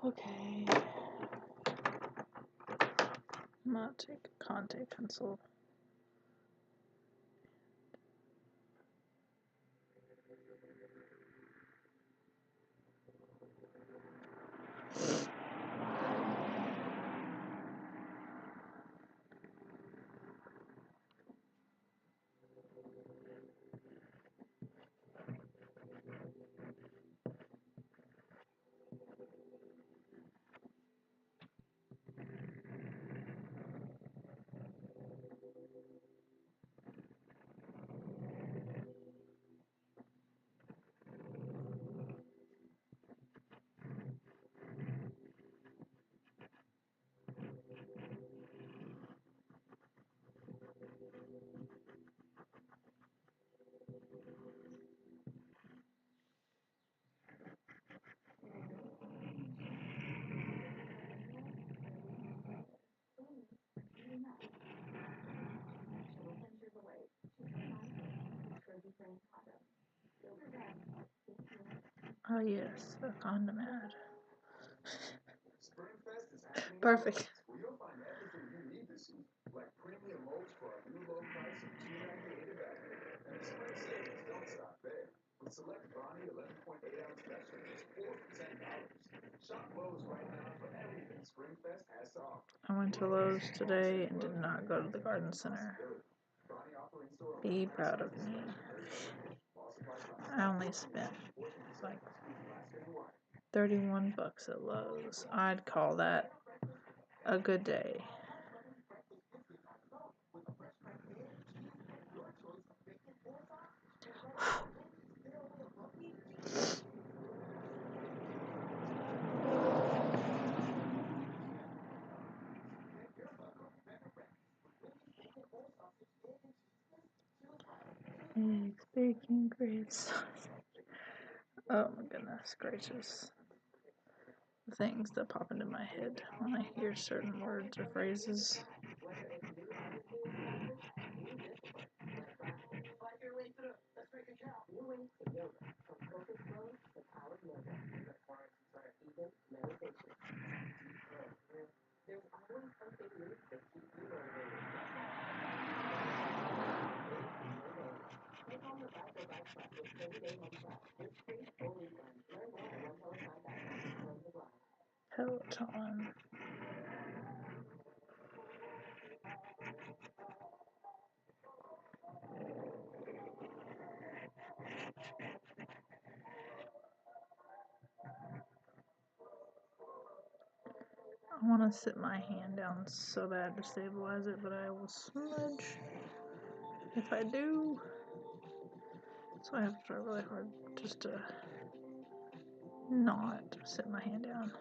Okay. I'm gonna take a contact pencil. Oh yes, a condom ad. Perfect. You'll find everything you need this season, like premium molds for our new low price of $2.98 a bag. And the spring savings don't stop there. With select Bonnie 11.8-ounce special, just $4 for $10. Shop Lowe's right now for everything Springfest has to offer. I went to Lowe's today and did not go to the garden center. Be proud of me. I only spent like 31 bucks at Lowe's. I'd call that a good day. Eggs, bacon, grits, sausage. Oh my goodness gracious. Things that pop into my head when I hear certain words or phrases. Peloton. I want to sit my hand down so bad to stabilize it, but I will smudge if I do. So I have to try really hard just to not sit my hand down.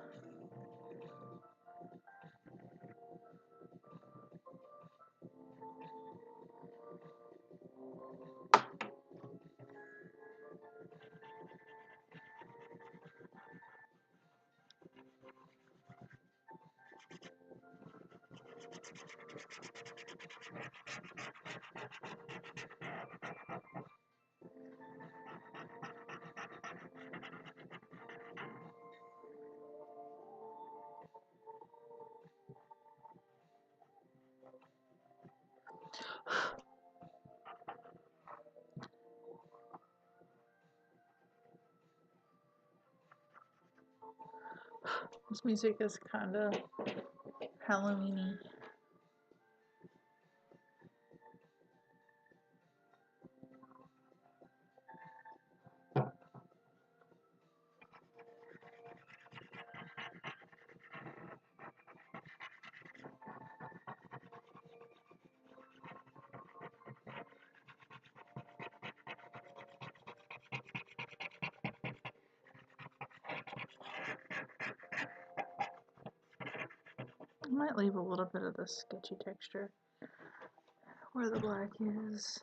This music is kind of Halloween-y. I might leave a little bit of the sketchy texture where the black is.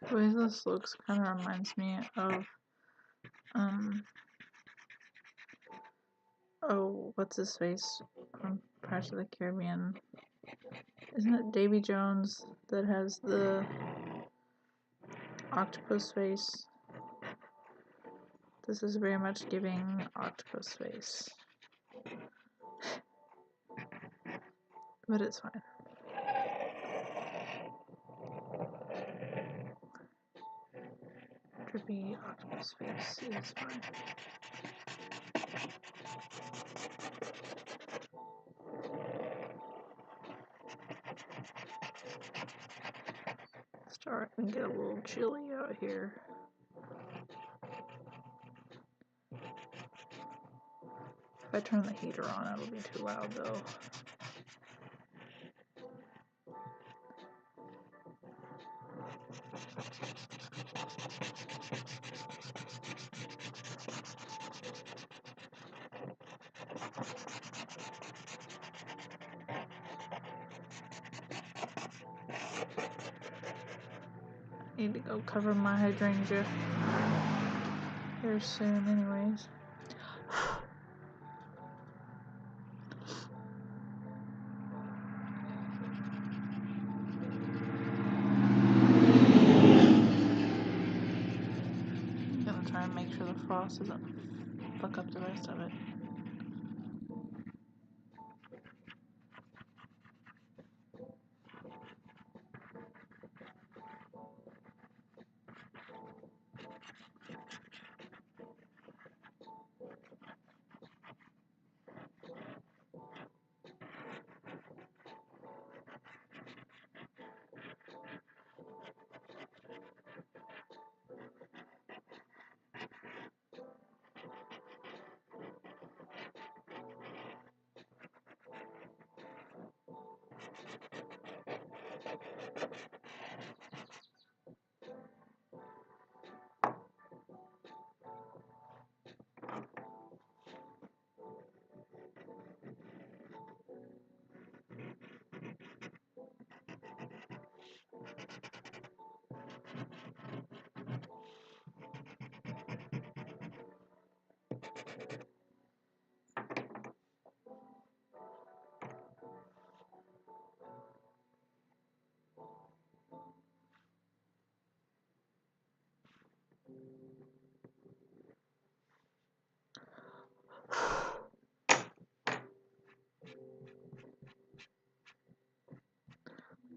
The way this looks kind of reminds me of, oh, what's his face from Pirates of the Caribbean? Isn't it Davy Jones that has the octopus face? This is very much giving octopus face. But it's fine. Drippy octopus face is fine. Starting to get a little chilly out here. If I turn the heater on, it'll be too loud though. Need to go cover my hydrangea here soon anyways. I'm gonna try and make sure the frost doesn't fuck up the rest of it.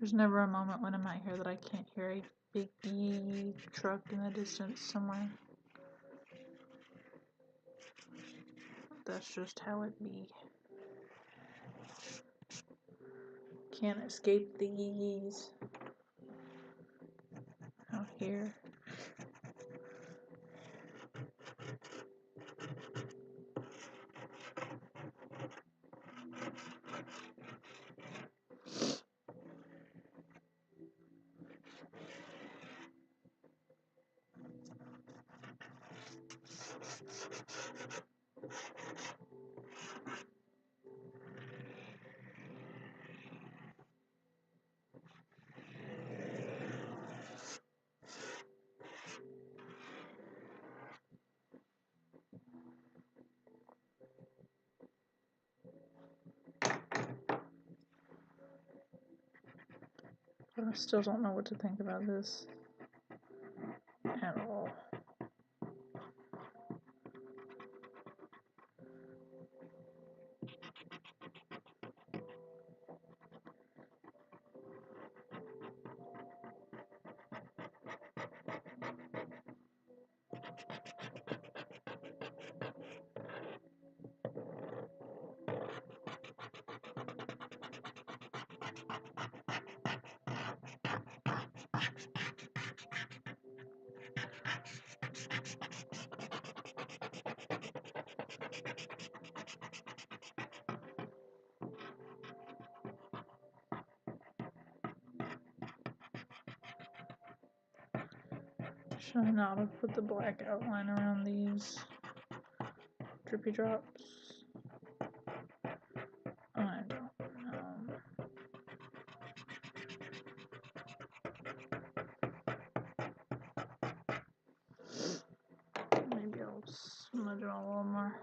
There's never a moment when I'm out here that I can't hear a big yee truck in the distance somewhere. That's just how it be. Can't escape the yees out here. But I still don't know what to think about this at all. Should I not have put the black outline around these drippy drops? I don't know. Maybe I'll smudge it a little more.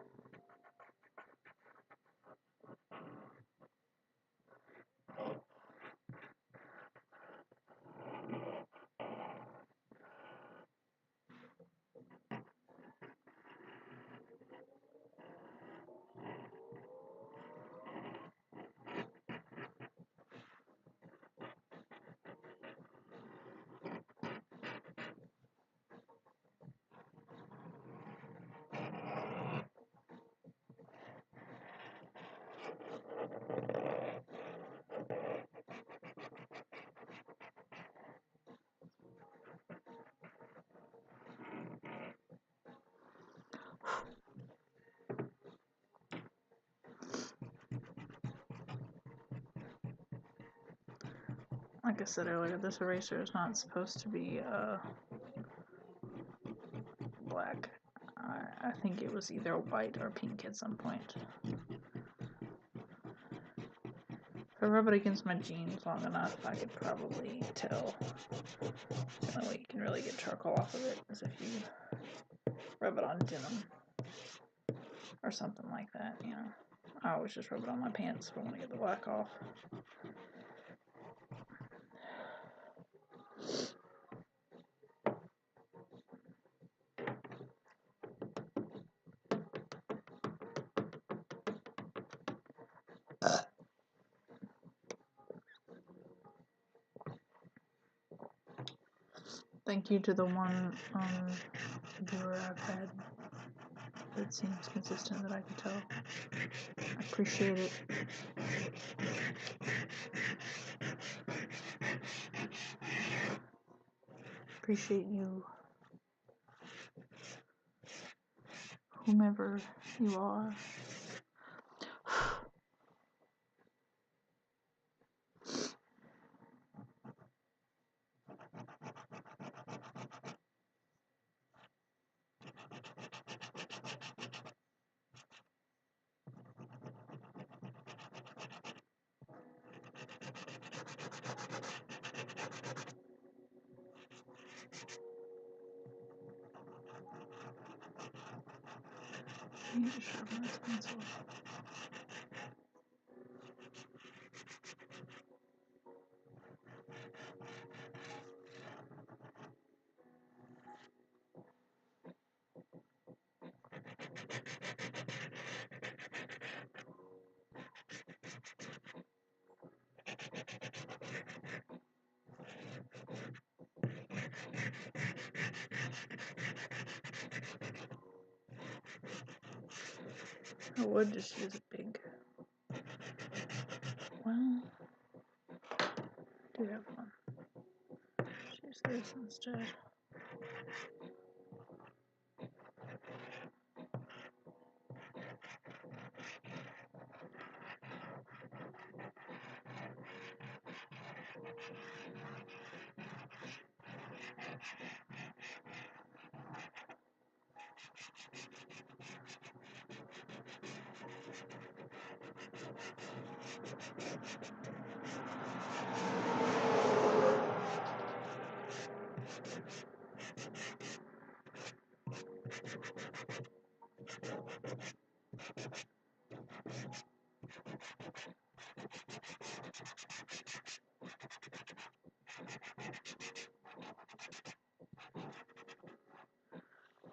Like I said earlier, this eraser is not supposed to be black. I think it was either white or pink at some point. If I rub it against my jeans long enough, I could probably tell. The only way you can really get charcoal off of it is if you rub it on denim or something like that, you know. I always just rub it on my pants if I want to get the black off. Thank you to the one viewer I've had that seems consistent that I can tell. I appreciate it. Appreciate you, whomever you are. I need to sharpen this pencil. I would just use a big. Well, I do have one. Just use this instead.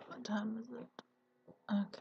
What time is it? Okay.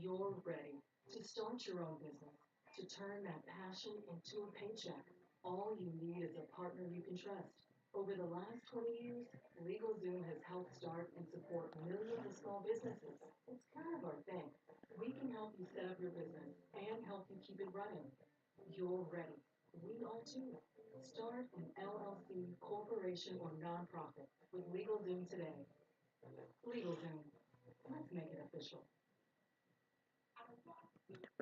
You're ready to start your own business, to turn that passion into a paycheck. All you need is a partner you can trust. Over the last 20 years, LegalZoom has helped start and support millions of small businesses. It's kind of our thing. We can help you set up your business and help you keep it running. You're ready. We are too. Start an LLC, corporation, or nonprofit with LegalZoom today. LegalZoom. Let's make it official.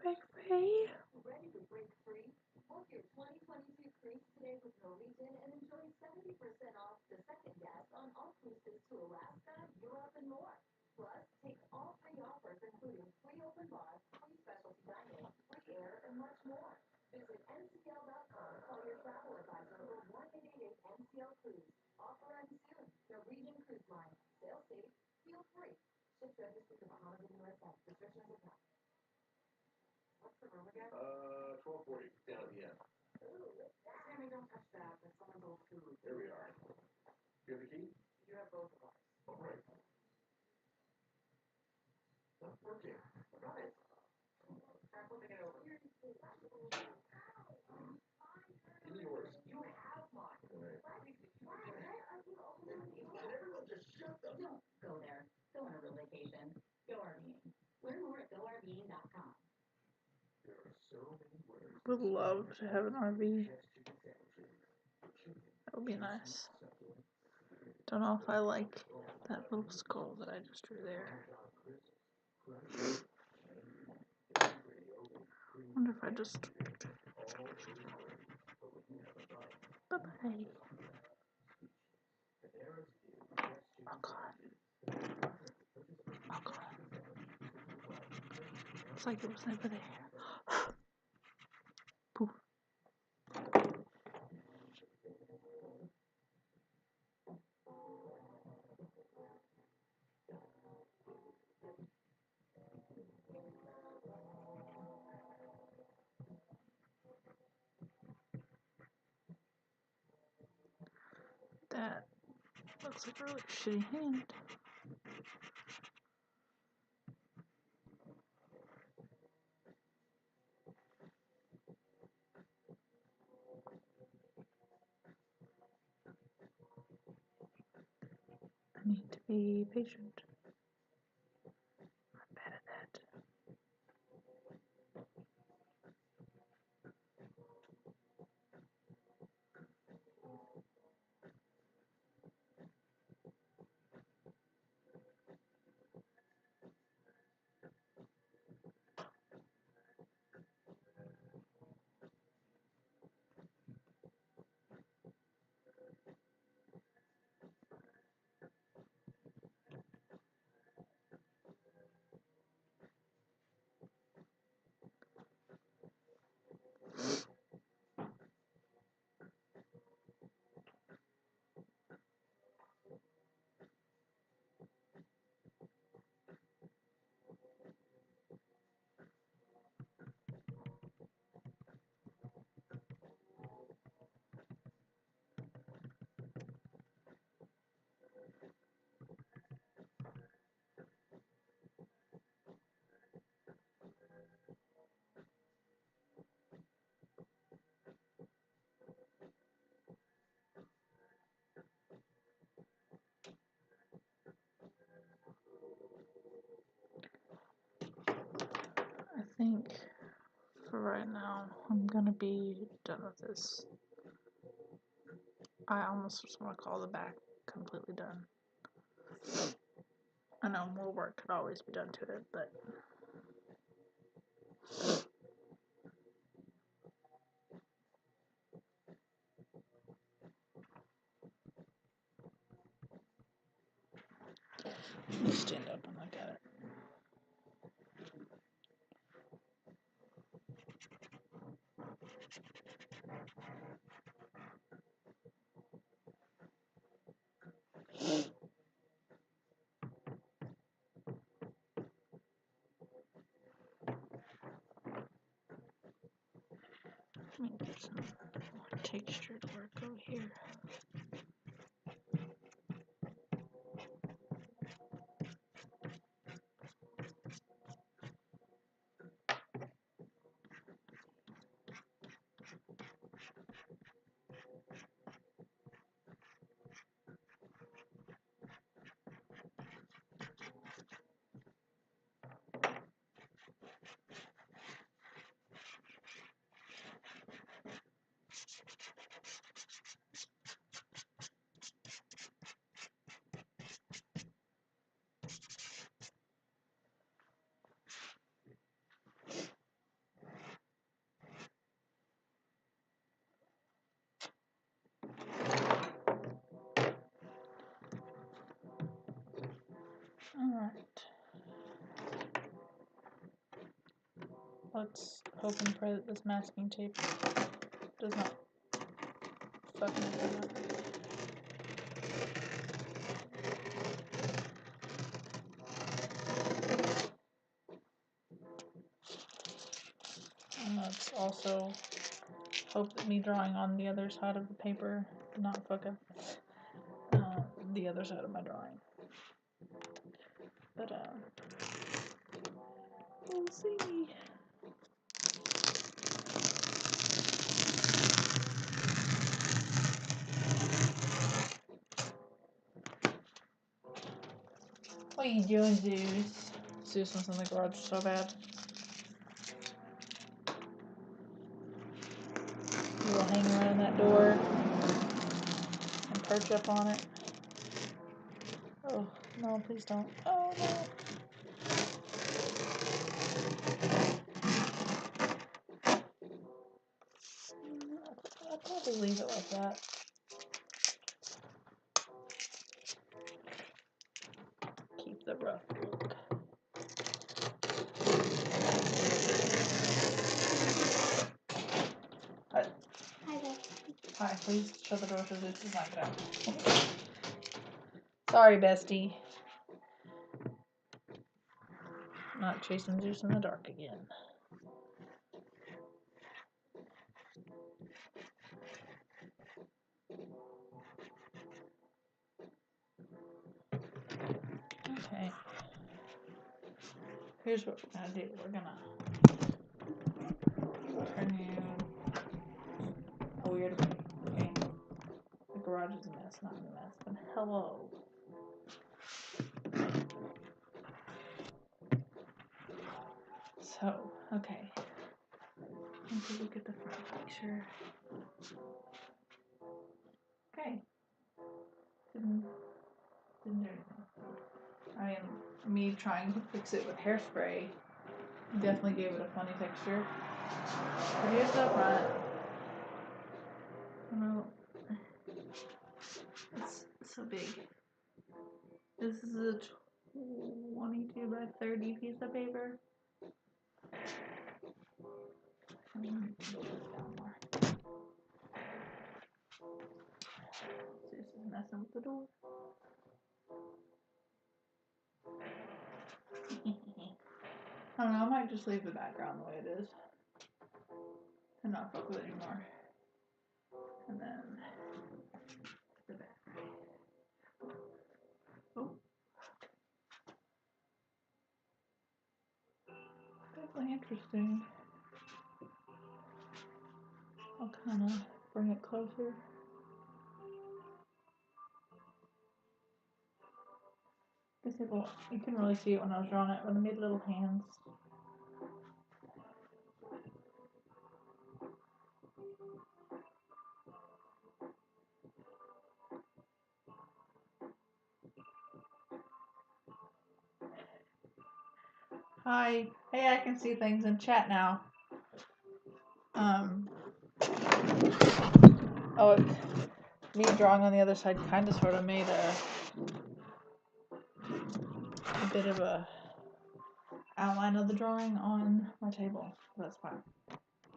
Break free. Ready to break free? Book your 2022 cruise today with Norwegian and enjoy 70% off the second guest on all cruises to Alaska, Europe, and more. Plus, take all three offers, including free open bar, free specialty dining, free air, and much more. Visit ncl.com. Call your travel advisor or 1-888-NCL Cruise. Offer ends soon. Norwegian Cruise Line. Sail safe. Feel free. Ship registered to Bahamas and USA. Restrictions apply. What's the room again? 1240 down at the end. Sammy, don't touch that. That's someone's old food. Here we are. You have the key? You have both of ours. Oh, right. Not working. Got it. Try flipping it over. Give me yours. You have mine. All right. Can everyone just shut the... Don't go there. Go on a real vacation. Go RVing. Learn more at GoRVing.com. There are so many words. Would love to have an RV. That would be nice. Don't know if I like that little skull that I just drew there. Wonder if I just. Bye-bye. Oh god. Oh god. It's like it was never there. Poof. That looks like a really shitty hand. I need to be patient. I'm bad at that. think for right now, I'm gonna be done with this. I almost just want to call the back completely done. I know more work could always be done to it, but just stand up and look at it. Let me get some more textured work over here. Alright. Let's hope and pray that this masking tape does not fuck anything up. And let's also hope that me drawing on the other side of the paper did not fuck up the other side of my drawing. But we'll see. What are you doing, Zeus? Zeus wants in the garage so bad. He will hang around that door and perch up on it. Oh, no, please don't. Oh, no. I'll probably leave it like that. Keep the rough look. Hi there. Hi, please shut the door so Zeus does not get out. Sorry, bestie. Not chasing Zeus in the dark again. Okay. Here's what we're gonna do. We're gonna turn you a weird way. Okay. The garage is a mess, not a mess, but hello. So, okay. Let's look at the front picture. Okay. Didn't do anything. I mean, me trying to fix it with hairspray definitely gave it a funny texture. But here's the front. No, it's so big. This is a 22 by 30 piece of paper. I'm gonna pull this down more. This is messing with the door. I don't know, I might just leave the background the way it is and not fuck with it anymore. And then the back. Oh. Definitely interesting. I'll kind of bring it closer. You can really see it when I was drawing it when I made little hands. Hi. Hey, I can see things in chat now. Oh, me drawing on the other side kind of sort of made a bit of a outline of the drawing on my table. That's fine.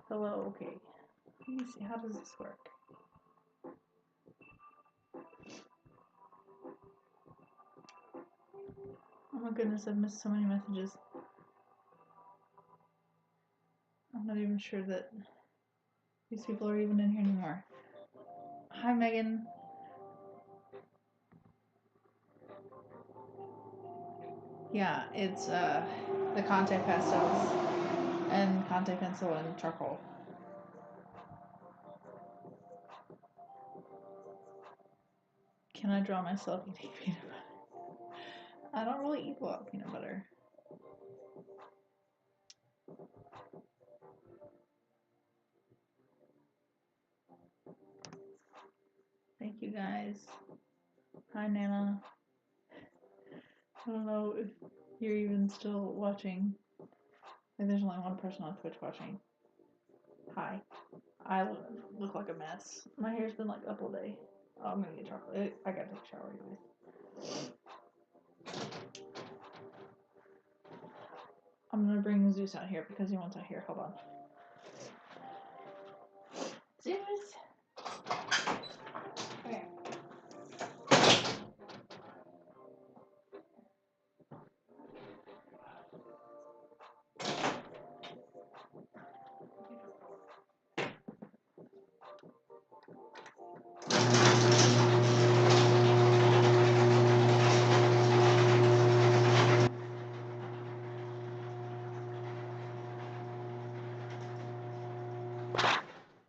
Hello, okay. Let me see, how does this work? Oh my goodness, I've missed so many messages. I'm not even sure that these people are even in here anymore. Hi, Megan. Yeah, it's the Conte pastels and Conte pencil and charcoal. Can I draw myself eating peanut butter? I don't really eat a lot of peanut butter. Thank you guys. Hi, Nana. I don't know if you're even still watching. Like, there's only one person on Twitch watching. Hi. I look like a mess. My hair's been like up all day. Oh, I'm gonna get chocolate. I gotta take a shower anyways. I'm gonna bring Zeus out here because he wants out here. Hold on. Zeus! Okay.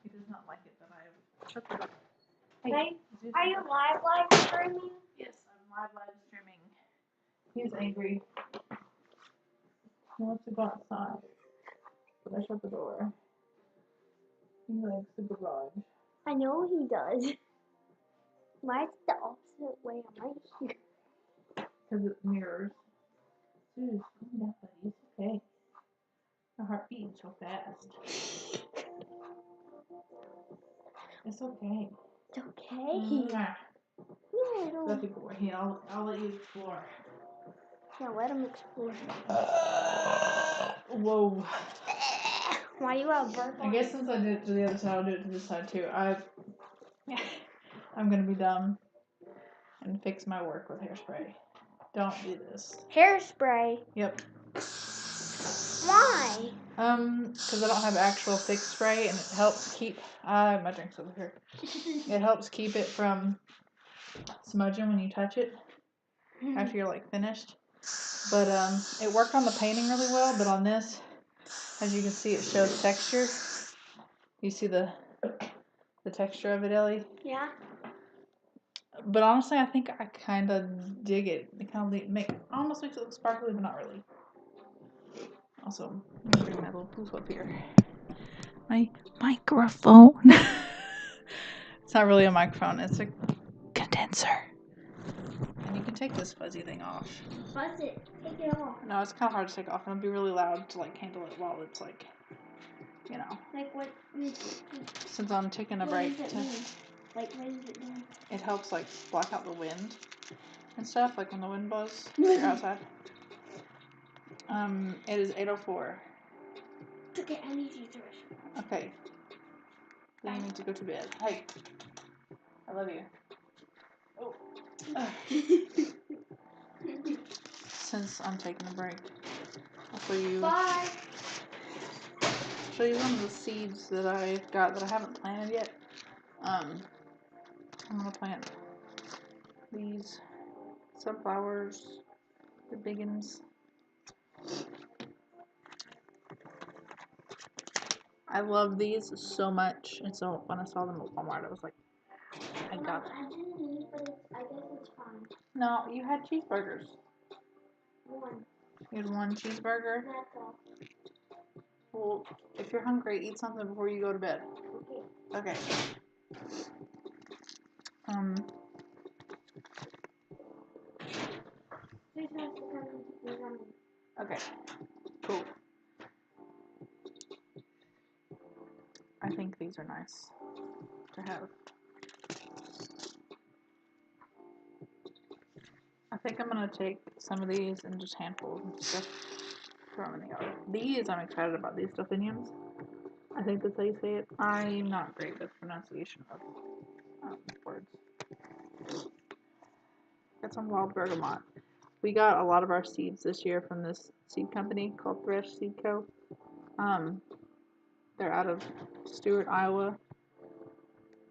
He does not like it that I have shut the door. Hey, Zeus, Are you live streaming? Yes, I'm live streaming. He's angry. He wants to go outside, but I shut the door. He likes the garage. I know he does. Mine's the opposite way on my here. Because it mirrors. Zeus, calm down, buddy. It's okay. My heart beating so fast. It's okay. It's okay. Mwah. You little. Let people go. Here, I'll let you explore. Yeah, let him explore. Whoa. Why you have burp I on guess since I did it to the other side, I'll do it to this side too. I'm gonna be dumb and fix my work with hairspray. Don't do this. hairspray? Yep. Why? Because I don't have actual fixed spray, and it helps keep. My drink's over here. It helps keep it from smudging when you touch it after you're like finished. But it worked on the painting really well, but on this, as you can see, it shows texture. You see the texture of it, Ellie? Yeah. But honestly, I think I kind of dig it. It kind of almost makes it look sparkly, but not really. Also, I'm gonna bring my little poof up here. My microphone. It's not really a microphone. It's a condenser. And you can take this fuzzy thing off. Buzz it. Take it off. No, it's kind of hard to take off, and it'll be really loud to like handle it while it's like, you know. Like what? Since I'm taking a What break, does it mean? Like what does it do? it helps like block out the wind and stuff. Like when the wind blows, if you're outside. It is 8:04. Okay, I need to use the restroom. Okay. Then you need to go to bed. Hey, I love you. Oh. Since I'm taking a break, I'll show you. Bye. Show you some of the seeds that I've got that I haven't planted yet. I'm gonna plant these sunflowers, the biggins. I love these so much, and so when I saw them at Walmart, I was like, I got them. I didn't eat, but I guess it's fine. No, you had cheeseburgers. One. You had one cheeseburger. That's all. Well, if you're hungry, eat something before you go to bed. Okay. Okay. There's no to come and Okay. these are nice to have. I think I'm gonna take some of these and just handfuls and stuff, throw them in the yard. These, I'm excited about these delphiniums. I think that's how you say it. I'm not great with pronunciation of words. Got some wild bergamot. We got a lot of our seeds this year from this seed company called Thresh Seed Co. They're out of Stewart, Iowa.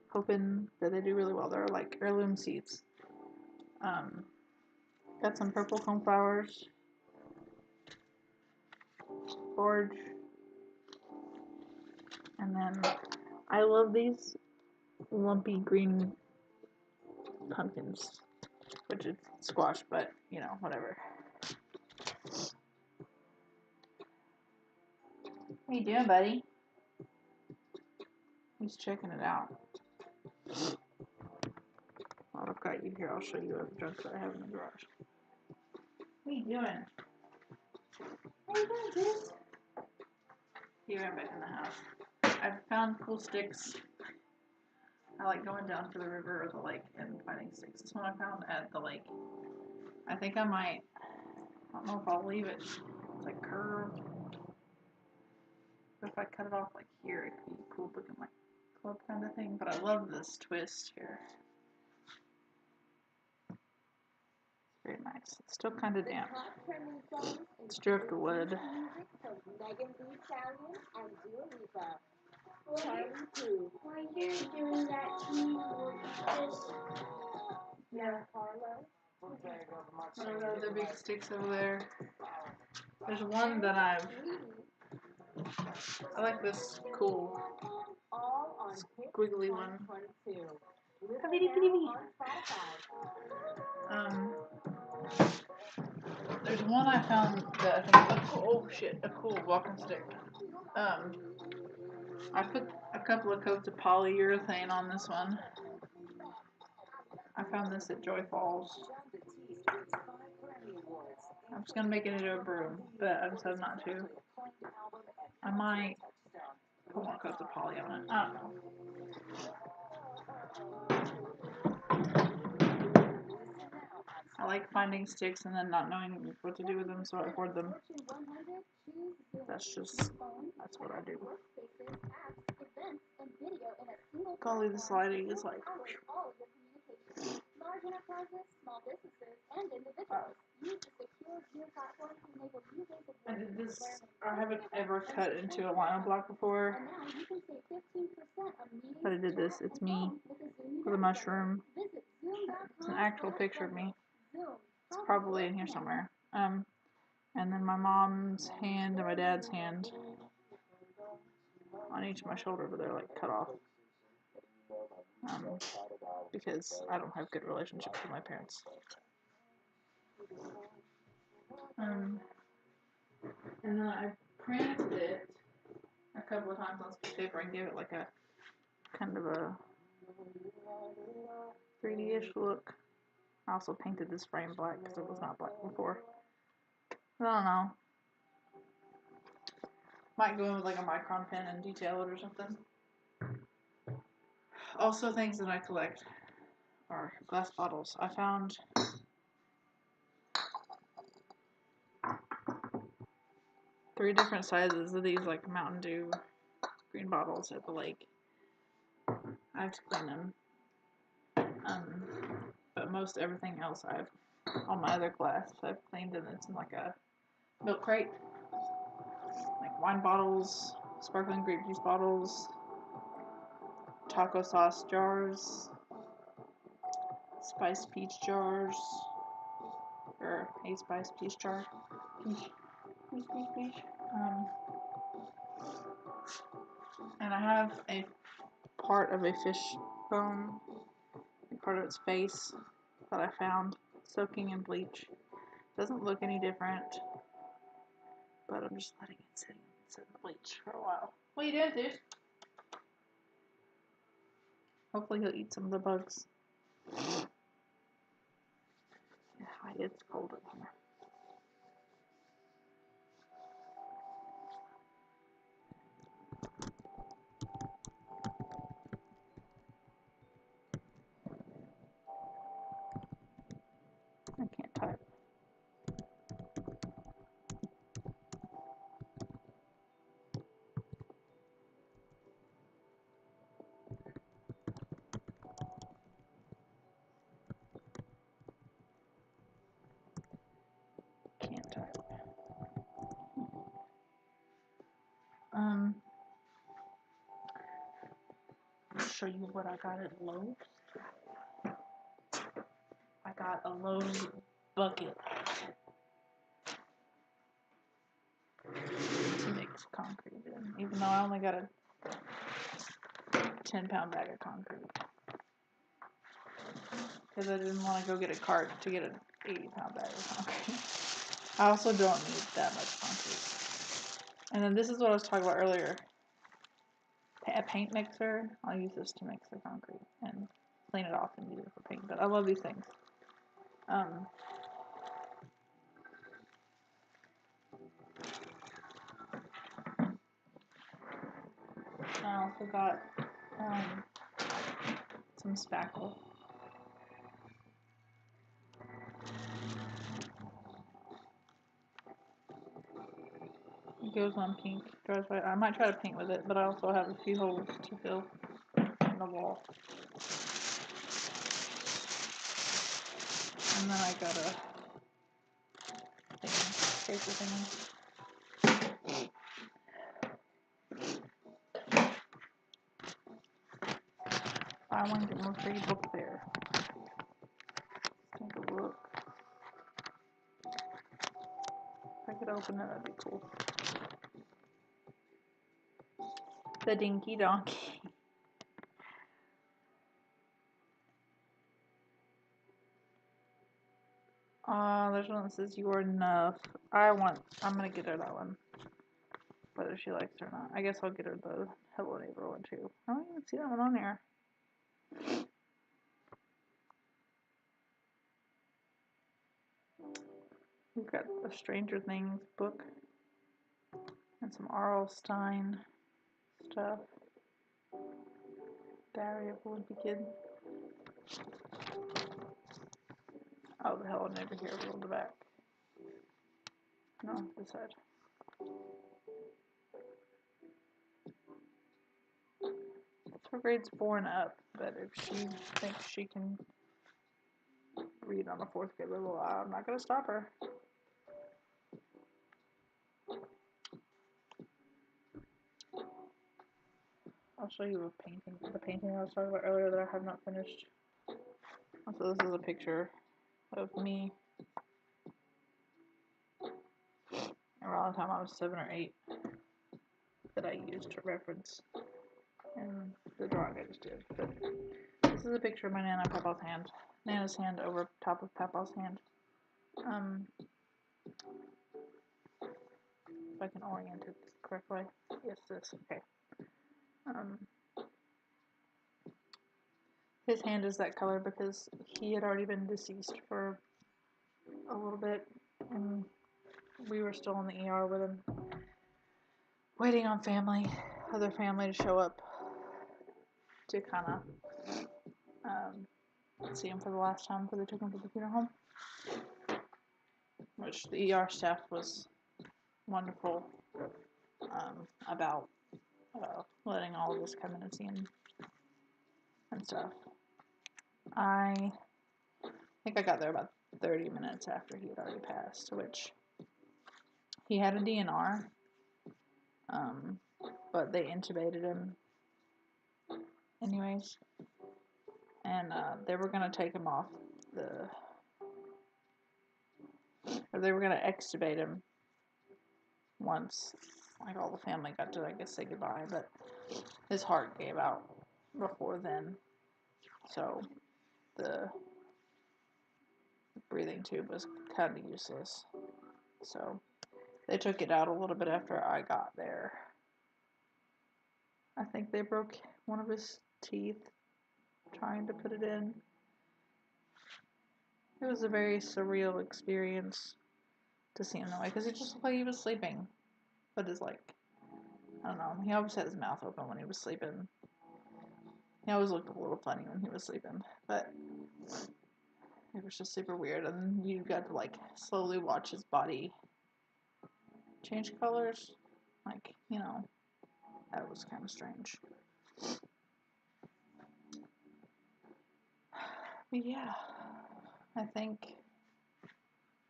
Hoping that they do really well. They're like heirloom seeds. Got some purple coneflowers. Forage. And then I love these lumpy green pumpkins, which is squash, but you know, whatever. What you doing, buddy? He's checking it out. While I've got you here, I'll show you the junk that I have in the garage. What are you doing? What are you doing, sis? He ran back in the house. I've found cool sticks. I like going down to the river or the lake and finding sticks. This one I found at the lake. I think I might, I don't know if I'll leave it. It's like curved. But if I cut it off like here, it could be cool looking like club kind of thing. But I love this twist here. It's very nice. It's still kind of damp. It's driftwood. While you're doing that, can you just What are the other big sticks over there? There's one that I like this cool squiggly one. There's one I found that I think a cool walking stick. I put a couple of coats of polyurethane on this one. I found this at Joy Falls. I'm just gonna make it into a broom, but I decided not to. I might put more coats of poly on it. I don't know. I like finding sticks and then not knowing what to do with them, so I hoard them. That's what I do. Golly, this lighting is like. I did this. I haven't ever cut into a lino block before, but I did this. It's me with a mushroom. It's an actual picture of me. It's probably in here somewhere. And then my mom's hand and my dad's hand on each of my shoulder, but they're like cut off. Because I don't have good relationships with my parents. And then I printed it a couple of times on some paper and gave it like a kind of a 3D-ish look. I also painted this frame black because it was not black before. I don't know. Might go in with like a micron pen and detail it or something. Also, things that I collect are glass bottles. I found 3 different sizes of these like Mountain Dew green bottles at the lake. I have to clean them. But most everything else all my other glass I've cleaned, and it's in like a milk crate. Like wine bottles, sparkling grape juice bottles, taco sauce jars, spiced peach jars, or a spiced peach jar. Peach. And I have a part of a fish bone, part of its face that I found soaking in bleach. Doesn't look any different, but I'm just letting it sit in the bleach for a while. What are you doing, dude? Hopefully he'll eat some of the bugs. Yeah, it's cold in here. show you what I got at Lowe's. I got a Lowe's bucket to mix concrete in, even though I only got a 10-pound bag of concrete. Because I didn't want to go get a cart to get an 80-pound bag of concrete. I also don't need that much concrete. And then this is what I was talking about earlier. A paint mixer. I'll use this to mix the concrete and clean it off and use it for paint. But I love these things. I also got some spackle. It goes on pink, dries white. I might try to paint with it, but I also have a few holes to fill in the wall. And then I got a paper thingy. Buy one, get one free book there. Let's take a look. If I could open it, that'd be cool. The Dinky Donkey. There's one that says "You're enough." I'm gonna get her that one. Whether she likes it or not. I guess I'll get her the Hello Neighbor one too. I don't even see that one on here. We've got the Stranger Things book. And some R.L. Stein stuff. Diary of a Wimpy Kid. Oh, the Hello Neighbor here on the back. No, this side. It's for grades 4 and up, but if she thinks she can read on a 4th grade level, I'm not going to stop her. I'll show you a painting. The painting I was talking about earlier that I have not finished. So this is a picture of me around the time I was 7 or 8 that I used to reference in the drawing I just did. But this is a picture of my Nana and Papa's hand. Nana's hand over top of Papa's hand. If I can orient it correctly. Yes, this. Okay. His hand is that color because he had already been deceased for a little bit, and we were still in the ER with him, waiting on other family to show up to kind of see him for the last time before they took him to the funeral home, which the ER staff was wonderful about letting all of us come in and see him and stuff. I think I got there about 30 minutes after he had already passed, which he had a DNR, but they intubated him anyways, and they were going to take him off they were going to extubate him once, like, all the family got to, I guess, say goodbye, but his heart gave out before then, so the breathing tube was kind of useless, so they took it out a little bit after I got there. I think they broke one of his teeth trying to put it in. It was a very surreal experience to see him that way, because it just looked like he was sleeping, but it's like, I don't know, he always had his mouth open when he was sleeping. He always looked a little funny when he was sleeping, but it was just super weird, and you got to, like, slowly watch his body change colors, like, you know, that was kind of strange. But yeah, I think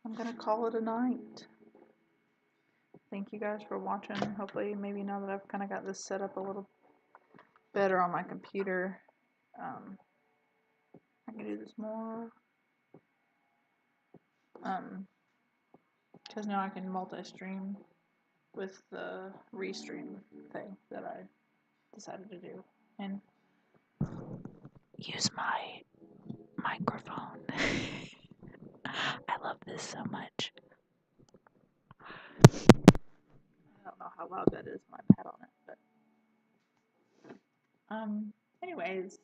I'm gonna call it a night. Thank you guys for watching. Hopefully, maybe now that I've kind of got this set up a little better on my computer. I can do this more. Because now I can multi-stream with the Restream thing that I decided to do. And use my microphone. I love this so much. I don't know how loud that is, my pad on it, but anyways,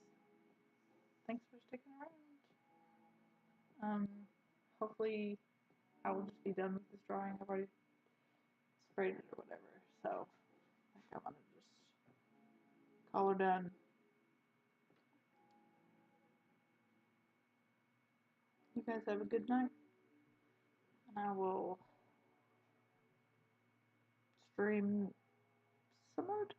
thanks for sticking around. Hopefully I will just be done with this drawing. I've already sprayed it or whatever, so I think I'm gonna just call her done. You guys have a good night, and I will stream some more tonight.